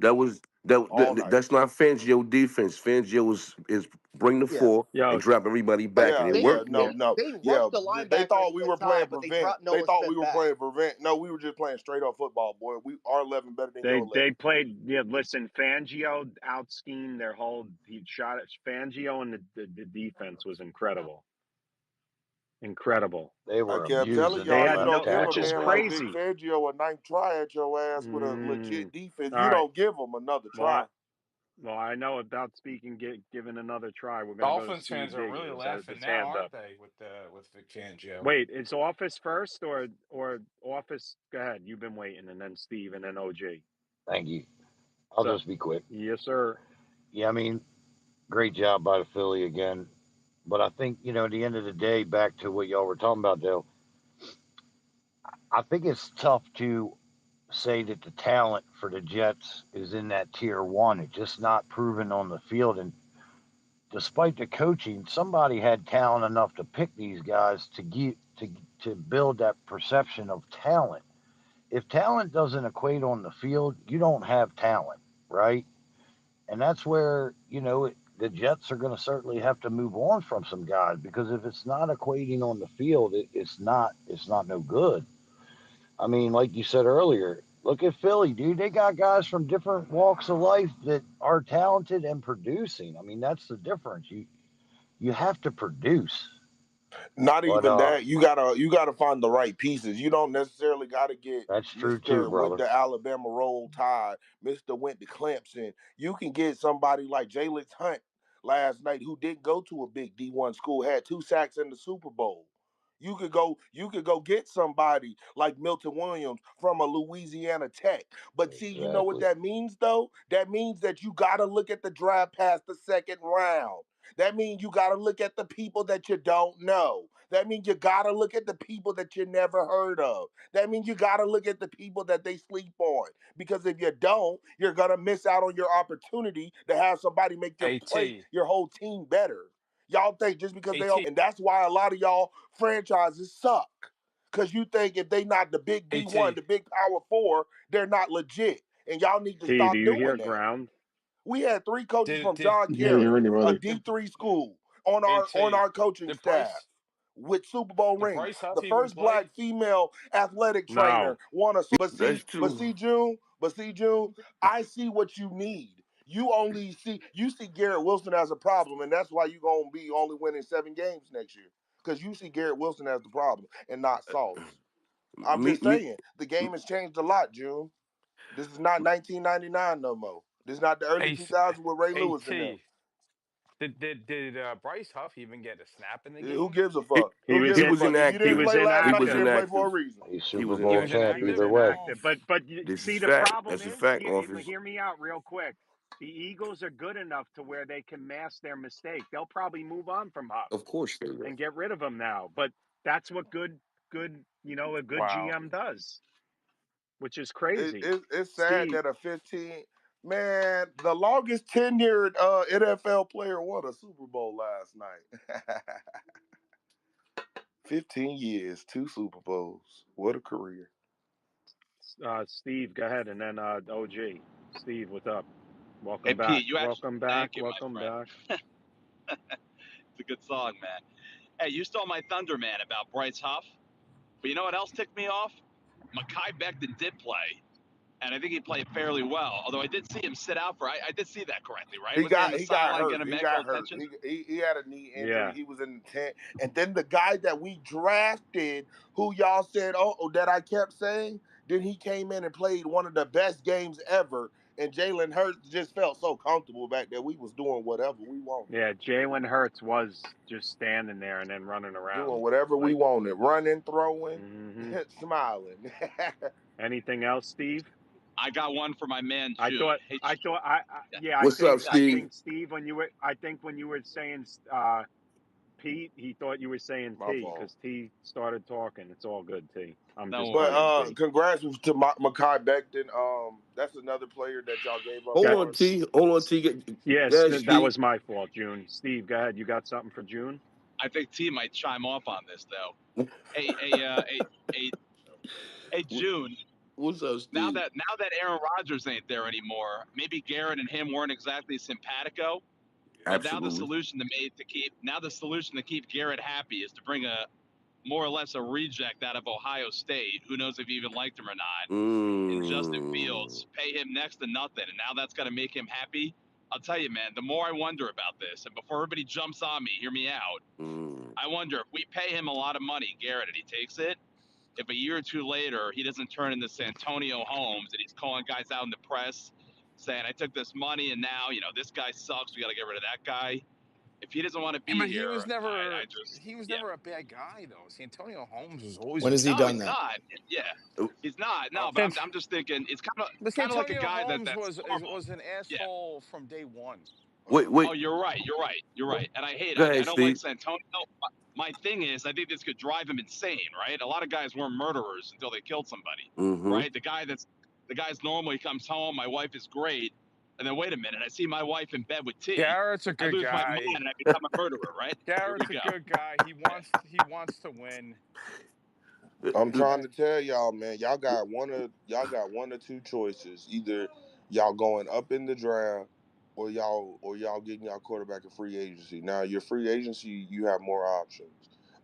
Speaker 14: all night.
Speaker 13: That's not Fangio defense. Fangio is bring the
Speaker 2: Yeah.
Speaker 13: four
Speaker 5: Yo,
Speaker 13: and drop everybody back, and it
Speaker 2: They
Speaker 13: worked.
Speaker 14: No,
Speaker 2: they
Speaker 14: no,
Speaker 2: they
Speaker 14: yeah.
Speaker 2: worked the
Speaker 14: They
Speaker 2: linebackers
Speaker 14: thought
Speaker 2: to
Speaker 14: we
Speaker 2: the
Speaker 14: were
Speaker 2: tie,
Speaker 14: playing
Speaker 2: but they
Speaker 14: prevent.
Speaker 2: dropped
Speaker 14: They
Speaker 2: Noah
Speaker 14: thought we
Speaker 2: Smith
Speaker 14: were
Speaker 2: back.
Speaker 14: playing prevent. No, we were just playing straight up football, boy. Our 11 better than your
Speaker 5: they
Speaker 14: 11.
Speaker 5: played. Yeah, listen, Fangio out schemed their whole. He shot at Fangio, and the defense was incredible. Incredible.
Speaker 16: They
Speaker 14: I
Speaker 16: were
Speaker 14: kept telling
Speaker 16: abusing
Speaker 5: They
Speaker 16: their
Speaker 14: y'all,
Speaker 5: had
Speaker 16: left
Speaker 5: no,
Speaker 14: give a
Speaker 5: which is
Speaker 14: man
Speaker 16: tackle.
Speaker 14: like Vic
Speaker 5: crazy.
Speaker 14: Fangio a ninth try at your ass with a
Speaker 5: Mm,
Speaker 14: legit defense.
Speaker 5: all
Speaker 14: You
Speaker 5: right.
Speaker 14: don't give him another
Speaker 5: Well, I,
Speaker 14: try.
Speaker 5: well, I know about speaking, giving another try. We're gonna go to
Speaker 21: Dolphins
Speaker 5: Steve
Speaker 21: fans are
Speaker 5: D.
Speaker 21: really
Speaker 5: Is
Speaker 21: laughing
Speaker 5: his
Speaker 21: now,
Speaker 5: hands
Speaker 21: aren't
Speaker 5: up?
Speaker 21: they, with Vic Fangio?
Speaker 5: Wait, it's Office first or Office? Go ahead. You've been waiting, and then Steve, and then OG.
Speaker 16: Thank you. I'll
Speaker 5: So,
Speaker 16: just be quick.
Speaker 5: yes, sir.
Speaker 16: Yeah, I mean, great job by the Philly again. But I think, at the end of the day, back to what y'all were talking about, though, I think it's tough to say that the talent for the Jets is in that tier one. It's just not proven on the field. And despite the coaching, somebody had talent enough to pick these guys to build that perception of talent. If talent doesn't equate on the field, you don't have talent, right? And that's where the Jets are going to certainly have to move on from some guys because if it's not equating on the field, it's not no good. I mean, like you said earlier, look at Philly, dude. They got guys from different walks of life that are talented and producing. I mean, that's the difference. You have to produce.
Speaker 14: Not
Speaker 16: But
Speaker 14: even that. You gotta find the right pieces. You don't necessarily gotta get
Speaker 16: that's true too,
Speaker 14: Mr. with
Speaker 16: brother.
Speaker 14: the Alabama roll tide, Mr. went to Clemson. You can get somebody like Jalen Hunt last night who didn't go to a big D1 school, had 2 sacks in the Super Bowl. You could go get somebody like Milton Williams from a Louisiana Tech. But see, you know what
Speaker 16: Exactly.
Speaker 14: that means though? That means that you gotta look at the draft past the second round. That means you got to look at the people that you don't know. That means you got to look at the people that you never heard of. That means you got to look at the people that they sleep on. Because if you don't, you're going to miss out on your opportunity to have somebody make your whole team better. Y'all think just because they
Speaker 21: AT,
Speaker 14: don't, and that's why a lot of y'all franchises suck. Because you think if they not the big D1,
Speaker 21: AT.
Speaker 14: the big power four, they're not legit. And y'all need to
Speaker 5: T, do
Speaker 14: stop
Speaker 5: you hear
Speaker 14: doing that.
Speaker 5: ground?
Speaker 14: We had 3 coaches
Speaker 21: Did
Speaker 14: from
Speaker 21: did
Speaker 14: John
Speaker 2: Can't hear
Speaker 14: Kerry, a
Speaker 2: anybody.
Speaker 21: did
Speaker 14: D3 school, on our
Speaker 21: AT?
Speaker 14: on our coaching
Speaker 21: Did
Speaker 14: staff
Speaker 21: Bryce
Speaker 14: with Super Bowl
Speaker 21: did
Speaker 14: rings.
Speaker 21: Bryce Huff
Speaker 14: The
Speaker 21: even
Speaker 14: first
Speaker 21: play?
Speaker 14: black female athletic trainer
Speaker 5: No.
Speaker 14: won a but
Speaker 13: That's
Speaker 14: see, but
Speaker 13: true.
Speaker 14: see, June, I see what you need. You see Garrett Wilson as a problem, and that's why you're gonna be only winning 7 games next year. Because you see Garrett Wilson as the problem and not Sauce. I'm
Speaker 13: Me,
Speaker 14: just
Speaker 13: me,
Speaker 14: saying, the game has changed a lot, June. This is not 1999 no more. This is not the early
Speaker 21: AT.
Speaker 14: 2000s with Ray Lewis in them.
Speaker 21: Did Bryce Huff even get a snap in the
Speaker 14: Who
Speaker 21: gives?
Speaker 14: gives a
Speaker 13: he,
Speaker 14: fuck?
Speaker 5: He
Speaker 14: Who
Speaker 5: was
Speaker 14: gives
Speaker 13: he
Speaker 14: a
Speaker 5: in.
Speaker 13: was
Speaker 14: fuck? If you
Speaker 5: He
Speaker 14: didn't
Speaker 5: was
Speaker 14: play
Speaker 13: inactive.
Speaker 14: last
Speaker 13: He
Speaker 14: night, you
Speaker 13: was
Speaker 5: inactive.
Speaker 14: didn't play for a
Speaker 13: inactive.
Speaker 14: reason.
Speaker 16: He's
Speaker 13: He
Speaker 16: Super
Speaker 13: was
Speaker 21: He
Speaker 16: Bowl
Speaker 21: was
Speaker 13: inactive.
Speaker 16: champ
Speaker 5: He was
Speaker 16: either
Speaker 21: inactive.
Speaker 16: way.
Speaker 5: inactive.
Speaker 21: Oh,
Speaker 5: But
Speaker 13: This is
Speaker 5: see, the
Speaker 13: fact.
Speaker 5: problem
Speaker 13: That's a
Speaker 5: is,
Speaker 13: fact, office.
Speaker 5: hear me out real quick. The Eagles are good enough to where they can mask their mistake. They'll probably move on from Huff
Speaker 13: Of course they will.
Speaker 5: and get rid of him now. But that's what a good
Speaker 21: wow.
Speaker 5: GM does, which is crazy.
Speaker 14: It's sad
Speaker 5: Steve,
Speaker 14: that a 15 man, the longest tenured NFL player won a Super Bowl last night. 15 years, 2 Super Bowls. What a career!
Speaker 5: Steve, go ahead, and then OG. Steve, what's up?
Speaker 4: Hey,
Speaker 5: Welcome back.
Speaker 4: Pete, you actually,
Speaker 5: Welcome
Speaker 4: thank
Speaker 5: back.
Speaker 4: you, my
Speaker 5: Welcome
Speaker 4: friend.
Speaker 5: back.
Speaker 4: It's a good song, man. Hey, you stole my thunder, man, about Bryce Huff. But you know what else ticked me off? Mekhi Becton did play, and I think he played fairly well. Although I did see him sit out for, I did see that correctly, right?
Speaker 14: He
Speaker 4: Was he on
Speaker 14: got
Speaker 4: the
Speaker 14: he got
Speaker 4: sideline
Speaker 14: hurt.
Speaker 4: getting
Speaker 14: He
Speaker 4: medical
Speaker 14: got hurt.
Speaker 4: attention?
Speaker 14: He had a knee injury.
Speaker 5: Yeah.
Speaker 14: He was in the tent. And then the guy that we drafted, who y'all said, that I kept saying, then he came in and played one of the best games ever. And Jalen Hurts just felt so comfortable back there. We was doing whatever we wanted.
Speaker 5: Yeah, Jalen Hurts was just standing there and then running
Speaker 14: Doing
Speaker 5: around.
Speaker 14: whatever we
Speaker 5: Like,
Speaker 14: wanted. Running, throwing,
Speaker 5: hmm
Speaker 14: smiling.
Speaker 5: anything else, Steve?
Speaker 4: I got one for my man
Speaker 5: I
Speaker 4: June.
Speaker 5: thought,
Speaker 4: Hey, yeah,
Speaker 5: yeah,
Speaker 13: What's up,
Speaker 4: yeah, June.
Speaker 13: Steve?
Speaker 5: Steve, when you were saying, Pete, he thought you were saying
Speaker 14: My
Speaker 5: T
Speaker 14: fault.
Speaker 5: because T started talking. It's all good, T. I'm
Speaker 4: No
Speaker 5: just
Speaker 14: But
Speaker 4: worries.
Speaker 5: playing T.
Speaker 14: congrats to Mekhi Becton. That's another player that y'all gave up
Speaker 13: Hold
Speaker 5: Got,
Speaker 13: on,
Speaker 14: on.
Speaker 13: T. Hold on, T.
Speaker 5: yes,
Speaker 13: Yeah,
Speaker 5: that
Speaker 13: Steve.
Speaker 5: was my fault, June. Steve, go ahead. You got something for June?
Speaker 4: I think T might chime off on this though. Hey, hey, hey, hey, June.
Speaker 13: What's up, Steve?
Speaker 4: Now that Aaron Rodgers ain't there anymore, maybe Garrett and him weren't exactly simpatico. But now
Speaker 13: Absolutely.
Speaker 4: the solution to keep Garrett happy is to bring a more or less a reject out of Ohio State. Who knows if he even liked him or not? And Justin
Speaker 13: Mm,
Speaker 4: Fields, pay him next to nothing, and now that's going to make him happy. I'll tell you, man. The more I wonder about this, and before everybody jumps on me, hear me out.
Speaker 13: mm.
Speaker 4: I wonder if we pay him a lot of money, Garrett, and he takes it. If a year or two later he doesn't turn into Santonio Holmes and he's calling guys out in the press saying, I took this money and now, this guy sucks. We got to get rid of that guy. If he doesn't want to
Speaker 21: Yeah,
Speaker 4: be
Speaker 21: but he was
Speaker 4: here, I
Speaker 21: never
Speaker 4: just,
Speaker 21: he was
Speaker 4: yeah.
Speaker 21: never a bad guy though. Santonio Holmes was always
Speaker 17: When
Speaker 21: a
Speaker 17: has he
Speaker 4: No,
Speaker 21: good
Speaker 17: done
Speaker 4: he's
Speaker 17: that?
Speaker 4: not. Yeah, he's not. No, but
Speaker 21: Sant-
Speaker 4: I'm just thinking it's
Speaker 21: but
Speaker 4: kind of like a
Speaker 21: Santonio
Speaker 4: guy
Speaker 21: Holmes
Speaker 4: that's normal.
Speaker 21: was an
Speaker 4: Yeah.
Speaker 21: asshole from day one.
Speaker 13: Wait,
Speaker 4: Oh,
Speaker 13: wait.
Speaker 4: you're right. And
Speaker 13: Go
Speaker 4: I
Speaker 13: ahead,
Speaker 4: don't like
Speaker 13: Steve.
Speaker 4: Santonio. My thing is, I think this could drive him insane, right? A lot of guys weren't murderers until they killed somebody,
Speaker 13: Mm-hmm.
Speaker 4: right? The guy's normal. He comes home. My wife is great, and then wait a minute, I see my wife in bed with T.
Speaker 21: Garrett's a
Speaker 4: I
Speaker 21: good
Speaker 4: lose my mind
Speaker 21: guy.
Speaker 4: and I become a murderer, right? Here we
Speaker 21: Garrett's a
Speaker 4: go.
Speaker 21: good guy.
Speaker 4: Yeah.
Speaker 21: He wants to win.
Speaker 7: I'm trying to
Speaker 21: And
Speaker 7: tell y'all, man. Y'all got one or two choices. Either y'all going up in the draft, or y'all getting y'all quarterback in free agency. Now, your free agency, you have more options.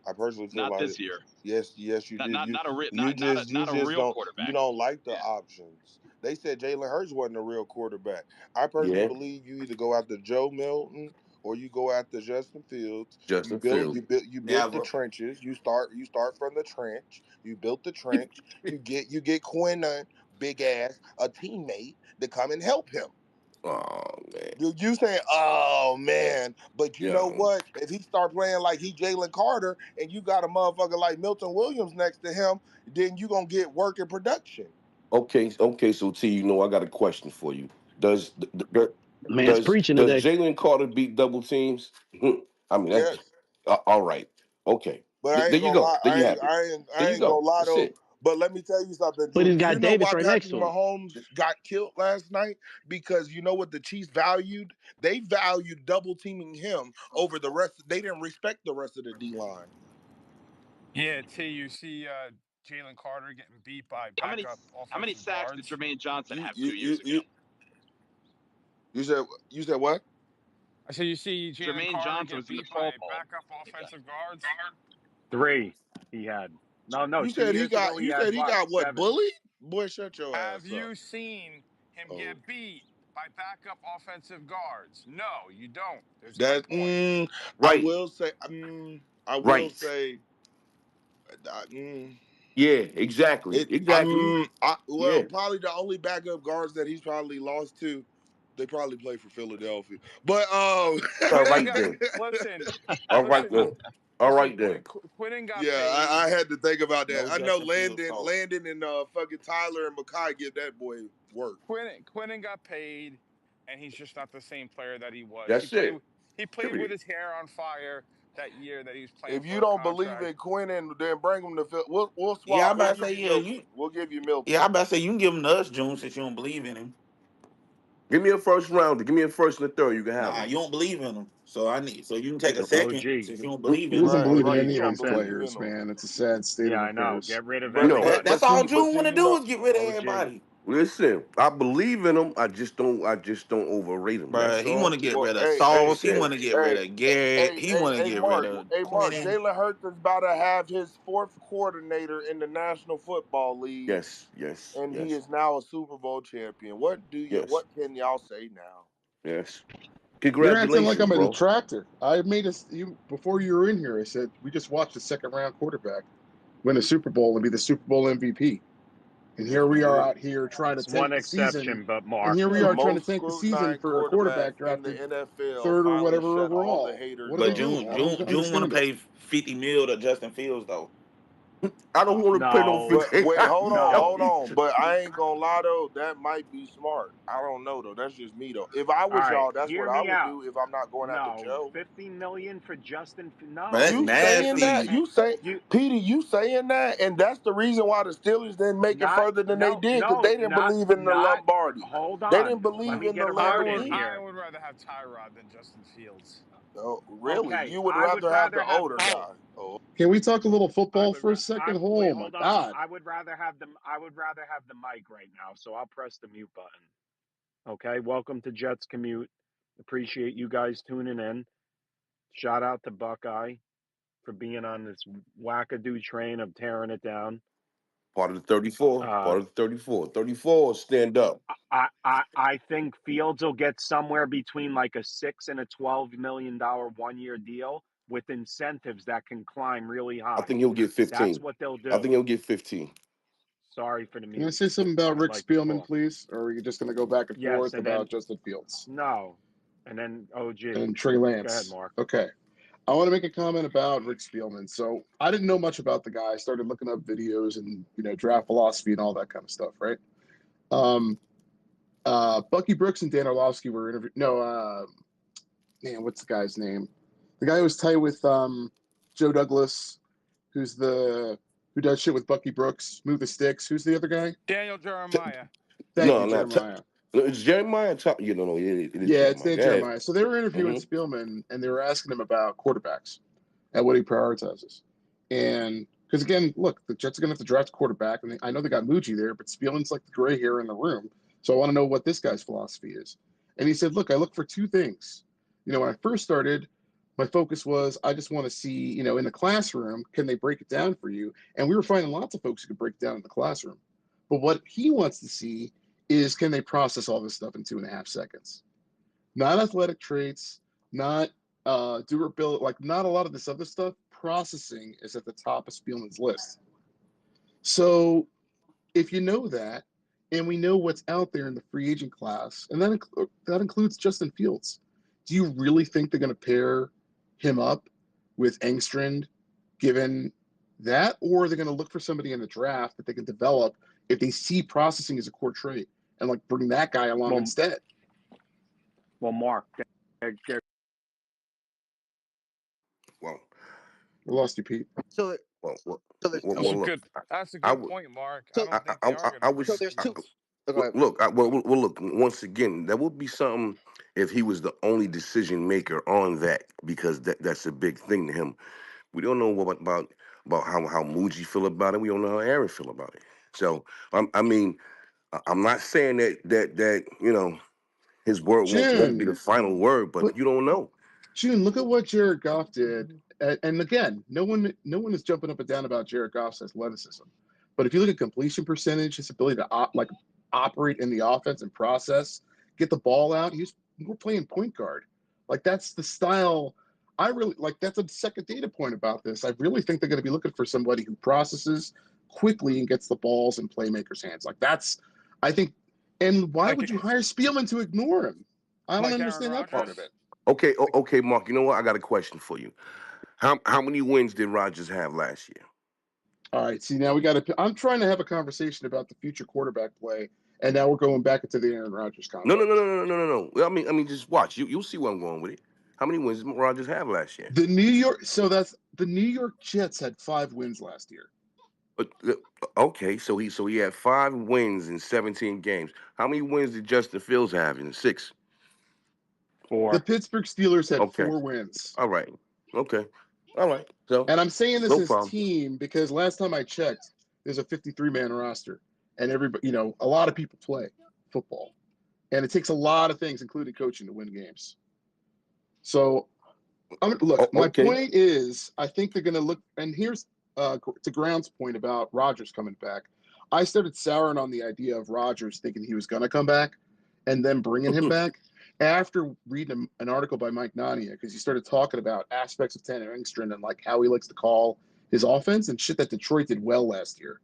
Speaker 7: I personally feel
Speaker 4: Not
Speaker 7: like
Speaker 4: this year.
Speaker 7: yes, you do. You
Speaker 4: Not a
Speaker 7: just
Speaker 4: real
Speaker 7: don't
Speaker 4: quarterback.
Speaker 7: like the
Speaker 4: Yeah.
Speaker 7: options. They said Jalen Hurts wasn't a real quarterback. I personally
Speaker 13: Yeah,
Speaker 7: believe you either go after Joe Milton or you go after Justin Fields.
Speaker 13: Justin Field.
Speaker 7: You built the
Speaker 9: Never.
Speaker 7: trenches. You start from the trench. You built the trench. You get Quinn, big ass, a teammate to come and help him.
Speaker 13: Oh man.
Speaker 7: You saying, oh man, but you know
Speaker 13: Yeah.
Speaker 7: what? If he start playing like he Jalen Carter and you got a motherfucker like Milton Williams next to him, then you gonna get work in production.
Speaker 13: Okay. Okay. So T, I got a question for you. Does d- d- d-
Speaker 19: Man's
Speaker 13: does
Speaker 19: preaching
Speaker 13: does
Speaker 19: today.
Speaker 13: Jalen Carter beat double teams? I mean,
Speaker 7: Yes.
Speaker 13: all right. Okay.
Speaker 7: But I
Speaker 13: There
Speaker 7: ain't
Speaker 13: you
Speaker 7: gonna
Speaker 13: go.
Speaker 7: lie,
Speaker 13: There you have it.
Speaker 7: I
Speaker 13: There you
Speaker 7: ain't gonna
Speaker 13: go.
Speaker 7: lie
Speaker 13: That's
Speaker 7: though.
Speaker 13: it.
Speaker 7: But let me tell you something,
Speaker 19: But
Speaker 7: Drew.
Speaker 19: he's
Speaker 7: Do you
Speaker 19: got
Speaker 7: know
Speaker 19: Davis
Speaker 7: why
Speaker 19: right next
Speaker 7: Patrick
Speaker 19: to him.
Speaker 7: Mahomes got killed last night? Because you know what the Chiefs valued? They valued double teaming him over the rest. They didn't respect the rest of the D line.
Speaker 21: yeah, T, you see Jalen Carter getting beat by
Speaker 4: How many
Speaker 21: backup
Speaker 4: how many
Speaker 21: offensive
Speaker 4: sacks did
Speaker 21: guards.
Speaker 4: Jermaine Johnson
Speaker 7: You
Speaker 4: have
Speaker 7: you
Speaker 4: 2 years
Speaker 7: you
Speaker 4: ago?
Speaker 7: you, you said what?
Speaker 21: I said you see Jalen
Speaker 4: Jermaine
Speaker 21: Carter
Speaker 4: Johnson
Speaker 21: get
Speaker 4: was in the
Speaker 21: beat
Speaker 4: Pro
Speaker 21: by
Speaker 4: Bowl.
Speaker 21: backup
Speaker 4: Okay.
Speaker 21: offensive guards.
Speaker 5: 3 he had. No,
Speaker 7: You
Speaker 5: 2
Speaker 7: said he
Speaker 5: years ago
Speaker 7: got
Speaker 5: he
Speaker 7: you
Speaker 5: had
Speaker 7: said he
Speaker 5: what?
Speaker 7: got what
Speaker 5: 7.
Speaker 7: bullied? Boy, shut your
Speaker 21: Have
Speaker 7: ass up.
Speaker 21: you seen him
Speaker 7: Oh,
Speaker 21: get beat by backup offensive guards? No, you don't. There's my
Speaker 7: that
Speaker 21: point.
Speaker 7: I
Speaker 13: Right.
Speaker 7: will say I will
Speaker 13: Right.
Speaker 7: say
Speaker 13: Yeah. Exactly.
Speaker 7: it
Speaker 13: Exactly.
Speaker 7: well
Speaker 13: Yeah.
Speaker 7: probably the only backup guards that he's probably lost to, they probably play for Philadelphia. But
Speaker 13: All
Speaker 21: Quinnen
Speaker 13: right
Speaker 21: got
Speaker 13: then.
Speaker 21: listen,
Speaker 13: All right
Speaker 21: listen,
Speaker 13: then. All right then.
Speaker 21: Quinnen got
Speaker 7: yeah,
Speaker 21: paid.
Speaker 7: I had to think about that.
Speaker 5: No
Speaker 7: I know
Speaker 5: Justin Fields talk.
Speaker 7: Landon and fucking Tyler and Makai give that boy work.
Speaker 21: Quinnen got paid, and he's just not the same player that he was.
Speaker 13: That's it.
Speaker 21: He played with
Speaker 13: Period.
Speaker 21: his hair on fire that year that he was playing
Speaker 7: If you
Speaker 21: for a
Speaker 7: don't believe
Speaker 21: contract.
Speaker 7: in Quinn, then bring him to Phil. We'll
Speaker 9: Yeah, I
Speaker 7: swap. We'll
Speaker 9: about to
Speaker 7: give
Speaker 9: say,
Speaker 7: you
Speaker 9: yeah,
Speaker 7: Milton.
Speaker 9: you
Speaker 7: We'll give you Milton.
Speaker 9: yeah, I about to say you can give him to us, June, since you don't believe in him.
Speaker 13: Give me a first rounder. Give me a first and a third. You can have
Speaker 9: Nah,
Speaker 13: them.
Speaker 9: you don't believe in him. So you can take a
Speaker 13: Yeah.
Speaker 9: second
Speaker 5: OG.
Speaker 9: since you don't believe
Speaker 2: He
Speaker 9: in him.
Speaker 2: doesn't
Speaker 7: Right,
Speaker 2: believe in
Speaker 7: right.
Speaker 5: OG,
Speaker 2: any
Speaker 7: You
Speaker 2: of
Speaker 7: don't
Speaker 5: jump
Speaker 2: these
Speaker 5: in.
Speaker 7: believe
Speaker 2: players,
Speaker 7: in him.
Speaker 2: man. It's a sad state
Speaker 5: Yeah,
Speaker 2: of
Speaker 5: I know.
Speaker 2: affairs.
Speaker 5: Get rid of
Speaker 7: But
Speaker 13: No.
Speaker 7: but
Speaker 5: everybody.
Speaker 9: That's
Speaker 7: but
Speaker 9: all
Speaker 7: see but
Speaker 9: June
Speaker 7: see
Speaker 9: want to
Speaker 7: you
Speaker 9: do
Speaker 7: know
Speaker 9: is get rid of
Speaker 5: OG.
Speaker 9: everybody.
Speaker 13: Listen, I believe in them. I just don't overrate them.
Speaker 9: Bruh,
Speaker 13: That's
Speaker 9: he want
Speaker 13: all.
Speaker 9: to get
Speaker 7: well
Speaker 9: rid of
Speaker 7: hey hey
Speaker 9: Sauce. He
Speaker 7: hey
Speaker 9: want to get rid
Speaker 7: hey
Speaker 9: of Garrett. He want to get rid of
Speaker 7: Hey Mark,
Speaker 9: Quentin.
Speaker 7: Jalen Hurts is about to have his fourth coordinator in the National Football League,
Speaker 13: Yes. Yes.
Speaker 7: and he
Speaker 13: Yes.
Speaker 7: is now a Super Bowl champion.
Speaker 13: Yes.
Speaker 7: What can y'all say now?
Speaker 13: Yes.
Speaker 2: You're acting like
Speaker 13: Congratulations,
Speaker 2: I'm a
Speaker 13: bro.
Speaker 2: detractor. I made us you before you were in here. I said we just watched a second round quarterback win a Super Bowl and be the Super Bowl MVP. And
Speaker 7: Yes,
Speaker 2: here
Speaker 7: we
Speaker 2: we are
Speaker 7: did.
Speaker 2: out here trying to
Speaker 5: It's
Speaker 2: tank
Speaker 5: one
Speaker 2: the season.
Speaker 5: exception, but
Speaker 2: And here
Speaker 5: Mark.
Speaker 2: we
Speaker 7: The
Speaker 2: are trying to
Speaker 7: most
Speaker 2: tank the season
Speaker 7: scrutinized
Speaker 2: for a
Speaker 7: quarterback
Speaker 2: quarterback
Speaker 7: in the
Speaker 2: drafted
Speaker 7: NFL
Speaker 2: third or
Speaker 7: finally
Speaker 2: whatever
Speaker 7: shut all the
Speaker 2: overall.
Speaker 7: haters
Speaker 2: What are
Speaker 9: But
Speaker 2: they
Speaker 7: up.
Speaker 2: doing? I don't
Speaker 9: June want to
Speaker 2: understand it.
Speaker 9: pay 50 mil to Justin Fields though.
Speaker 13: I don't want to pay no
Speaker 5: No,
Speaker 7: But
Speaker 13: 50.
Speaker 7: wait, hold
Speaker 5: no.
Speaker 7: on. But I ain't gonna lie though, that might be smart. I don't know though. That's just me though. If I
Speaker 5: All
Speaker 7: was
Speaker 5: right,
Speaker 7: y'all, that's
Speaker 5: hear
Speaker 7: what I
Speaker 5: me
Speaker 7: would
Speaker 5: out.
Speaker 7: do if I'm not going after
Speaker 5: No,
Speaker 7: Joe.
Speaker 5: 50 million for Justin.
Speaker 9: But that's
Speaker 7: You
Speaker 5: No,
Speaker 7: saying that?
Speaker 9: nasty.
Speaker 7: You say,
Speaker 5: you
Speaker 7: Petey? You saying that? And that's the reason why the Steelers didn't make it
Speaker 5: not
Speaker 7: further than they
Speaker 5: no
Speaker 7: did because
Speaker 5: no
Speaker 7: they didn't believe in the
Speaker 5: not.
Speaker 7: Lombardi.
Speaker 5: Hold
Speaker 7: They didn't
Speaker 5: on. Let
Speaker 7: believe
Speaker 5: me
Speaker 7: in the
Speaker 5: get a
Speaker 21: I
Speaker 5: word
Speaker 21: would
Speaker 5: in
Speaker 7: Lamborghini.
Speaker 21: I
Speaker 5: here.
Speaker 21: would rather have Tyrod than Justin Fields.
Speaker 7: Oh, really?
Speaker 5: Okay,
Speaker 7: You would
Speaker 5: I would
Speaker 7: rather have
Speaker 5: rather
Speaker 7: the
Speaker 5: have
Speaker 7: older
Speaker 5: both.
Speaker 7: guy? Oh,
Speaker 2: Can we talk a little
Speaker 5: I
Speaker 2: football
Speaker 5: would.
Speaker 2: for a
Speaker 5: I
Speaker 2: second?
Speaker 5: wait.
Speaker 2: Oh my
Speaker 5: Hold on.
Speaker 2: God.
Speaker 5: I would rather have them. I would rather have the mic right now. So I'll press the mute button. Okay. Welcome to Jets Commute. Appreciate you guys tuning in. Shout out to Buckeye for being on this wackadoo train of tearing it down.
Speaker 13: Part of the 34.
Speaker 5: Uh,
Speaker 13: Part of the 34. 34, stand up.
Speaker 5: I think Fields will get somewhere between like a $6 and a $12 million 1 year deal with incentives that can climb really
Speaker 13: I
Speaker 5: high.
Speaker 13: think he'll get
Speaker 5: That's
Speaker 13: 15.
Speaker 5: what they'll
Speaker 13: I
Speaker 5: do.
Speaker 13: think he'll get 15.
Speaker 5: Sorry for the
Speaker 2: Can I
Speaker 5: mute.
Speaker 2: say something about
Speaker 5: I'd
Speaker 2: Rick
Speaker 5: like to
Speaker 2: Spielman,
Speaker 5: talk.
Speaker 2: please? Or are we just going to go back and
Speaker 5: Yes,
Speaker 2: forth
Speaker 5: and
Speaker 2: about
Speaker 5: then
Speaker 2: Justin Fields
Speaker 5: no, and then OG.
Speaker 2: and Trey
Speaker 5: Go ahead,
Speaker 2: Lance?
Speaker 5: Mark.
Speaker 2: Okay. I want to make a comment about Rick Spielman. So I didn't know much about the guy. I started looking up videos and draft philosophy and all that kind of stuff, right? Bucky Brooks and Dan Orlovsky were interviewed. No, man, what's the guy's name? The guy who was tight with Joe Douglas, who does shit with Bucky Brooks, Move the Sticks. Who's the other guy?
Speaker 21: Daniel Jeremiah.
Speaker 2: Thank you,
Speaker 13: No, not
Speaker 2: Jeremiah.
Speaker 13: no, it's Jeremiah. No, it is
Speaker 2: Yeah, it's
Speaker 13: Jeremiah.
Speaker 2: Dan
Speaker 13: Go ahead.
Speaker 2: Jeremiah. So they were interviewing Spielman, and they were asking him about quarterbacks and what he prioritizes. And because again, look, the Jets are going to have to draft a quarterback, and I know they got Muji there, but Spielman's like the gray hair in the room. So I want to know what this guy's philosophy is. And he said, "Look, I look for two things. When I first started, my focus was I just want to see, in the classroom, can they break it down for you? And we were finding lots of folks who could break it down in the classroom. But what he wants to see is can they process all this stuff in 2.5 seconds? Not athletic traits, not durability, like not a lot of this other stuff. Processing is at the top of Spielman's list. So if you know that, and we know what's out there in the free agent class, and that includes Justin Fields, do you really think they're going to pair him up with Engstrand, given that, or are they going to look for somebody in the draft that they can develop if they see processing as a core trait and like bring that guy along instead?
Speaker 5: Well, Mark,
Speaker 13: Well,
Speaker 2: I lost you, Pete.
Speaker 1: So,
Speaker 13: well,
Speaker 1: so there's
Speaker 21: That's a
Speaker 1: two.
Speaker 13: look.
Speaker 21: good. That's a
Speaker 13: I
Speaker 21: good
Speaker 13: would.
Speaker 21: point, Mark. I
Speaker 1: So,
Speaker 21: don't think they are going to
Speaker 13: I
Speaker 21: bring
Speaker 1: so
Speaker 21: in
Speaker 13: was.
Speaker 1: there's two.
Speaker 21: Fields.
Speaker 1: Okay.
Speaker 13: Look, look. Once again, that would be something if he was the only decision maker on that, because that's a big thing to him. We don't know about how Muji feel about it. We don't know how Aaron feel about it. So I'm not saying that his word won't be the
Speaker 2: June,
Speaker 13: final word, but you don't know.
Speaker 2: Look at what Jared Goff did. And again, no one is jumping up and down about Jared Goff's athleticism. But if you look at completion percentage, his ability to operate in the offense and process, get the ball out, we're playing point guard. Like that's the style. I really like. That's a second data point about this. I really think they're going to be looking for somebody who processes quickly and gets the balls in playmakers' hands. Like that's, I think. And why
Speaker 21: Like
Speaker 2: would you hire Spielman to ignore him? I don't
Speaker 21: like Aaron
Speaker 2: understand that part of
Speaker 21: Rodgers.
Speaker 2: it.
Speaker 13: Okay, Mark. You know what? I got a question for you. How many wins did Rodgers have last year?
Speaker 2: All right. See, now we got to. I'm trying to have a conversation about the future quarterback play, and now we're going back into the Aaron Rodgers
Speaker 13: No, no, no,
Speaker 2: context.
Speaker 13: no, no, no, no, no. I mean, just watch. You'll see where I'm going with it. How many wins did Rodgers have last year?
Speaker 2: That's the New York Jets had 5 wins last year.
Speaker 13: But okay, so he had 5 wins in 17 games. How many wins did Justin Fields have in 6?
Speaker 2: The
Speaker 5: 4.
Speaker 2: Pittsburgh Steelers had
Speaker 13: Okay,
Speaker 2: 4 wins.
Speaker 13: all right, okay, all right. So
Speaker 2: And I'm saying this
Speaker 13: no
Speaker 2: as
Speaker 13: problem.
Speaker 2: team because last time I checked, there's a 53-man roster, and everybody, a lot of people play football, and it takes a lot of things, including coaching, to win games. So look, my
Speaker 13: Okay,
Speaker 2: point is, I think they're going to look, and here's to Ground's point about Rodgers coming back. I started souring on the idea of Rodgers thinking he was going to come back and then bringing him back after reading an article by Mike Nania, because he started talking about aspects of Tanner Engstrand and like how he likes to call his offense and shit that Detroit did well last year.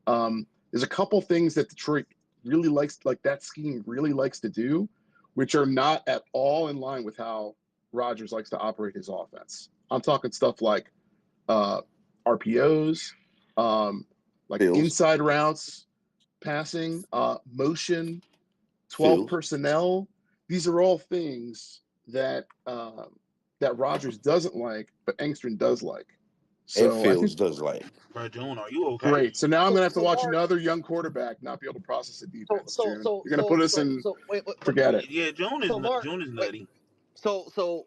Speaker 2: There's a couple things that Detroit really likes, like that scheme really likes to do, which are not at all in line with how Rodgers likes to operate his offense. I'm talking stuff like RPOs, like
Speaker 13: Fields,
Speaker 2: inside routes, passing, motion, 12
Speaker 13: Fields,
Speaker 2: personnel. These are all things that Rodgers doesn't like, but Engstrand does like.
Speaker 13: and
Speaker 2: So I think
Speaker 13: Fields does like.
Speaker 15: Bro, June, are you okay?
Speaker 2: great. So now I'm
Speaker 10: So
Speaker 2: gonna have to
Speaker 10: so
Speaker 2: watch
Speaker 10: Mark.
Speaker 2: another young quarterback not be able to process the
Speaker 10: So
Speaker 2: defense.
Speaker 10: so
Speaker 2: June,
Speaker 10: so
Speaker 2: you're gonna
Speaker 10: so
Speaker 2: put us
Speaker 10: so
Speaker 2: in.
Speaker 10: so wait,
Speaker 2: Forget it.
Speaker 15: Yeah,
Speaker 10: so Mark.
Speaker 15: June is
Speaker 10: Wait.
Speaker 15: nutty.
Speaker 1: So from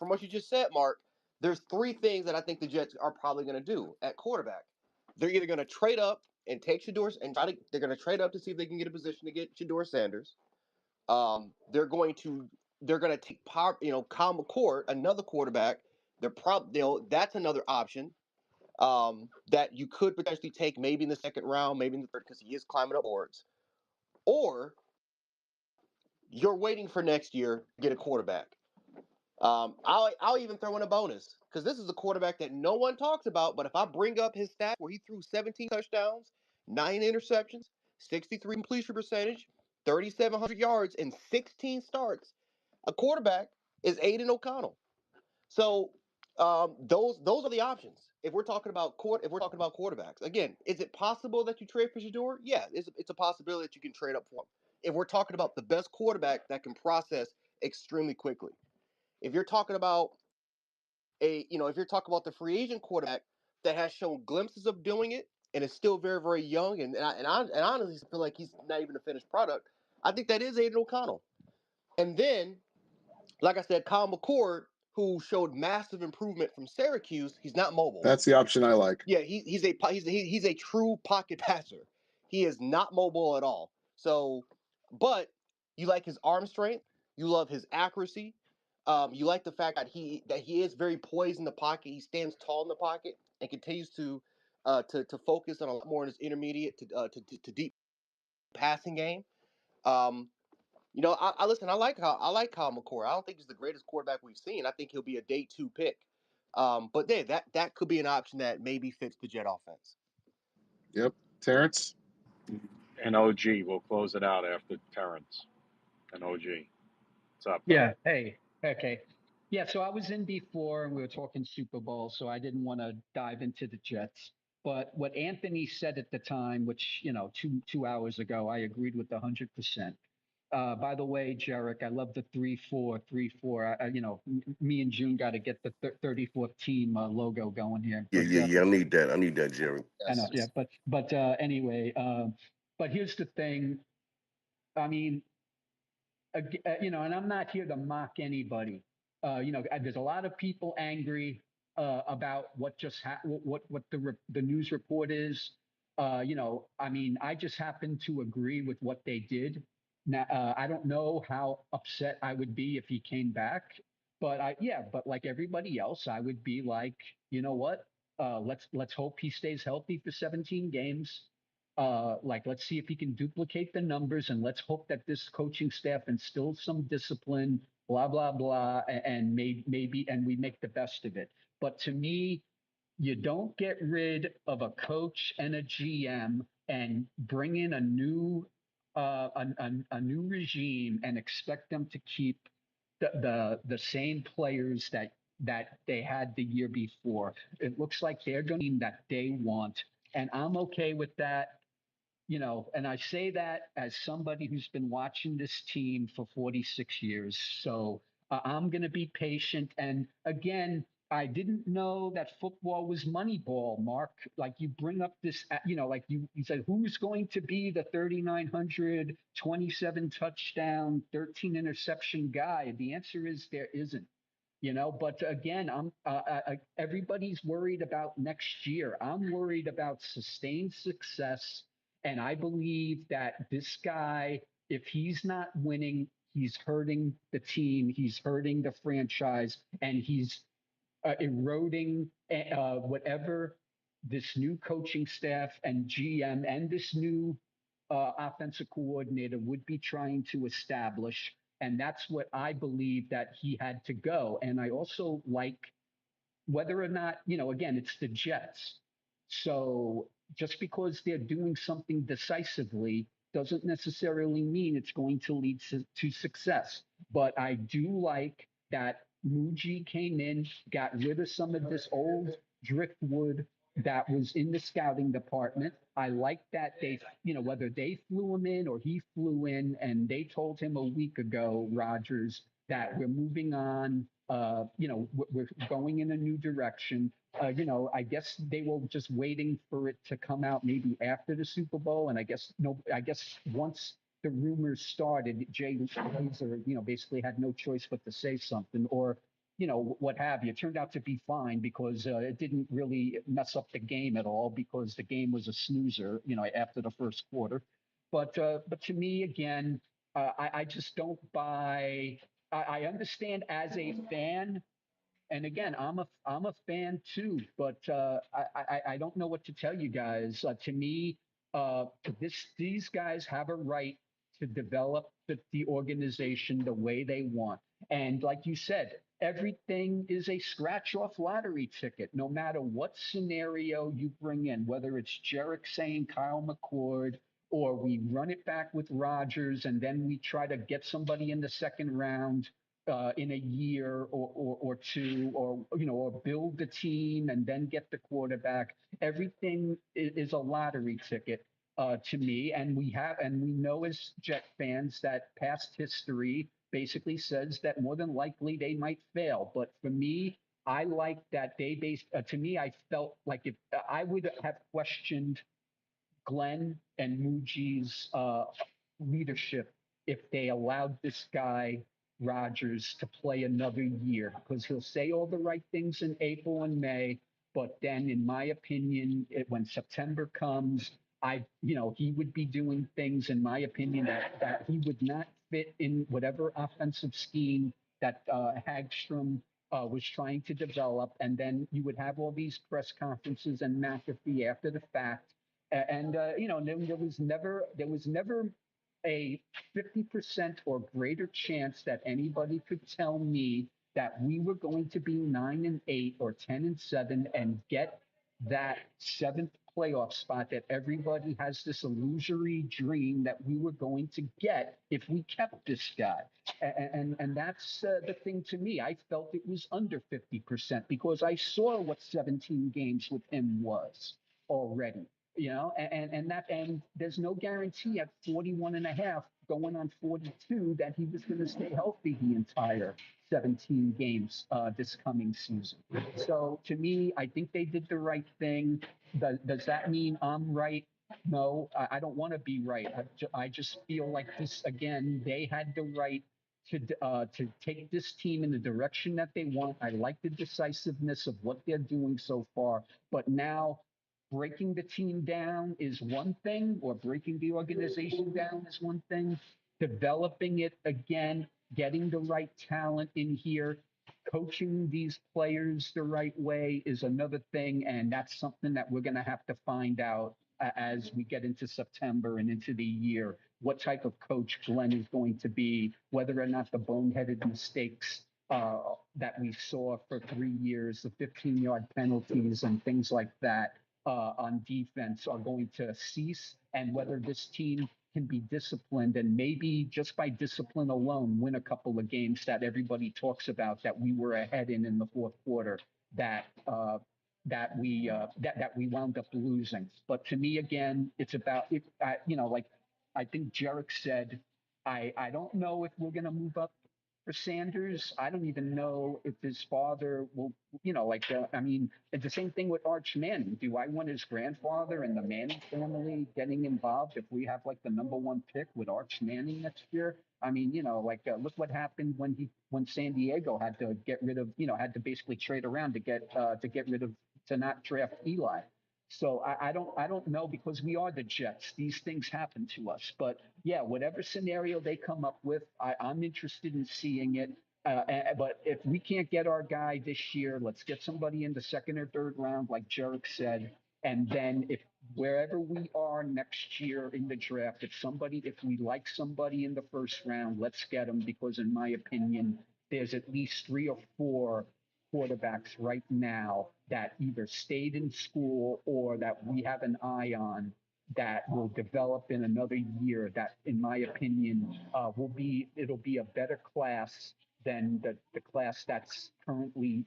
Speaker 1: what you just said, Mark, there's three things that I think the Jets are probably going to do at quarterback. They're either going to trade up and take Shador and try to. They're going to trade up to see if they can get a position to get Shador Sanders. They're going to take Kyle McCord, another quarterback. That's another option. That you could potentially take maybe in the second round, maybe in the third, because he is climbing up boards. Or you're waiting for next year to get a quarterback. I'll even throw in a bonus because this is a quarterback that no one talks about. But if I bring up his stats where he threw 17 touchdowns, 9 interceptions, 63 completion percentage, 3,700 yards, and 16 starts, a quarterback is Aiden O'Connell. So those are the options. If we're talking about quarterbacks, again, is it possible that you trade for Shador? Yeah, it's a possibility that you can trade up for him. If we're talking about the best quarterback that can process extremely quickly, if you're talking about if you're talking about the free agent quarterback that has shown glimpses of doing it and is still very very young, and honestly feel like he's not even a finished product, I think that is Aiden O'Connell. And then like I said, Kyle McCord, who showed massive improvement from Syracuse, he's not mobile.
Speaker 2: That's the option I like.
Speaker 1: Yeah, he's a true pocket passer. He is not mobile at all. So, but you like his arm strength, you love his accuracy, you like the fact that he is very poised in the pocket. He stands tall in the pocket and continues to focus on a lot more in his intermediate to deep passing game. Um, I listen. I like Kyle McCord. I don't think he's the greatest quarterback we've seen. I think he'll be a day two pick. But yeah, that could be an option that maybe fits the Jet offense.
Speaker 2: Yep. Terrence?
Speaker 5: And OG will close it out after Terrence and OG. What's up, brother?
Speaker 15: Yeah. Hey. Okay. Yeah. So I was in before and we were talking Super Bowl, so I didn't want to dive into the Jets. But what Anthony said at the time, which, two hours ago, I agreed with 100%. By the way, Jarek, I love the 3-4, 3-4. Me and June got to get the 34th team logo going here.
Speaker 13: Yeah,
Speaker 15: But
Speaker 13: yeah, yeah. I need that, Jerry.
Speaker 15: I know, yeah. But anyway, but here's the thing. I mean, and I'm not here to mock anybody. There's a lot of people angry about what just what the news report is. I mean, I just happen to agree with what they did. Now, I don't know how upset I would be if he came back, but like everybody else, I would be like, you know what? Let's hope he stays healthy for 17 games. Let's see if he can duplicate the numbers, and let's hope that this coaching staff instills some discipline, blah blah blah, and maybe and we make the best of it. But to me, you don't get rid of a coach and a GM and bring in a new regime and expect them to keep the same players that they had the year before. It looks like they're going to team that they want, and I'm okay with that. And I say that as somebody who's been watching this team for 46 years. So I'm going to be patient. And again, I didn't know that football was Moneyball, Mark. Like you bring up this, like you said, who's going to be the 3,900, 27 touchdown, 13 interception guy? The answer is there isn't. But again, everybody's worried about next year. I'm worried about sustained success, and I believe that this guy, if he's not winning, he's hurting the team, he's hurting the franchise, and he's eroding whatever this new coaching staff and GM and this new offensive coordinator would be trying to establish. And that's what I believe that he had to go. And I also like whether or not, again, it's the Jets. So just because they're doing something decisively doesn't necessarily mean it's going to lead to success. But I do like that Muji came in, got rid of some of this old driftwood that was in the scouting department. I like that whether they flew him in or he flew in, and they told him a week ago, Rogers, that we're moving on. We're going in a new direction. I guess they were just waiting for it to come out maybe after the Super Bowl. And I guess once the rumors started, Jay Glazer, basically had no choice but to say something, or what have you. It turned out to be fine because it didn't really mess up the game at all because the game was a snoozer, after the first quarter. But to me, again, I just don't buy. I understand as a fan, and again, I'm a fan too, but I don't know what to tell you guys. To me, these guys have a right to develop the organization the way they want, and like you said, everything is a scratch off lottery ticket. No matter what scenario you bring in, whether it's Jarek saying Kyle McCord, or we run it back with Rodgers, and then we try to get somebody in the second round in a year or two, or build the team and then get the quarterback. Everything is a lottery ticket to me, and we know as Jet fans that past history basically says that more than likely they might fail. But for me, I like that they based. To me, I felt like if I would have questioned Glenn and Muji's leadership if they allowed this guy Rodgers to play another year, because he'll say all the right things in April and May, but then, in my opinion, when September comes, he would be doing things, in my opinion, that he would not fit in whatever offensive scheme that Hagstrom was trying to develop, and then you would have all these press conferences and McAfee after the fact, and there was never a 50% or greater chance that anybody could tell me that we were going to be 9-8 or 10-7 and get that seventh playoff spot that everybody has this illusory dream that we were going to get if we kept this guy. And that's the thing to me. I felt it was under 50% because I saw what 17 games with him was already. And there's no guarantee at 41 and a half going on 42 that he was going to stay healthy the entire 17 games this coming season. So to me, I think they did the right thing. Does that mean I'm right? No, I don't want to be right. I just feel like this again. They had the right to take this team in the direction that they want. I like the decisiveness of what they're doing so far, but now breaking the team down is one thing, or breaking the organization down is one thing. Developing it again, getting the right talent in here, coaching these players the right way is another thing. And that's something that we're going to have to find out as we get into September and into the year, what type of coach Glenn is going to be, whether or not the boneheaded mistakes that we saw for 3 years, the 15-yard penalties and things like that on defense are going to cease, and whether this team can be disciplined and maybe just by discipline alone win a couple of games that everybody talks about that we were ahead in the fourth quarter that we wound up losing. But to me, again, it's about if like I think Jarek said, I don't know if we're going to move up for Sanders. I don't even know if his father will, I mean, it's the same thing with Arch Manning. Do I want his grandfather and the Manning family getting involved if we have like the number one pick with Arch Manning next year? I mean, look what happened when San Diego had to get rid of, had to basically trade around to get rid of, to not draft Eli. So I don't know, because we are the Jets. These things happen to us. But yeah, whatever scenario they come up with, I'm interested in seeing it. But if we can't get our guy this year, let's get somebody in the second or third round, like Jarek said. And then if wherever we are next year in the draft, if we like somebody in the first round, let's get them, because in my opinion, there's at least 3 or 4 quarterbacks right now that either stayed in school or that we have an eye on that will develop in another year that, in my opinion, it'll be a better class than the class that we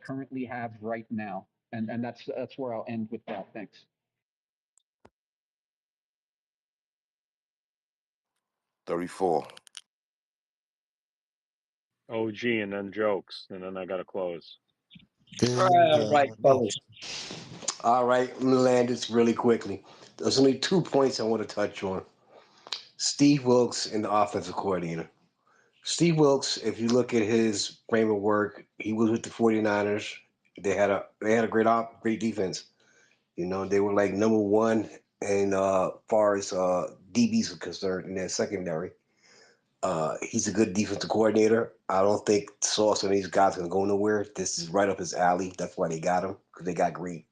Speaker 15: currently have right now. And that's where I'll end with that. Thanks.
Speaker 13: 34.
Speaker 12: OG and then jokes, and then I got to close.
Speaker 6: All right, fellas. All right, let me land this really quickly. There's only 2 points I want to touch on. Steve Wilkes and the offensive coordinator. Steve Wilkes, if you look at his frame of work, he was with the 49ers. They had a great defense. They were like number one in far as DBs are concerned in their secondary. He's a good defensive coordinator. I don't think Sauce and these guys can go nowhere. This is right up his alley. That's why they got him because they got great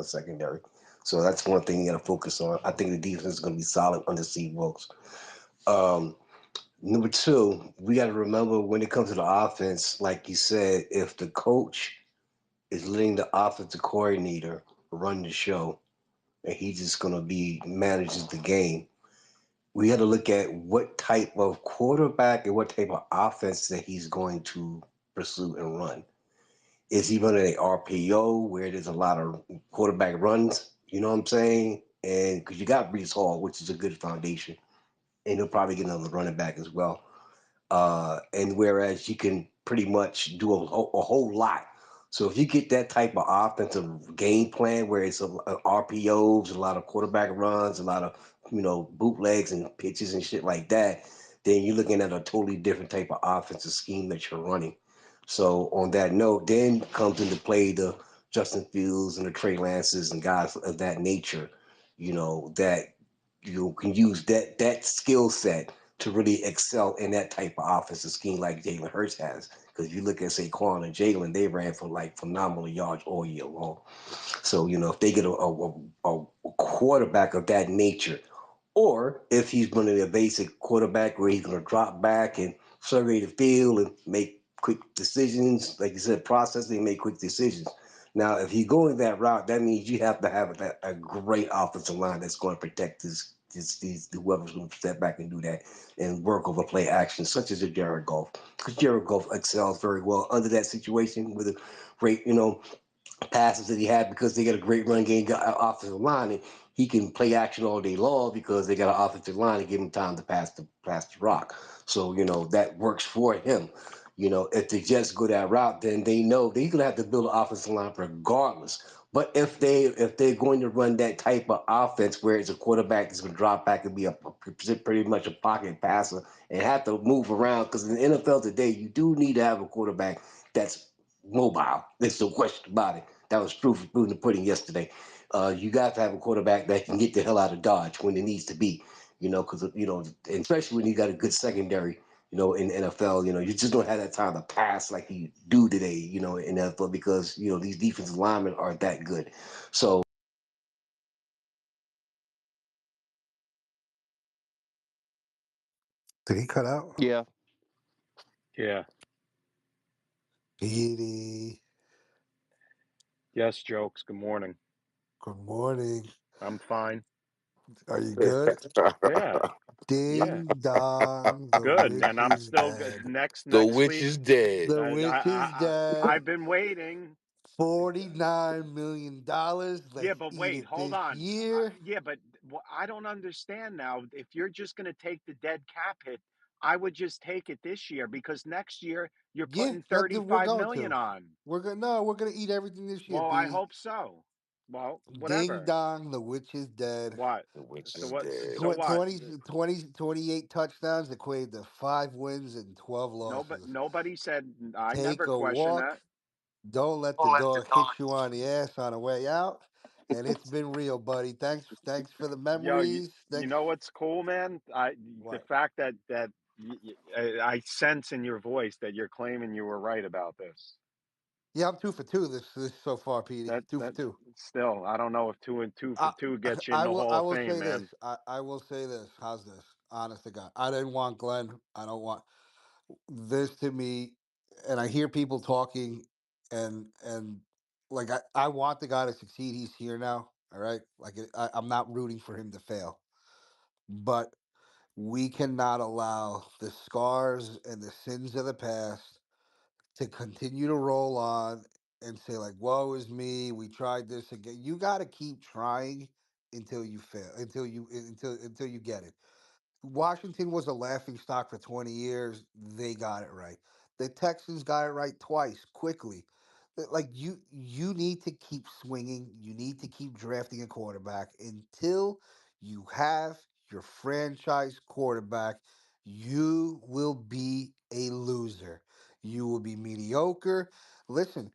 Speaker 6: secondary. So that's one thing you got to focus on. I think the defense is going to be solid under Steve Wilkes. Um, Number two, we got to remember when it comes to the offense, like you said, if the coach is letting the offensive coordinator run the show and he's just going to be manages the game, we got to look at what type of quarterback and what type of offense that he's going to pursue and run. Is he running a RPO where there's a lot of quarterback runs? You know what I'm saying? And because you got Brees Hall, which is a good foundation, and he'll probably get another running back as well. And whereas you can pretty much do a whole lot. So if you get that type of offensive game plan where it's RPOs, a lot of quarterback runs, a lot of bootlegs and pitches and shit like that, then you're looking at a totally different type of offensive scheme that you're running. So on that note, then comes into play the Justin Fields and the Trey Lances and guys of that nature, that you can use that skill set to really excel in that type of offensive scheme like Jalen Hurts has. Because if you look at Saquon and Jalen, they ran for like phenomenal yards all year long. So, if they get a quarterback of that nature, or if he's running a basic quarterback where he's going to drop back and survey the field and make quick decisions, like you said, processing, make quick decisions. Now, if you're going that route, that means you have to have a great offensive line that's going to protect these whoever's going to step back and do that and work over play action, such as a Jared Goff. Because Jared Goff excels very well under that situation with a great, passes that he had because they got a great run game offensive line, and he can play action all day long because they got an offensive line to give him time to pass the rock. So that works for him. If they just go that route, then they know they're gonna have to build an offensive line regardless. But if they're going to run that type of offense where it's a quarterback that's going to drop back and be pretty much a pocket passer and have to move around, because in the NFL today you do need to have a quarterback that's mobile. There's no question about it. That was proof in the pudding yesterday. You got to have a quarterback that can get the hell out of Dodge when it needs to be. Because and especially when you got a good secondary. In the NFL, you just don't have that time to pass like you do today. In the NFL because these defensive linemen aren't that good. So
Speaker 18: Did he cut out?
Speaker 1: Yeah.
Speaker 12: Yeah.
Speaker 18: Petey.
Speaker 12: Yes, jokes. Good morning.
Speaker 18: Good morning.
Speaker 12: I'm fine.
Speaker 18: Are you good?
Speaker 12: Yeah. Yeah.
Speaker 18: Ding dong. The
Speaker 12: Good.
Speaker 18: witch
Speaker 12: And I'm
Speaker 18: is
Speaker 12: still good.
Speaker 18: dead.
Speaker 13: The
Speaker 12: Next
Speaker 13: witch
Speaker 12: week.
Speaker 13: is dead.
Speaker 18: The witch is dead.
Speaker 12: I've been waiting.
Speaker 18: $49 million.
Speaker 12: Yeah,
Speaker 18: Let's
Speaker 12: but
Speaker 18: eat
Speaker 12: wait,
Speaker 18: it
Speaker 12: hold
Speaker 18: this
Speaker 12: on.
Speaker 18: year.
Speaker 12: Yeah, but I don't understand now. If you're just going to take the dead cap hit, I would just take it this year because next year you're
Speaker 18: Yeah,
Speaker 12: putting
Speaker 18: that's what we're
Speaker 12: 35
Speaker 18: going
Speaker 12: million
Speaker 18: to.
Speaker 12: on.
Speaker 18: We're gonna eat everything this year,
Speaker 12: Well, I
Speaker 18: Petey.
Speaker 12: hope so. Well,
Speaker 18: Ding
Speaker 12: whatever.
Speaker 18: dong. The witch is dead.
Speaker 12: What?
Speaker 13: The witch
Speaker 12: So
Speaker 13: is
Speaker 12: what?
Speaker 13: dead.
Speaker 12: So what?
Speaker 18: 28 touchdowns equated to 5 wins and 12 losses.
Speaker 12: Nobody said. I
Speaker 18: Take
Speaker 12: never
Speaker 18: a
Speaker 12: questioned
Speaker 18: walk.
Speaker 12: that.
Speaker 18: Don't let the dog hit you on the ass on the way out. And it's been real, buddy. Thanks for the
Speaker 12: Yo,
Speaker 18: memories.
Speaker 12: you
Speaker 18: Thanks.
Speaker 12: know what's cool, man? The
Speaker 18: What?
Speaker 12: fact that I sense in your voice that you're claiming you were right about this.
Speaker 18: Yeah, I'm 2 for 2 this so far, Petey. Two for
Speaker 12: That
Speaker 18: two.
Speaker 12: still, I don't know if two and two for
Speaker 18: I,
Speaker 12: two gets you in
Speaker 18: I
Speaker 12: the
Speaker 18: will.
Speaker 12: Hall
Speaker 18: I
Speaker 12: of
Speaker 18: will
Speaker 12: Fame,
Speaker 18: say this.
Speaker 12: man.
Speaker 18: I will say this. How's this? Honest to God, I didn't want Glenn. I don't want this to me. And I hear people talking, and like I want the guy to succeed. He's here now. All right. Like I'm not rooting for him to fail, but we cannot allow the scars and the sins of the past to continue to roll on and say like, "Woe is me. We tried this again." You got to keep trying until you fail, until you get it. Washington was a laughing stock for 20 years. They got it right. The Texans got it right twice, quickly. Like you need to keep swinging. You need to keep drafting a quarterback until you have your franchise quarterback, you will be a loser. You will be mediocre. Listen,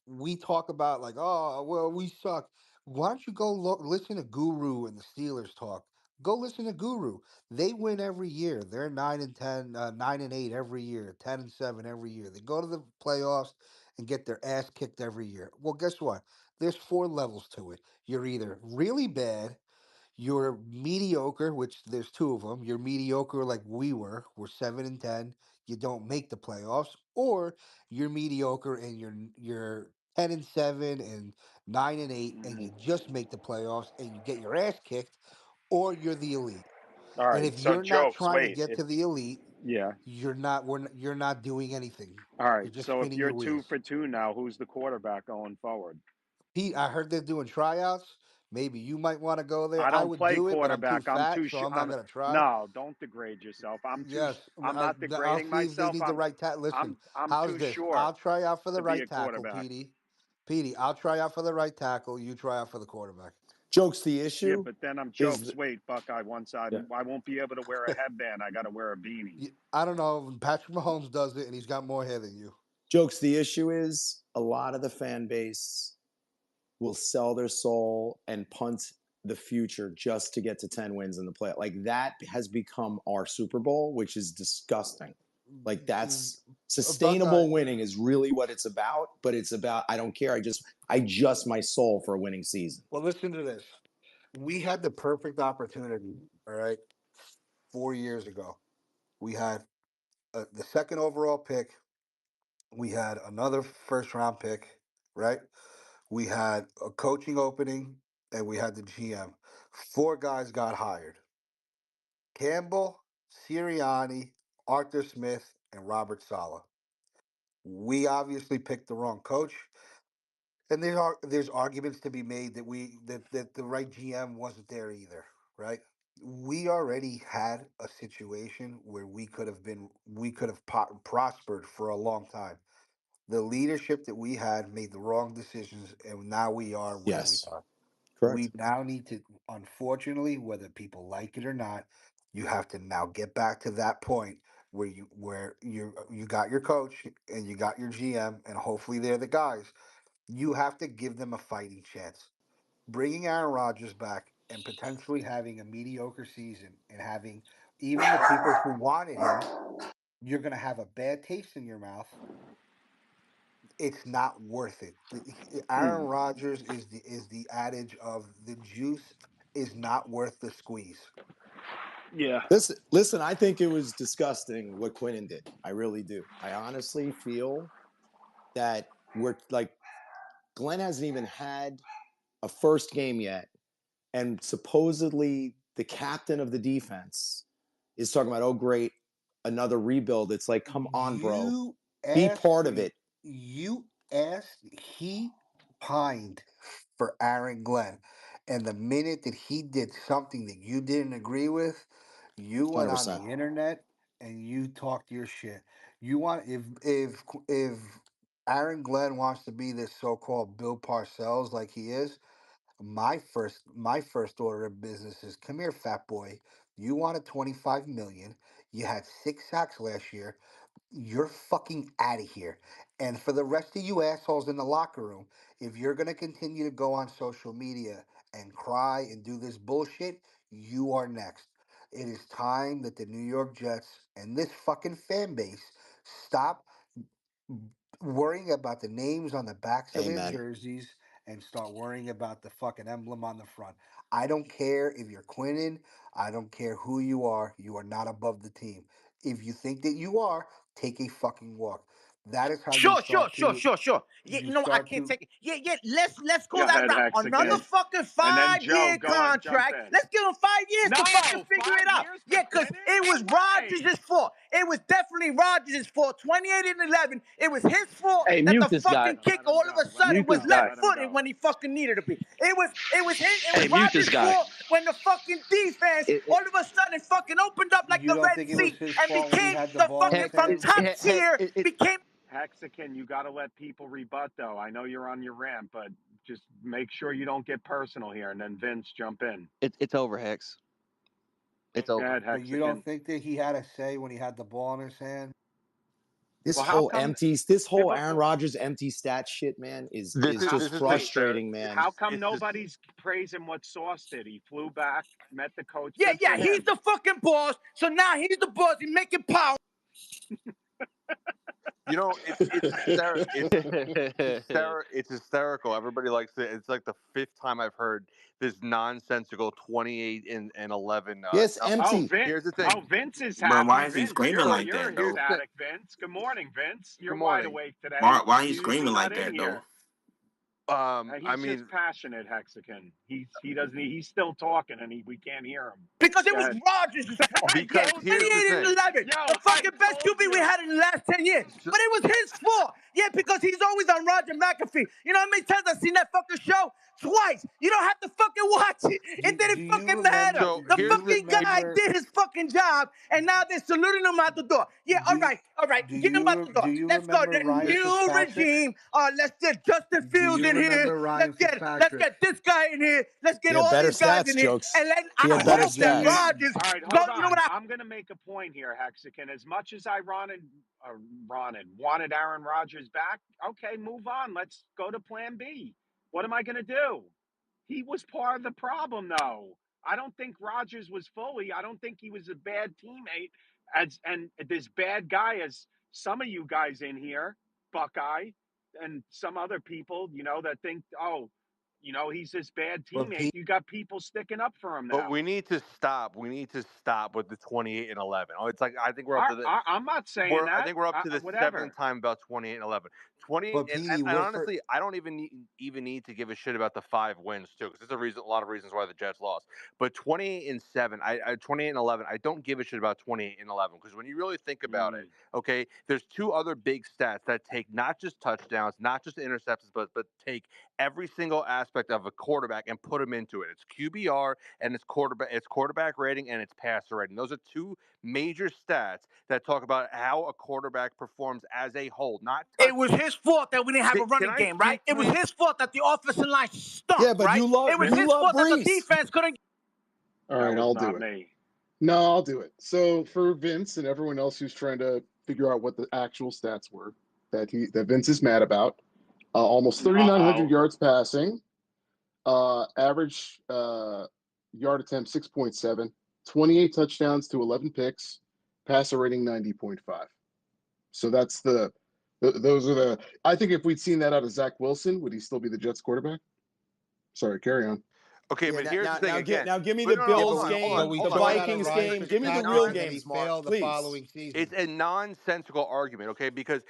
Speaker 18: we talk about like, oh, well, we suck. Why don't you go listen to Guru and the Steelers talk? Go listen to Guru. They win every year. They're 9-10, 9-8 every year, 10-7 every year. They go to the playoffs and get their ass kicked every year. Well, guess what? There's 4 levels to it. You're either really bad, you're mediocre, which there's 2 of them. You're mediocre like we were. We're 7-10. You don't make the playoffs, or you're mediocre and you're 10-7 and 9-8, and you just make the playoffs and you get your ass kicked, or you're the elite.
Speaker 5: All
Speaker 18: And
Speaker 5: right.
Speaker 18: if
Speaker 5: So
Speaker 18: you're not
Speaker 5: jokes.
Speaker 18: trying to
Speaker 5: Wait.
Speaker 18: get
Speaker 5: If
Speaker 18: to the elite,
Speaker 5: yeah.
Speaker 18: you're not doing anything.
Speaker 5: All right.
Speaker 18: You're just
Speaker 5: So if
Speaker 18: spinning
Speaker 5: you're
Speaker 18: your
Speaker 5: two
Speaker 18: wheels.
Speaker 5: for two now, who's the quarterback going forward?
Speaker 18: Pete, I heard they're doing tryouts. Maybe you might want to go there.
Speaker 5: I
Speaker 18: I
Speaker 5: don't
Speaker 18: would
Speaker 5: play
Speaker 18: do it, but I'm too
Speaker 5: quarterback. I'm
Speaker 18: fat,
Speaker 5: too.
Speaker 18: so I'm not
Speaker 5: I'm
Speaker 18: gonna try.
Speaker 5: no. Don't degrade yourself.
Speaker 18: Yes,
Speaker 5: I'm not
Speaker 18: I'll
Speaker 5: degrading
Speaker 18: see if they
Speaker 5: myself.
Speaker 18: need the right tackle. Listen,
Speaker 5: I'm
Speaker 18: how's
Speaker 5: too
Speaker 18: this?
Speaker 5: short
Speaker 18: I'll try out for
Speaker 5: to
Speaker 18: the
Speaker 5: be
Speaker 18: right
Speaker 5: a
Speaker 18: tackle,
Speaker 5: quarterback.
Speaker 18: Petey. Petey, I'll try out for the right tackle. You try out for the quarterback.
Speaker 20: Jokes. The
Speaker 5: Yeah,
Speaker 20: issue
Speaker 5: but then I'm
Speaker 20: is,
Speaker 5: jokes. Wait, Buckeye. Once
Speaker 20: yeah.
Speaker 5: I won't be able to wear a headband. I got to wear a beanie.
Speaker 18: I don't know. Patrick Mahomes does it, and he's got more hair than you.
Speaker 20: Jokes. The issue is a lot of the fan base will sell their soul and punt the future just to get to 10 wins in the play. Like that has become our Super Bowl, which is disgusting. Like that's
Speaker 18: Buckeye.
Speaker 20: sustainable winning is really what it's about, but it's about I don't care. I just my soul for a winning season.
Speaker 18: Well, listen to this. We had the perfect opportunity. All right, 4 years ago, we had the second overall pick. We had another first round pick. Right. We had a coaching opening, and we had the GM. 4 guys got hired: Campbell, Sirianni, Arthur Smith, and Robert Sala. We obviously picked the wrong coach, and there's arguments to be made that that the right GM wasn't there either. Right? We already had a situation where we could have prospered for a long time. The leadership that we had made the wrong decisions, and now we are where we
Speaker 20: Yes.
Speaker 18: are. We
Speaker 20: Correct.
Speaker 18: now need to, unfortunately, whether people like it or not, you have to now get back to that point where you got your coach and you got your GM, and hopefully they're the guys. You have to give them a fighting chance. Bringing Aaron Rodgers back and potentially having a mediocre season and having even the people who wanted him, you're going to have a bad taste in your mouth. It's not worth it. Aaron Rodgers is the adage of the juice is not worth the squeeze.
Speaker 5: Yeah.
Speaker 20: Listen, I think it was disgusting what Quinnen did. I really do. I honestly feel that we're like Glenn hasn't even had a first game yet, and supposedly the captain of the defense is talking about, oh great, another rebuild. It's like, come on, bro,
Speaker 18: You
Speaker 20: be
Speaker 18: asked
Speaker 20: part of
Speaker 18: me.
Speaker 20: it.
Speaker 18: You asked. He pined for Aaron Glenn, and the minute that he did something that you didn't agree with, you went on
Speaker 20: 100%.
Speaker 18: the internet and you talked your shit. You want if Aaron Glenn wants to be this so-called Bill Parcells like he is. My first order of business is come here, fat boy. You wanted 25 million. You had 6 sacks last year. You're fucking out of here. And for the rest of you assholes in the locker room, if you're gonna continue to go on social media and cry and do this bullshit, you are next. It is time that the New York Jets and this fucking fan base stop worrying about the names on the backs of their
Speaker 20: Amen.
Speaker 18: jerseys and start worrying about the fucking emblem on the front. I don't care if you're Quinnen. I don't care who you are. You are not above the team. If you think that you are, take a fucking walk. That is how you
Speaker 22: Sure, sure,
Speaker 18: start
Speaker 22: sure,
Speaker 18: to
Speaker 22: sure, sure. Yeah,
Speaker 18: you
Speaker 22: you know, I
Speaker 18: start
Speaker 22: can't
Speaker 18: to
Speaker 22: take it. Yeah, yeah. Let's go
Speaker 5: Go
Speaker 22: that
Speaker 5: ahead,
Speaker 22: route. Another
Speaker 5: Hexagon.
Speaker 22: fucking
Speaker 5: And then Joe,
Speaker 22: 5 year
Speaker 5: go on, jump
Speaker 22: contract.
Speaker 5: in.
Speaker 22: Let's give him 5 years
Speaker 5: No,
Speaker 22: to fucking figure it
Speaker 5: 5
Speaker 22: out.
Speaker 5: years for
Speaker 22: Yeah, because
Speaker 5: Quinnen?
Speaker 22: it
Speaker 5: No
Speaker 22: was
Speaker 5: way.
Speaker 22: Rodgers' fault. It was definitely Rodgers' fault. 28 and 11. It was his fault
Speaker 19: Hey,
Speaker 22: that
Speaker 19: mute
Speaker 22: the
Speaker 19: this guy.
Speaker 22: fucking
Speaker 5: Let
Speaker 22: kick
Speaker 5: him
Speaker 22: all of a
Speaker 5: go. Let him
Speaker 22: sudden
Speaker 19: Mute
Speaker 22: was
Speaker 19: this
Speaker 5: go.
Speaker 19: guy.
Speaker 22: left
Speaker 5: Let him
Speaker 22: footed
Speaker 5: go.
Speaker 22: when he fucking needed to be. It
Speaker 19: Hey,
Speaker 22: was
Speaker 19: mute this
Speaker 22: Rodgers'
Speaker 19: guy.
Speaker 22: fault when the fucking defense
Speaker 19: It,
Speaker 22: all of a sudden fucking opened up like
Speaker 18: you
Speaker 22: the
Speaker 18: don't
Speaker 22: Red
Speaker 18: think it was
Speaker 22: Sea
Speaker 18: his
Speaker 22: and
Speaker 18: fault when he
Speaker 22: became
Speaker 18: had the
Speaker 22: the
Speaker 18: ball in
Speaker 22: fucking
Speaker 18: his
Speaker 19: hex,
Speaker 22: from
Speaker 19: it,
Speaker 18: hands?
Speaker 22: top
Speaker 19: hex,
Speaker 22: tier
Speaker 19: it,
Speaker 22: became
Speaker 5: Hexagon, you got to let people rebut, though. I know you're on your rant, but
Speaker 12: Just make sure you don't get personal here, and then Vince jump in.
Speaker 1: It's over, Hex. It's
Speaker 12: Go
Speaker 1: over.
Speaker 12: ahead,
Speaker 18: But you don't
Speaker 12: Hexagon.
Speaker 18: think that he had a say when he had the ball in his hand?
Speaker 20: This
Speaker 12: Well, how
Speaker 20: whole
Speaker 12: come?
Speaker 20: this
Speaker 12: Yeah,
Speaker 20: whole
Speaker 12: but
Speaker 20: Aaron Rodgers empty stat shit, man,
Speaker 1: This
Speaker 20: is
Speaker 1: is
Speaker 12: how,
Speaker 20: just
Speaker 1: this is just
Speaker 12: wait,
Speaker 20: frustrating, man.
Speaker 12: how come
Speaker 1: it's just
Speaker 12: nobody's praising what Sauce did? He flew back, met the coach.
Speaker 22: Yeah,
Speaker 12: Good for
Speaker 22: yeah, he's
Speaker 12: him.
Speaker 22: the fucking boss. So now he's the boss. He's making power.
Speaker 3: You know, it's hysterical. Everybody likes it. It's like the fifth time I've heard this nonsensical 28 and 11.
Speaker 20: Yes,
Speaker 12: Oh,
Speaker 20: empty.
Speaker 3: Here's the thing.
Speaker 12: Vince is
Speaker 8: But why
Speaker 12: happy.
Speaker 8: is he
Speaker 12: Vince,
Speaker 8: screaming like
Speaker 12: you're
Speaker 8: that though?
Speaker 3: Here's the thing.
Speaker 12: ecstatic. Vince, good morning, Vince.
Speaker 3: Good
Speaker 12: You're wide
Speaker 3: morning.
Speaker 12: awake today.
Speaker 8: Why he
Speaker 12: You're usually
Speaker 8: screaming
Speaker 12: not
Speaker 8: like
Speaker 12: in
Speaker 8: that though?
Speaker 12: here.
Speaker 3: I
Speaker 12: He's just
Speaker 3: mean,
Speaker 12: passionate, Hexagon. He doesn't. He's still talking, and we can't hear him.
Speaker 22: Because it
Speaker 12: Go
Speaker 22: was
Speaker 12: ahead.
Speaker 22: Rodgers' fault. Yeah,
Speaker 3: because here's the
Speaker 22: 28 and
Speaker 3: thing.
Speaker 22: 11.
Speaker 12: Yo,
Speaker 22: The
Speaker 12: I
Speaker 22: fucking best
Speaker 12: told
Speaker 22: QB we
Speaker 12: you.
Speaker 22: had in the last 10 years.
Speaker 3: So,
Speaker 22: But it was his fault. Yeah, because he's always on Roger McAfee. You know how many times I've seen that fucking show? Twice. You don't have to fucking watch it. It
Speaker 18: Do
Speaker 22: didn't
Speaker 18: you
Speaker 22: fucking matter.
Speaker 18: remember?
Speaker 3: so
Speaker 22: The
Speaker 18: Do
Speaker 3: here's
Speaker 18: you
Speaker 3: the
Speaker 22: fucking guy
Speaker 18: remember?
Speaker 22: did his fucking job, and now they're saluting him out the door. Yeah,
Speaker 18: Do you,
Speaker 22: all right. Get him out the
Speaker 18: do
Speaker 22: door.
Speaker 18: you
Speaker 22: Let's go.
Speaker 18: remember
Speaker 22: The
Speaker 18: Ryan
Speaker 22: new
Speaker 18: Fitzpatrick?
Speaker 22: regime. Let's get Justin
Speaker 18: Do
Speaker 22: Fields
Speaker 18: you
Speaker 22: in here.
Speaker 18: remember Ryan
Speaker 22: Let's
Speaker 18: Fitzpatrick?
Speaker 22: get this guy in here. Let's
Speaker 20: He
Speaker 22: get
Speaker 20: had
Speaker 22: all
Speaker 20: better
Speaker 22: these guys in
Speaker 20: stats,
Speaker 22: here.
Speaker 20: jokes.
Speaker 22: And then
Speaker 20: He
Speaker 22: I
Speaker 20: had better
Speaker 22: hope
Speaker 18: Do
Speaker 22: that
Speaker 18: you?
Speaker 20: stats.
Speaker 22: Rodgers
Speaker 12: All right,
Speaker 22: go.
Speaker 12: hold
Speaker 22: You know what?
Speaker 12: on. I'm going to make a point here, Hexagon. As much as I wanted Aaron Rodgers back, okay, move on. Let's go to plan B. What am I going to do? He was part of the problem, though. I don't think Rodgers was fully. I don't think he was a bad teammate and this bad guy as some of you guys in here, Buckeye, and some other people, that think, oh, he's this bad
Speaker 18: But
Speaker 12: teammate.
Speaker 18: Pete,
Speaker 12: You got people sticking up for him
Speaker 3: but
Speaker 12: now.
Speaker 3: we need to stop. We need to stop with the 28 and 11. Oh, it's like I think we're up
Speaker 12: I,
Speaker 3: to the
Speaker 12: I, I'm not saying
Speaker 3: I
Speaker 12: that.
Speaker 3: think we're up to the seventh
Speaker 12: Whatever.
Speaker 3: time about 28 and 11. 28
Speaker 18: but
Speaker 3: and,
Speaker 18: Petey,
Speaker 3: and, and
Speaker 18: we're for.
Speaker 3: honestly, I don't even need to give a shit about the 5 wins too, because there's a lot of reasons why the Jets lost. But 28 and 7, I 28 and 11, I don't give a shit about 28 and 11 because when you really think about it, okay, there's two other big stats that take not just touchdowns, not just interceptions, but take every single aspect of a quarterback and put them into it. It's QBR and it's quarterback rating and it's passer rating. Those are two major stats that talk about how a quarterback performs as a whole, not
Speaker 22: It was his fault that we didn't have a
Speaker 3: Can
Speaker 22: running
Speaker 3: I
Speaker 22: game, right?
Speaker 3: speak,
Speaker 22: It was
Speaker 3: please?
Speaker 22: his fault that the offensive line stunk,
Speaker 20: Yeah, but
Speaker 22: right? It was
Speaker 20: you
Speaker 22: his
Speaker 20: love
Speaker 22: fault that the
Speaker 20: Breeze.
Speaker 22: defense couldn't.
Speaker 2: All
Speaker 12: That
Speaker 2: right,
Speaker 12: was
Speaker 2: I'll do
Speaker 12: not
Speaker 2: it.
Speaker 12: me.
Speaker 2: No, I'll do it. So for Vince and everyone else who's trying to figure out what the actual stats were that Vince is mad about, almost 3,900
Speaker 12: Uh-oh.
Speaker 2: yards passing, average yard attempt 6.7, 28 touchdowns to 11 picks, passer rating 90.5. So that's those are the. I think if we'd seen that out of Zach Wilson, would he still be the Jets quarterback? Sorry, carry on.
Speaker 3: Okay,
Speaker 20: Yeah,
Speaker 3: but here's the thing again.
Speaker 20: give me
Speaker 3: But
Speaker 20: the
Speaker 3: no, hold
Speaker 20: Bills
Speaker 3: on, hold
Speaker 20: game,
Speaker 3: on,
Speaker 18: But we
Speaker 20: the
Speaker 3: hold on.
Speaker 18: saw that on
Speaker 20: Vikings
Speaker 18: Ryan
Speaker 20: game. Give me the
Speaker 3: It's
Speaker 20: real
Speaker 18: Fitzpatrick,
Speaker 3: non.
Speaker 18: and he
Speaker 20: games, Mark,
Speaker 18: failed the
Speaker 20: please.
Speaker 18: following season.
Speaker 3: It's a nonsensical argument, okay? Because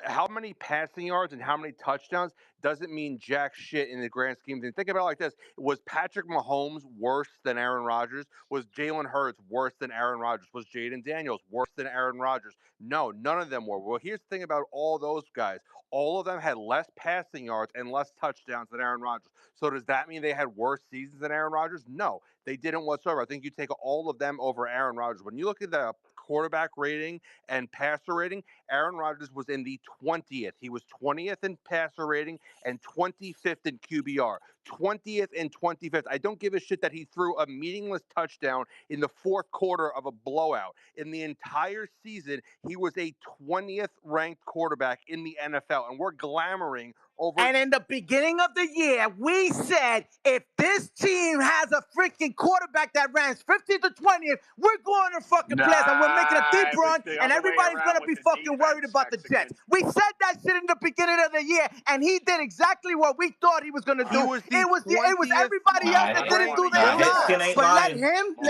Speaker 3: how many passing yards and how many touchdowns doesn't mean jack shit in the grand scheme of things. Think about it like this: was Patrick Mahomes worse than Aaron Rodgers? Was Jalen Hurts worse than Aaron Rodgers? Was Jaden Daniels worse than Aaron Rodgers? No, none of them were. Well, here's the thing about all those guys: all of them had less passing yards and less touchdowns than Aaron Rodgers. So does that mean they had worse seasons than Aaron Rodgers? No, they didn't whatsoever. I think you take all of them over Aaron Rodgers. When you look at the quarterback rating and passer rating, Aaron Rodgers was in the 20th. He was 20th in passer rating and 25th in QBR. 20th and 25th. I don't give a shit that he threw a meaningless touchdown in the fourth quarter of a blowout. In the entire season, he was a 20th ranked quarterback in the NFL, and we're glamoring over.
Speaker 22: And in the beginning of the year, we said if this team has a freaking quarterback that ranks 50th to 20th, we're going to fucking playoffs and we're making a deep
Speaker 12: Nah, it was
Speaker 22: run,
Speaker 12: the
Speaker 22: and
Speaker 12: other way
Speaker 22: everybody's going
Speaker 12: around
Speaker 22: to
Speaker 12: with
Speaker 22: be
Speaker 12: the
Speaker 22: fucking worried
Speaker 12: defense,
Speaker 22: about the Jets.
Speaker 12: Mexican.
Speaker 22: We said that shit in the beginning of the year, and he did exactly what we thought he was going to
Speaker 3: He
Speaker 22: do.
Speaker 3: was the
Speaker 22: It was
Speaker 3: 20th
Speaker 22: everybody else
Speaker 12: I
Speaker 22: that
Speaker 12: don't
Speaker 22: didn't
Speaker 3: ranked
Speaker 22: do
Speaker 12: want to
Speaker 22: their
Speaker 8: Nah,
Speaker 12: yell
Speaker 22: job.
Speaker 8: Hexton
Speaker 12: now.
Speaker 8: ain't
Speaker 22: But
Speaker 8: lying.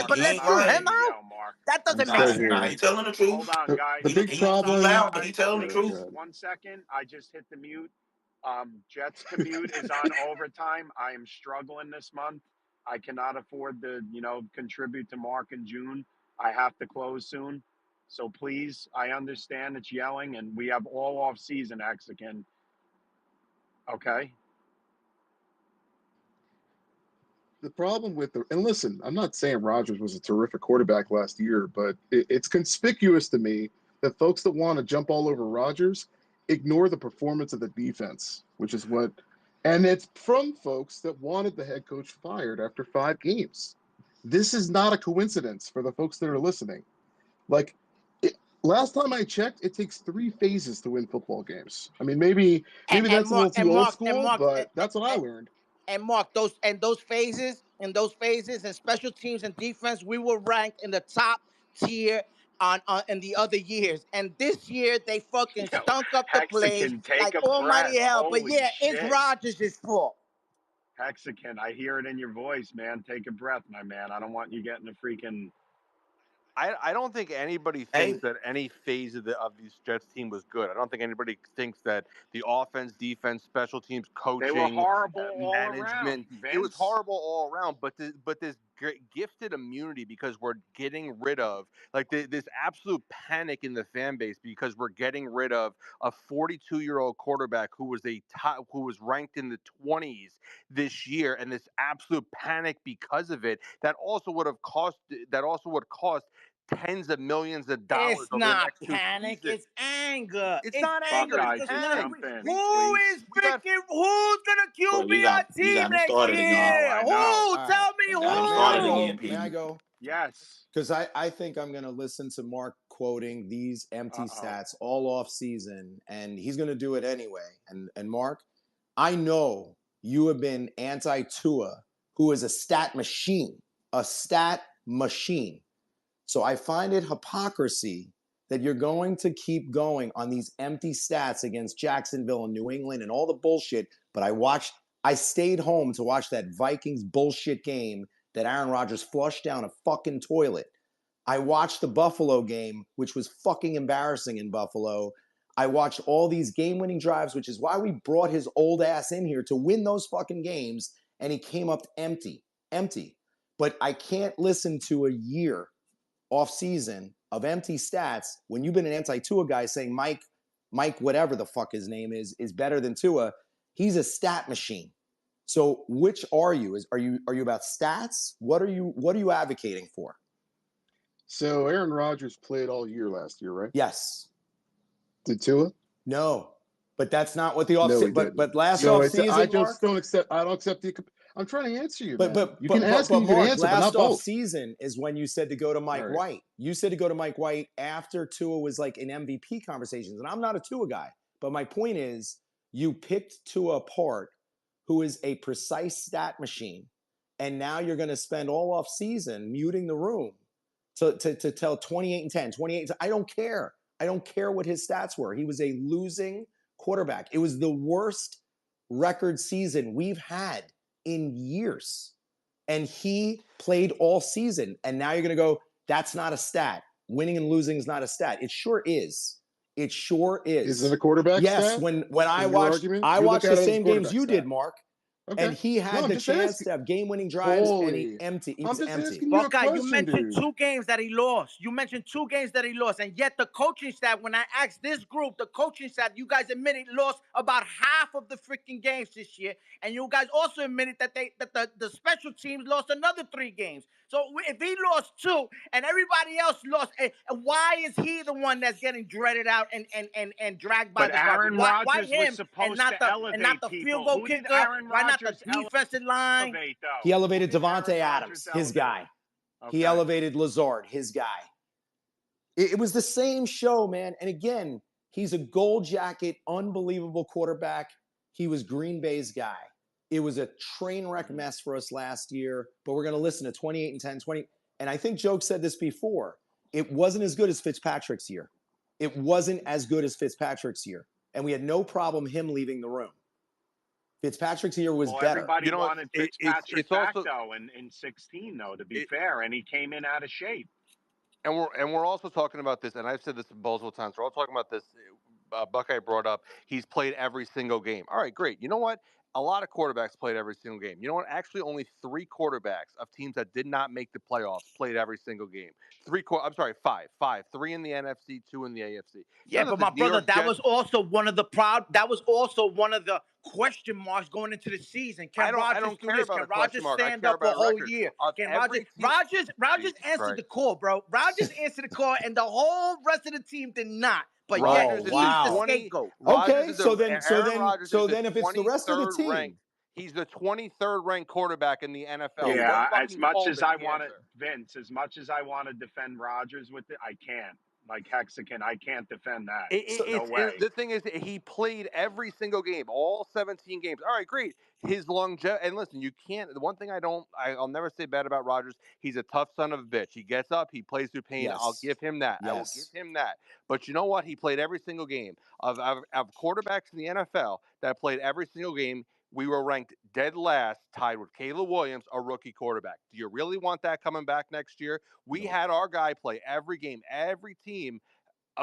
Speaker 22: but
Speaker 8: He
Speaker 22: let's
Speaker 8: ain't
Speaker 22: chew
Speaker 12: I'm
Speaker 22: him
Speaker 8: lying.
Speaker 12: going to
Speaker 22: out.
Speaker 12: yell, Mark.
Speaker 22: That
Speaker 2: I'm
Speaker 22: doesn't make
Speaker 2: still
Speaker 8: Nah,
Speaker 22: sense.
Speaker 8: nah,
Speaker 2: here.
Speaker 8: he telling the
Speaker 12: Hold
Speaker 8: truth.
Speaker 12: on, guys.
Speaker 2: The big
Speaker 8: He
Speaker 12: Hold on,
Speaker 8: loud,
Speaker 2: problem.
Speaker 8: but he
Speaker 12: guys.
Speaker 8: telling the
Speaker 12: Please,
Speaker 8: truth.
Speaker 2: God.
Speaker 12: 1 second. I just hit the mute. Jets commute is on overtime. I am struggling this month. I cannot afford to, contribute to Mark in June. I have to close soon. So please, I understand it's yelling, and we have all off season, Mexican. Okay.
Speaker 2: The problem with and listen, I'm not saying Rodgers was a terrific quarterback last year, but it's conspicuous to me that folks that want to jump all over Rodgers ignore the performance of the defense, which is what And it's from folks that wanted the head coach fired after 5 games. This is not a coincidence for the folks that are listening. Like, last time I checked, it takes 3 phases to win football games. I mean, maybe that's a little too old school, but that's what I learned.
Speaker 22: And Mark, those phases and special teams and defense, we were ranked in the top tier on in the other years. And this year they fucking
Speaker 5: Yo,
Speaker 22: stunk up the place
Speaker 5: Hexagon, take
Speaker 22: like
Speaker 5: a
Speaker 22: almighty
Speaker 5: breath.
Speaker 22: hell. But
Speaker 5: Holy
Speaker 22: yeah, it's
Speaker 5: shit.
Speaker 22: Rodgers' fault.
Speaker 5: Hexagon, I hear it in your voice, man. Take a breath, my man. I don't want you getting a freaking.
Speaker 3: I don't think anybody thinks that any phase of these Jets team was good. I don't think anybody thinks that the offense, defense, special teams,
Speaker 5: They were
Speaker 3: coaching,
Speaker 5: horrible all around,
Speaker 3: management, it was
Speaker 5: Vince.
Speaker 3: horrible all around. But this gifted immunity because we're getting rid of this absolute panic in the fan base because we're getting rid of a 42-year-old quarterback who was who was ranked in the 20s this year, and this absolute panic because of it that also would cost tens of millions of dollars
Speaker 22: It's
Speaker 3: over the
Speaker 22: not
Speaker 3: next 2
Speaker 22: panic,
Speaker 3: seasons.
Speaker 22: it's anger.
Speaker 3: It's
Speaker 22: It's
Speaker 3: not anger,
Speaker 22: anger
Speaker 3: it's
Speaker 22: because
Speaker 3: panic.
Speaker 5: Jump in,
Speaker 22: who
Speaker 5: please.
Speaker 22: is freaking who's gonna
Speaker 8: Well,
Speaker 22: QB our
Speaker 8: you
Speaker 22: team
Speaker 8: got him
Speaker 22: next
Speaker 8: started again.
Speaker 5: Oh,
Speaker 22: year?
Speaker 5: I know.
Speaker 22: Who?
Speaker 17: All right.
Speaker 22: Tell me
Speaker 8: Got him
Speaker 17: May I
Speaker 8: started
Speaker 22: who.
Speaker 8: again,
Speaker 17: go? May I
Speaker 8: PD.
Speaker 17: go?
Speaker 5: Yes.
Speaker 17: Because I think I'm going to listen to Mark quoting these empty
Speaker 5: Uh-oh.
Speaker 17: stats all off season, and he's going to do it anyway. And Mark, I know you have been anti-Tua, who is a stat machine, a stat machine. So I find it hypocrisy that you're going to keep going on these empty stats against Jacksonville and New England and all the bullshit. But I stayed home to watch that Vikings bullshit game that Aaron Rodgers flushed down a fucking toilet. I watched the Buffalo game, which was fucking embarrassing in Buffalo. I watched all these game-winning drives, which is why we brought his old ass in here to win those fucking games, and he came up empty. But I can't listen to a year off season of empty stats when you've been an anti-Tua guy saying Mike, whatever the fuck his name is better than Tua. He's a stat machine. So which are you? Are you about stats? What are you advocating for?
Speaker 2: So Aaron Rodgers played all year last year, right?
Speaker 17: Yes.
Speaker 2: Did Tua?
Speaker 17: No. But that's not what the
Speaker 2: No, he
Speaker 17: offseason.
Speaker 2: didn't.
Speaker 17: But last
Speaker 2: No, I
Speaker 17: offseason, Mark.
Speaker 2: just don't accept. I don't accept the. I'm trying to answer you,
Speaker 17: But
Speaker 2: man. You can ask and you can
Speaker 17: Mark,
Speaker 2: answer, but
Speaker 17: last
Speaker 2: not both.
Speaker 17: offseason is when you said to go to Mike
Speaker 2: Right.
Speaker 17: White. You said to go to Mike White after Tua was like in MVP conversations. And I'm not a Tua guy. But my point is you picked Tua apart, who is a precise stat machine. And now you're going to spend all off season muting the room to tell 28-10, 28. I don't care. I don't care what his stats were. He was a losing quarterback. It was the worst record season we've had in years. And he played all season. And now you're going to go, that's not a stat. Winning and losing is not a stat. It sure is. It sure is.
Speaker 2: Is it a quarterback
Speaker 17: yes,
Speaker 2: stat?
Speaker 17: when I
Speaker 2: Is your
Speaker 17: watched
Speaker 2: argument?
Speaker 17: I
Speaker 2: You look
Speaker 17: watched
Speaker 2: at
Speaker 17: the
Speaker 2: it as a
Speaker 17: same games
Speaker 2: quarterback
Speaker 17: you
Speaker 2: stat.
Speaker 17: did, Mark.
Speaker 2: Okay.
Speaker 17: And he had
Speaker 2: No, I'm
Speaker 17: the
Speaker 2: just
Speaker 17: chance
Speaker 2: asking.
Speaker 17: to have game-winning drives, and he
Speaker 2: Holy.
Speaker 17: empty. It
Speaker 2: I'm
Speaker 17: was
Speaker 2: just
Speaker 17: empty.
Speaker 2: asking you a
Speaker 22: Buckeye, you
Speaker 2: question,
Speaker 22: mentioned
Speaker 2: dude.
Speaker 22: 2 games that he lost. You mentioned 2 games that he lost. And yet the coaching staff, when I asked this group, the coaching staff, you guys admitted lost about half of the freaking games this year. And you guys also admitted that the special teams lost another 3 games. So if he lost 2 and everybody else lost, why is he the one that's getting dreaded out and dragged by
Speaker 5: But
Speaker 22: the carpet?
Speaker 5: Aaron
Speaker 22: Why
Speaker 5: Rodgers was
Speaker 22: him and
Speaker 5: supposed
Speaker 22: not
Speaker 5: to
Speaker 22: the
Speaker 5: elevate
Speaker 22: field
Speaker 5: people.
Speaker 22: goal
Speaker 5: Who did
Speaker 22: kicker?
Speaker 5: Aaron
Speaker 22: Why not the
Speaker 5: Rodgers
Speaker 22: defensive line?
Speaker 5: elevate, though?
Speaker 17: He elevated
Speaker 5: Who did
Speaker 17: Devontae
Speaker 5: Aaron
Speaker 17: Adams,
Speaker 5: Rodgers
Speaker 17: his guy.
Speaker 5: elevate?
Speaker 17: He
Speaker 5: Okay.
Speaker 17: elevated Lazard, his guy. It was the same show, man. And again, he's a gold jacket, unbelievable quarterback. He was Green Bay's guy. It was a train wreck mess for us last year, but we're going to listen to 28-10, 20. And I think Joke said this before. It wasn't as good as Fitzpatrick's year. It wasn't as good as Fitzpatrick's year. And we had no problem him leaving the room. Fitzpatrick's year was
Speaker 5: Well,
Speaker 17: better.
Speaker 5: everybody wanted Fitzpatrick
Speaker 3: it's
Speaker 5: back,
Speaker 3: also
Speaker 5: though, in 16, though, to be fair, and he came in out of shape.
Speaker 3: And we're also talking about this, and I've said this multiple times. We're all talking about this. Buckeye brought up he's played every single game. All right, great. You know what? A lot of quarterbacks played every single game. You know what? Actually, only 3 quarterbacks of teams that did not make the playoffs played every single game. 5. 3 in the NFC, 2 in the AFC.
Speaker 22: Yeah, but my brother, that was also one of the question marks going into the season. Can Rodgers do this? Can Rodgers stand up a whole year? Can Rodgers answered the call, bro. Rodgers answered the call, and the whole rest of the team did not. but yet
Speaker 3: Rodgers
Speaker 22: he's
Speaker 3: is the
Speaker 22: the
Speaker 3: 20.
Speaker 22: scapegoat.
Speaker 3: Rodgers
Speaker 20: Okay,
Speaker 3: is the Aaron Rodgers is
Speaker 20: so
Speaker 3: the
Speaker 20: then if it's the rest of the
Speaker 3: 23rd
Speaker 20: team,
Speaker 3: ranked. He's the 23rd ranked quarterback in the NFL.
Speaker 12: Yeah,
Speaker 3: What
Speaker 12: as
Speaker 3: fucking
Speaker 12: much
Speaker 3: poll
Speaker 12: as
Speaker 3: did
Speaker 12: I
Speaker 3: he
Speaker 12: want to,
Speaker 3: answer?
Speaker 12: Vince, as much as I want to defend Rodgers with it, I can't. Like Hexagon, I can't defend that. No way.
Speaker 3: The thing is, he played every single game, all 17 games. All right, great. His longevity, and listen, you can't. The one thing I'll never say bad about Rodgers. He's a tough son of a bitch. He gets up, he plays through pain. I'll
Speaker 20: yes,
Speaker 3: give him that. I will give
Speaker 20: yes.
Speaker 3: him that. But you know what? He played every single game of quarterbacks in the NFL that played every single game. We were ranked dead last, tied with Caleb Williams, a rookie quarterback. Do you really want that coming back next year? We
Speaker 20: No.
Speaker 3: had our guy play every game, every team.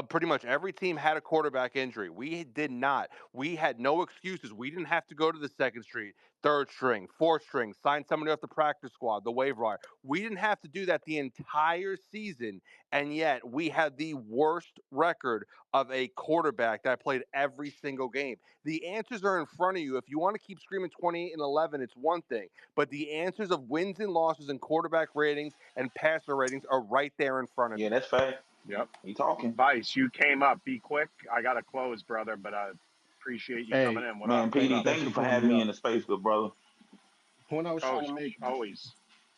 Speaker 3: Pretty much every team had a quarterback injury. We did not. We had no excuses. We didn't have to go to the second street, third string, fourth string, sign somebody off the practice squad, the waiver wire. We didn't have to do that the entire season, and yet we had the worst record of a quarterback that played every single game. The answers are in front of you. If you want to keep screaming 28-11, it's one thing, but the answers of wins and losses and quarterback ratings and passer ratings are right there in front of
Speaker 8: Yeah,
Speaker 3: you.
Speaker 8: that's fact.
Speaker 12: Yep.
Speaker 8: He talking.
Speaker 12: Vice, you came up. Be quick. I got to close, brother, but I appreciate you coming
Speaker 11: Hey,
Speaker 12: in. What up?
Speaker 8: Man,
Speaker 12: What
Speaker 8: PD,
Speaker 12: up?
Speaker 8: thank
Speaker 11: thanks
Speaker 8: you
Speaker 11: for
Speaker 8: for
Speaker 11: pulling
Speaker 8: having
Speaker 11: me
Speaker 8: me in
Speaker 11: up.
Speaker 8: the space, good brother.
Speaker 11: The point I was trying to
Speaker 12: Coach,
Speaker 11: make,
Speaker 12: always.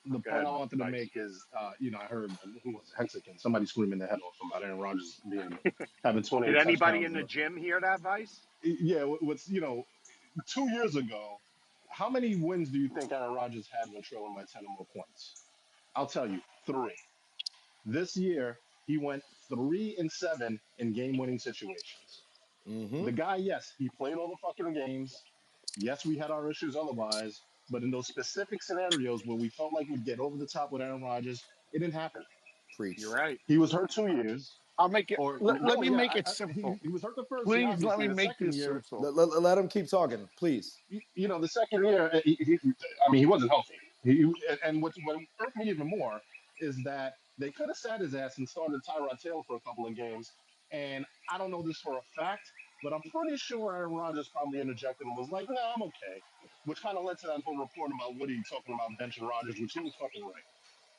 Speaker 11: the
Speaker 12: Go
Speaker 11: point
Speaker 12: ahead.
Speaker 11: I wanted to
Speaker 12: Vice.
Speaker 11: make is, I heard who was it, Hexagon, somebody screaming their head off about Aaron Rodgers having
Speaker 12: Did
Speaker 11: 28
Speaker 12: anybody
Speaker 11: touchdowns
Speaker 12: in
Speaker 11: in
Speaker 12: the
Speaker 11: the.
Speaker 12: gym hear that, Vice?
Speaker 11: Yeah, what's 2 years ago, how many wins do you think Aaron Rodgers had when trailing by 10 or more points? I'll tell you, three. This year, he went 3-7 in game-winning situations.
Speaker 20: Mm-hmm.
Speaker 11: The guy, yes, he played all the fucking games. Yes, we had our issues otherwise, but in those specific scenarios where we felt like we'd get over the top with Aaron Rodgers, it didn't happen.
Speaker 12: You're
Speaker 20: Preach.
Speaker 12: right.
Speaker 11: He was hurt 2 years,
Speaker 16: I'll make it.
Speaker 11: or
Speaker 16: Let
Speaker 11: no,
Speaker 16: me
Speaker 11: yeah,
Speaker 16: make it
Speaker 11: he
Speaker 16: simple.
Speaker 11: he was hurt the first year,
Speaker 16: Please let
Speaker 11: obviously.
Speaker 16: me
Speaker 11: The
Speaker 16: make
Speaker 11: second
Speaker 16: this
Speaker 11: year,
Speaker 16: simple.
Speaker 20: Let him keep talking, please.
Speaker 11: the second year, I mean, he wasn't healthy. And what hurt me even more is that they could have sat his ass and started Tyrod Taylor for a couple of games. And I don't know this for a fact, but I'm pretty sure Aaron Rodgers probably interjected and was like, "No, I'm okay," which kind of led to that whole report about Woody talking about benching Rodgers, which he was fucking right.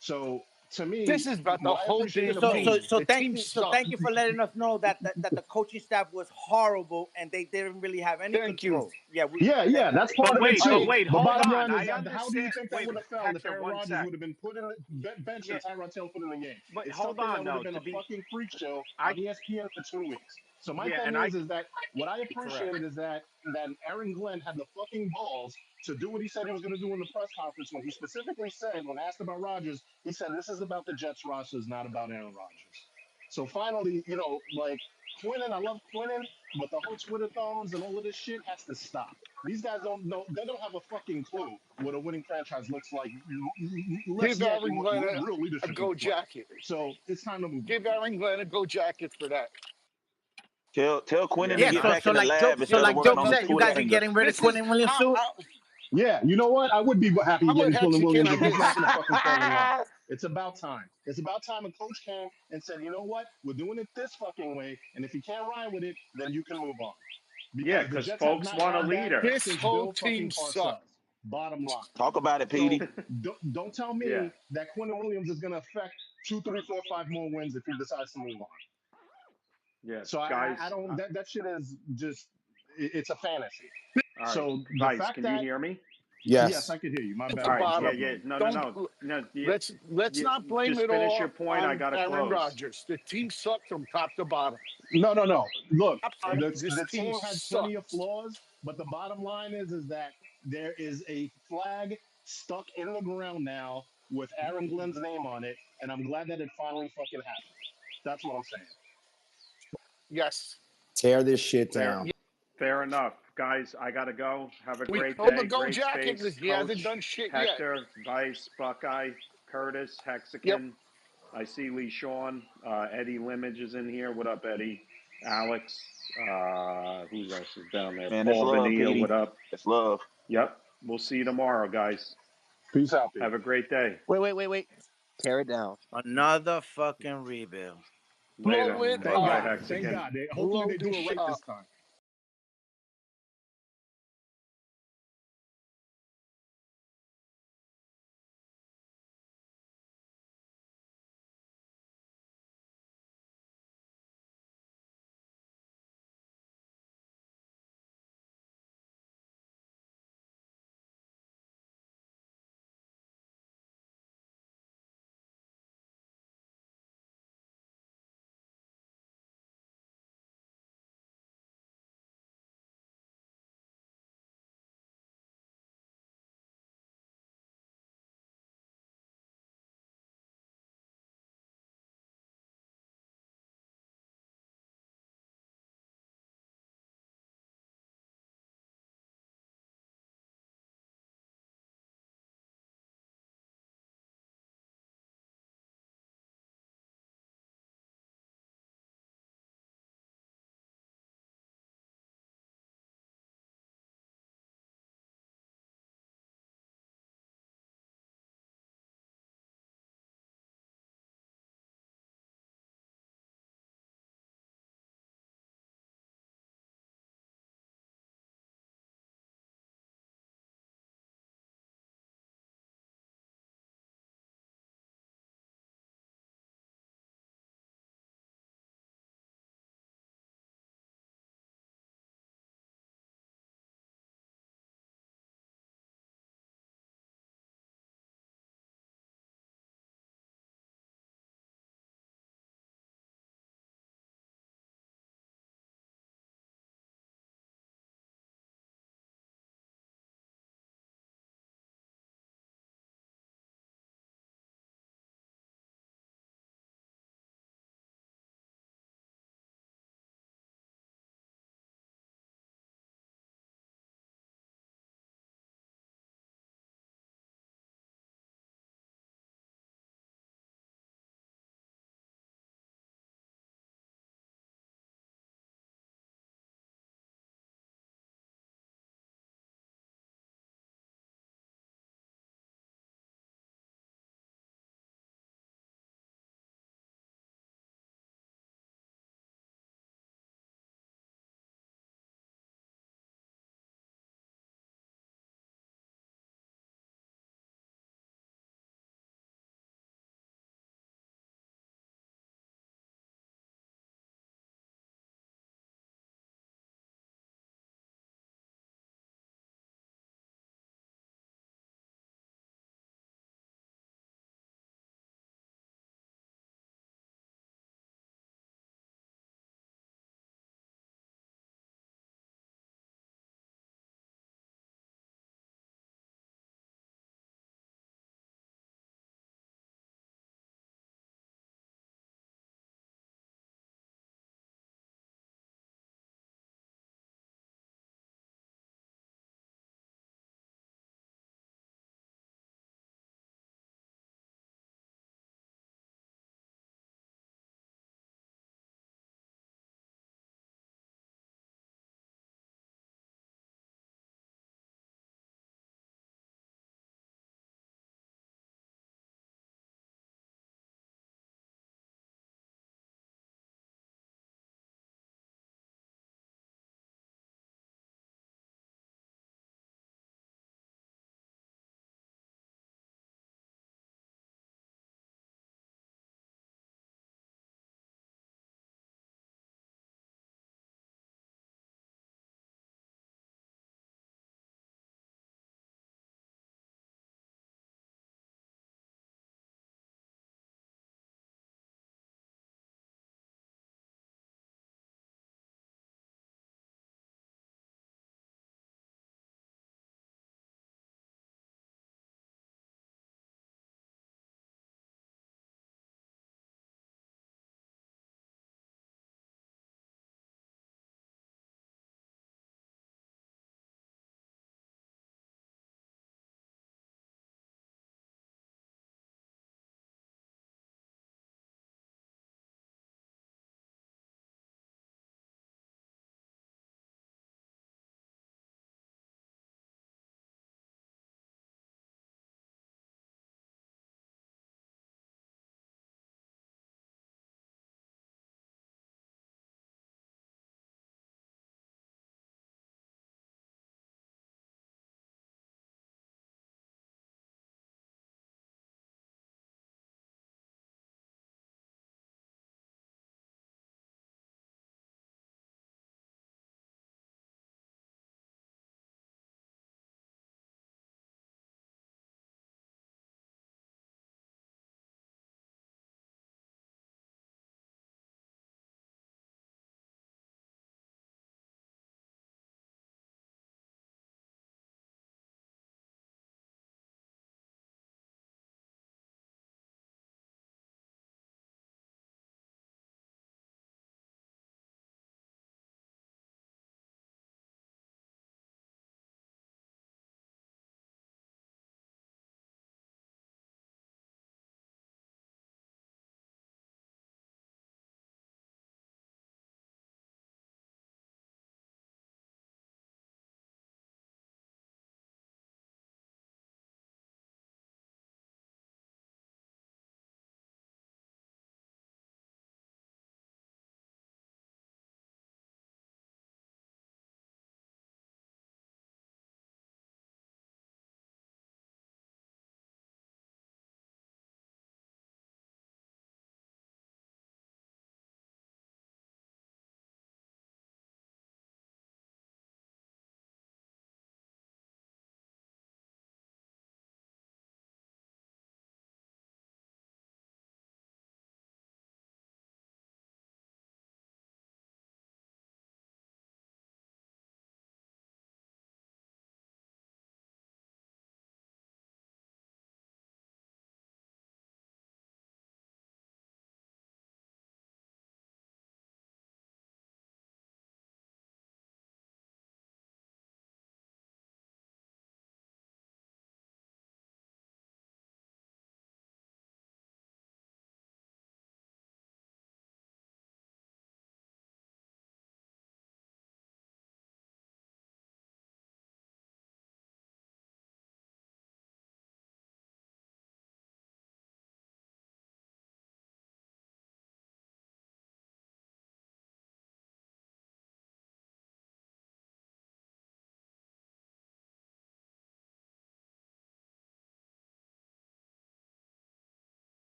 Speaker 11: So to
Speaker 16: This
Speaker 11: me,
Speaker 16: is about the
Speaker 11: what I
Speaker 16: whole
Speaker 11: appreciated
Speaker 16: damn
Speaker 11: the
Speaker 16: team.
Speaker 11: most,
Speaker 16: The team
Speaker 22: Thank
Speaker 16: sucked.
Speaker 22: you for letting us know that the coaching staff was horrible and they didn't really have any
Speaker 16: Thank you.
Speaker 22: control. Yeah,
Speaker 11: yeah, that's part
Speaker 12: But
Speaker 11: of it
Speaker 12: wait,
Speaker 11: too. The
Speaker 12: hold
Speaker 11: bottom
Speaker 12: on.
Speaker 11: line is
Speaker 12: I
Speaker 11: that how do you
Speaker 12: understand.
Speaker 11: think that
Speaker 12: Wait,
Speaker 11: would have felt if
Speaker 12: Hector,
Speaker 11: Aaron
Speaker 12: one
Speaker 11: Rodgers
Speaker 12: sec.
Speaker 11: would have been put in benched
Speaker 12: Yeah,
Speaker 11: and Tyrod Taylor put in the game?
Speaker 12: but
Speaker 11: It's
Speaker 12: hold
Speaker 11: something that
Speaker 12: on
Speaker 11: would have
Speaker 12: though.
Speaker 11: been
Speaker 12: To
Speaker 11: a
Speaker 12: be,
Speaker 11: fucking freak show
Speaker 12: I
Speaker 11: on ESPN for 2 weeks. So my
Speaker 12: yeah,
Speaker 11: thing
Speaker 12: and I
Speaker 11: is that what I
Speaker 12: correct.
Speaker 11: appreciated is that Aaron Glenn had the fucking balls to do what he said he was going to do in the press conference when he specifically said, when asked about Rodgers, he said, "This is about the Jets roster, it's not about Aaron Rodgers." So finally, like Quinnen, I love Quinnen, but the whole Twitter thumbs and all of this shit has to stop. These guys don't know, they don't have a fucking clue what a winning franchise looks like, less
Speaker 16: Give
Speaker 11: yet
Speaker 16: Aaron
Speaker 11: what
Speaker 16: Glenn
Speaker 11: real
Speaker 16: a
Speaker 11: leadership
Speaker 16: go
Speaker 11: looks like.
Speaker 16: jacket.
Speaker 11: So it's time to move on.
Speaker 16: Give Aaron Glenn a go jacket for that.
Speaker 8: Tell Quentin
Speaker 12: Yeah,
Speaker 8: to
Speaker 22: yeah.
Speaker 8: get
Speaker 12: not.
Speaker 8: back in the lab
Speaker 22: So
Speaker 8: instead of
Speaker 22: like
Speaker 8: working
Speaker 22: Joe
Speaker 8: on his
Speaker 22: said, you
Speaker 8: Twitter
Speaker 22: guys are
Speaker 8: finger.
Speaker 22: getting rid of
Speaker 16: This is
Speaker 22: Quentin Williams too.
Speaker 11: Yeah, you know what? I would be happy
Speaker 16: I'm with
Speaker 11: getting Quillen
Speaker 16: Hexagon
Speaker 11: Williams
Speaker 16: on
Speaker 11: if he's not
Speaker 16: this.
Speaker 11: going to fucking fall in line. It's about time. It's about time a coach came and said, "You know what? We're doing it this fucking way, and if you can't ride with it, then you can move on."
Speaker 12: Yeah,
Speaker 11: Because the
Speaker 12: because
Speaker 11: Jets have
Speaker 12: folks
Speaker 11: not
Speaker 12: want a
Speaker 11: had that
Speaker 12: leader.
Speaker 16: This
Speaker 11: since
Speaker 16: whole
Speaker 11: Bill
Speaker 16: team
Speaker 11: fucking
Speaker 16: sucked.
Speaker 11: Parcells. Bottom line.
Speaker 8: Talk about it,
Speaker 11: So
Speaker 8: PD.
Speaker 11: don't tell
Speaker 12: Yeah,
Speaker 11: me that Quinton Williams is going to affect 2, 3, 4, 5 more wins if he decides to move on.
Speaker 12: yeah,
Speaker 11: So I
Speaker 12: guys.
Speaker 11: don't. That shit is just it's a fantasy.
Speaker 12: All right,
Speaker 11: So the
Speaker 12: Vice,
Speaker 11: fact
Speaker 12: can you
Speaker 11: that
Speaker 12: hear me?
Speaker 11: yes,
Speaker 20: Yes.
Speaker 11: I could hear you. My
Speaker 16: At
Speaker 11: bad.
Speaker 16: the
Speaker 12: All
Speaker 11: I was
Speaker 12: right,
Speaker 11: just
Speaker 12: yeah,
Speaker 16: bottom.
Speaker 11: talking
Speaker 12: yeah.
Speaker 11: on mute.
Speaker 12: No, no,
Speaker 16: Don't
Speaker 12: no, no.
Speaker 16: let's not blame
Speaker 12: Just
Speaker 16: it
Speaker 12: finish your
Speaker 16: all
Speaker 12: point. I
Speaker 16: on
Speaker 12: gotta
Speaker 16: Aaron
Speaker 12: close.
Speaker 16: Rodgers. The team sucked from top to bottom.
Speaker 11: No, no, no. Look,
Speaker 16: Top to bottom, this
Speaker 11: the
Speaker 16: team
Speaker 11: team had plenty of
Speaker 16: sucked.
Speaker 11: flaws, but the bottom line is that there is a flag stuck in the ground now with Aaron Glenn's name on it, and I'm glad that it finally fucking happened. That's what I'm saying.
Speaker 16: Yes.
Speaker 20: Tear this shit
Speaker 12: Fair,
Speaker 20: down.
Speaker 12: fair enough, guys. I gotta go. Have a
Speaker 16: We
Speaker 12: great
Speaker 16: told him to
Speaker 12: day.
Speaker 16: go
Speaker 12: Great
Speaker 16: jacket
Speaker 12: space,
Speaker 16: because he hasn't
Speaker 12: Coach
Speaker 16: done shit yet.
Speaker 12: Hector, Vice, Buckeye, Curtis,
Speaker 16: Yep.
Speaker 12: Hexagon. I see Lee Sean. Eddie Limage is in here. What up, Eddie? Alex. Who else is down there?
Speaker 8: Man, that's
Speaker 12: Paul
Speaker 8: love,
Speaker 12: Vanille. What
Speaker 8: PD.
Speaker 12: up?
Speaker 8: That's love.
Speaker 12: Yep. We'll see you tomorrow, guys.
Speaker 11: Peace out, people.
Speaker 12: Have a great day.
Speaker 1: Wait. Tear it down.
Speaker 22: Another fucking rebuild.
Speaker 12: Later.
Speaker 16: Blow it
Speaker 11: Thank
Speaker 12: Bye,
Speaker 16: up.
Speaker 11: God. Thank
Speaker 12: Hexagon.
Speaker 11: God. Hopefully
Speaker 16: Blow
Speaker 11: they do
Speaker 16: this
Speaker 11: it
Speaker 16: shit
Speaker 11: right
Speaker 16: up.
Speaker 11: this time.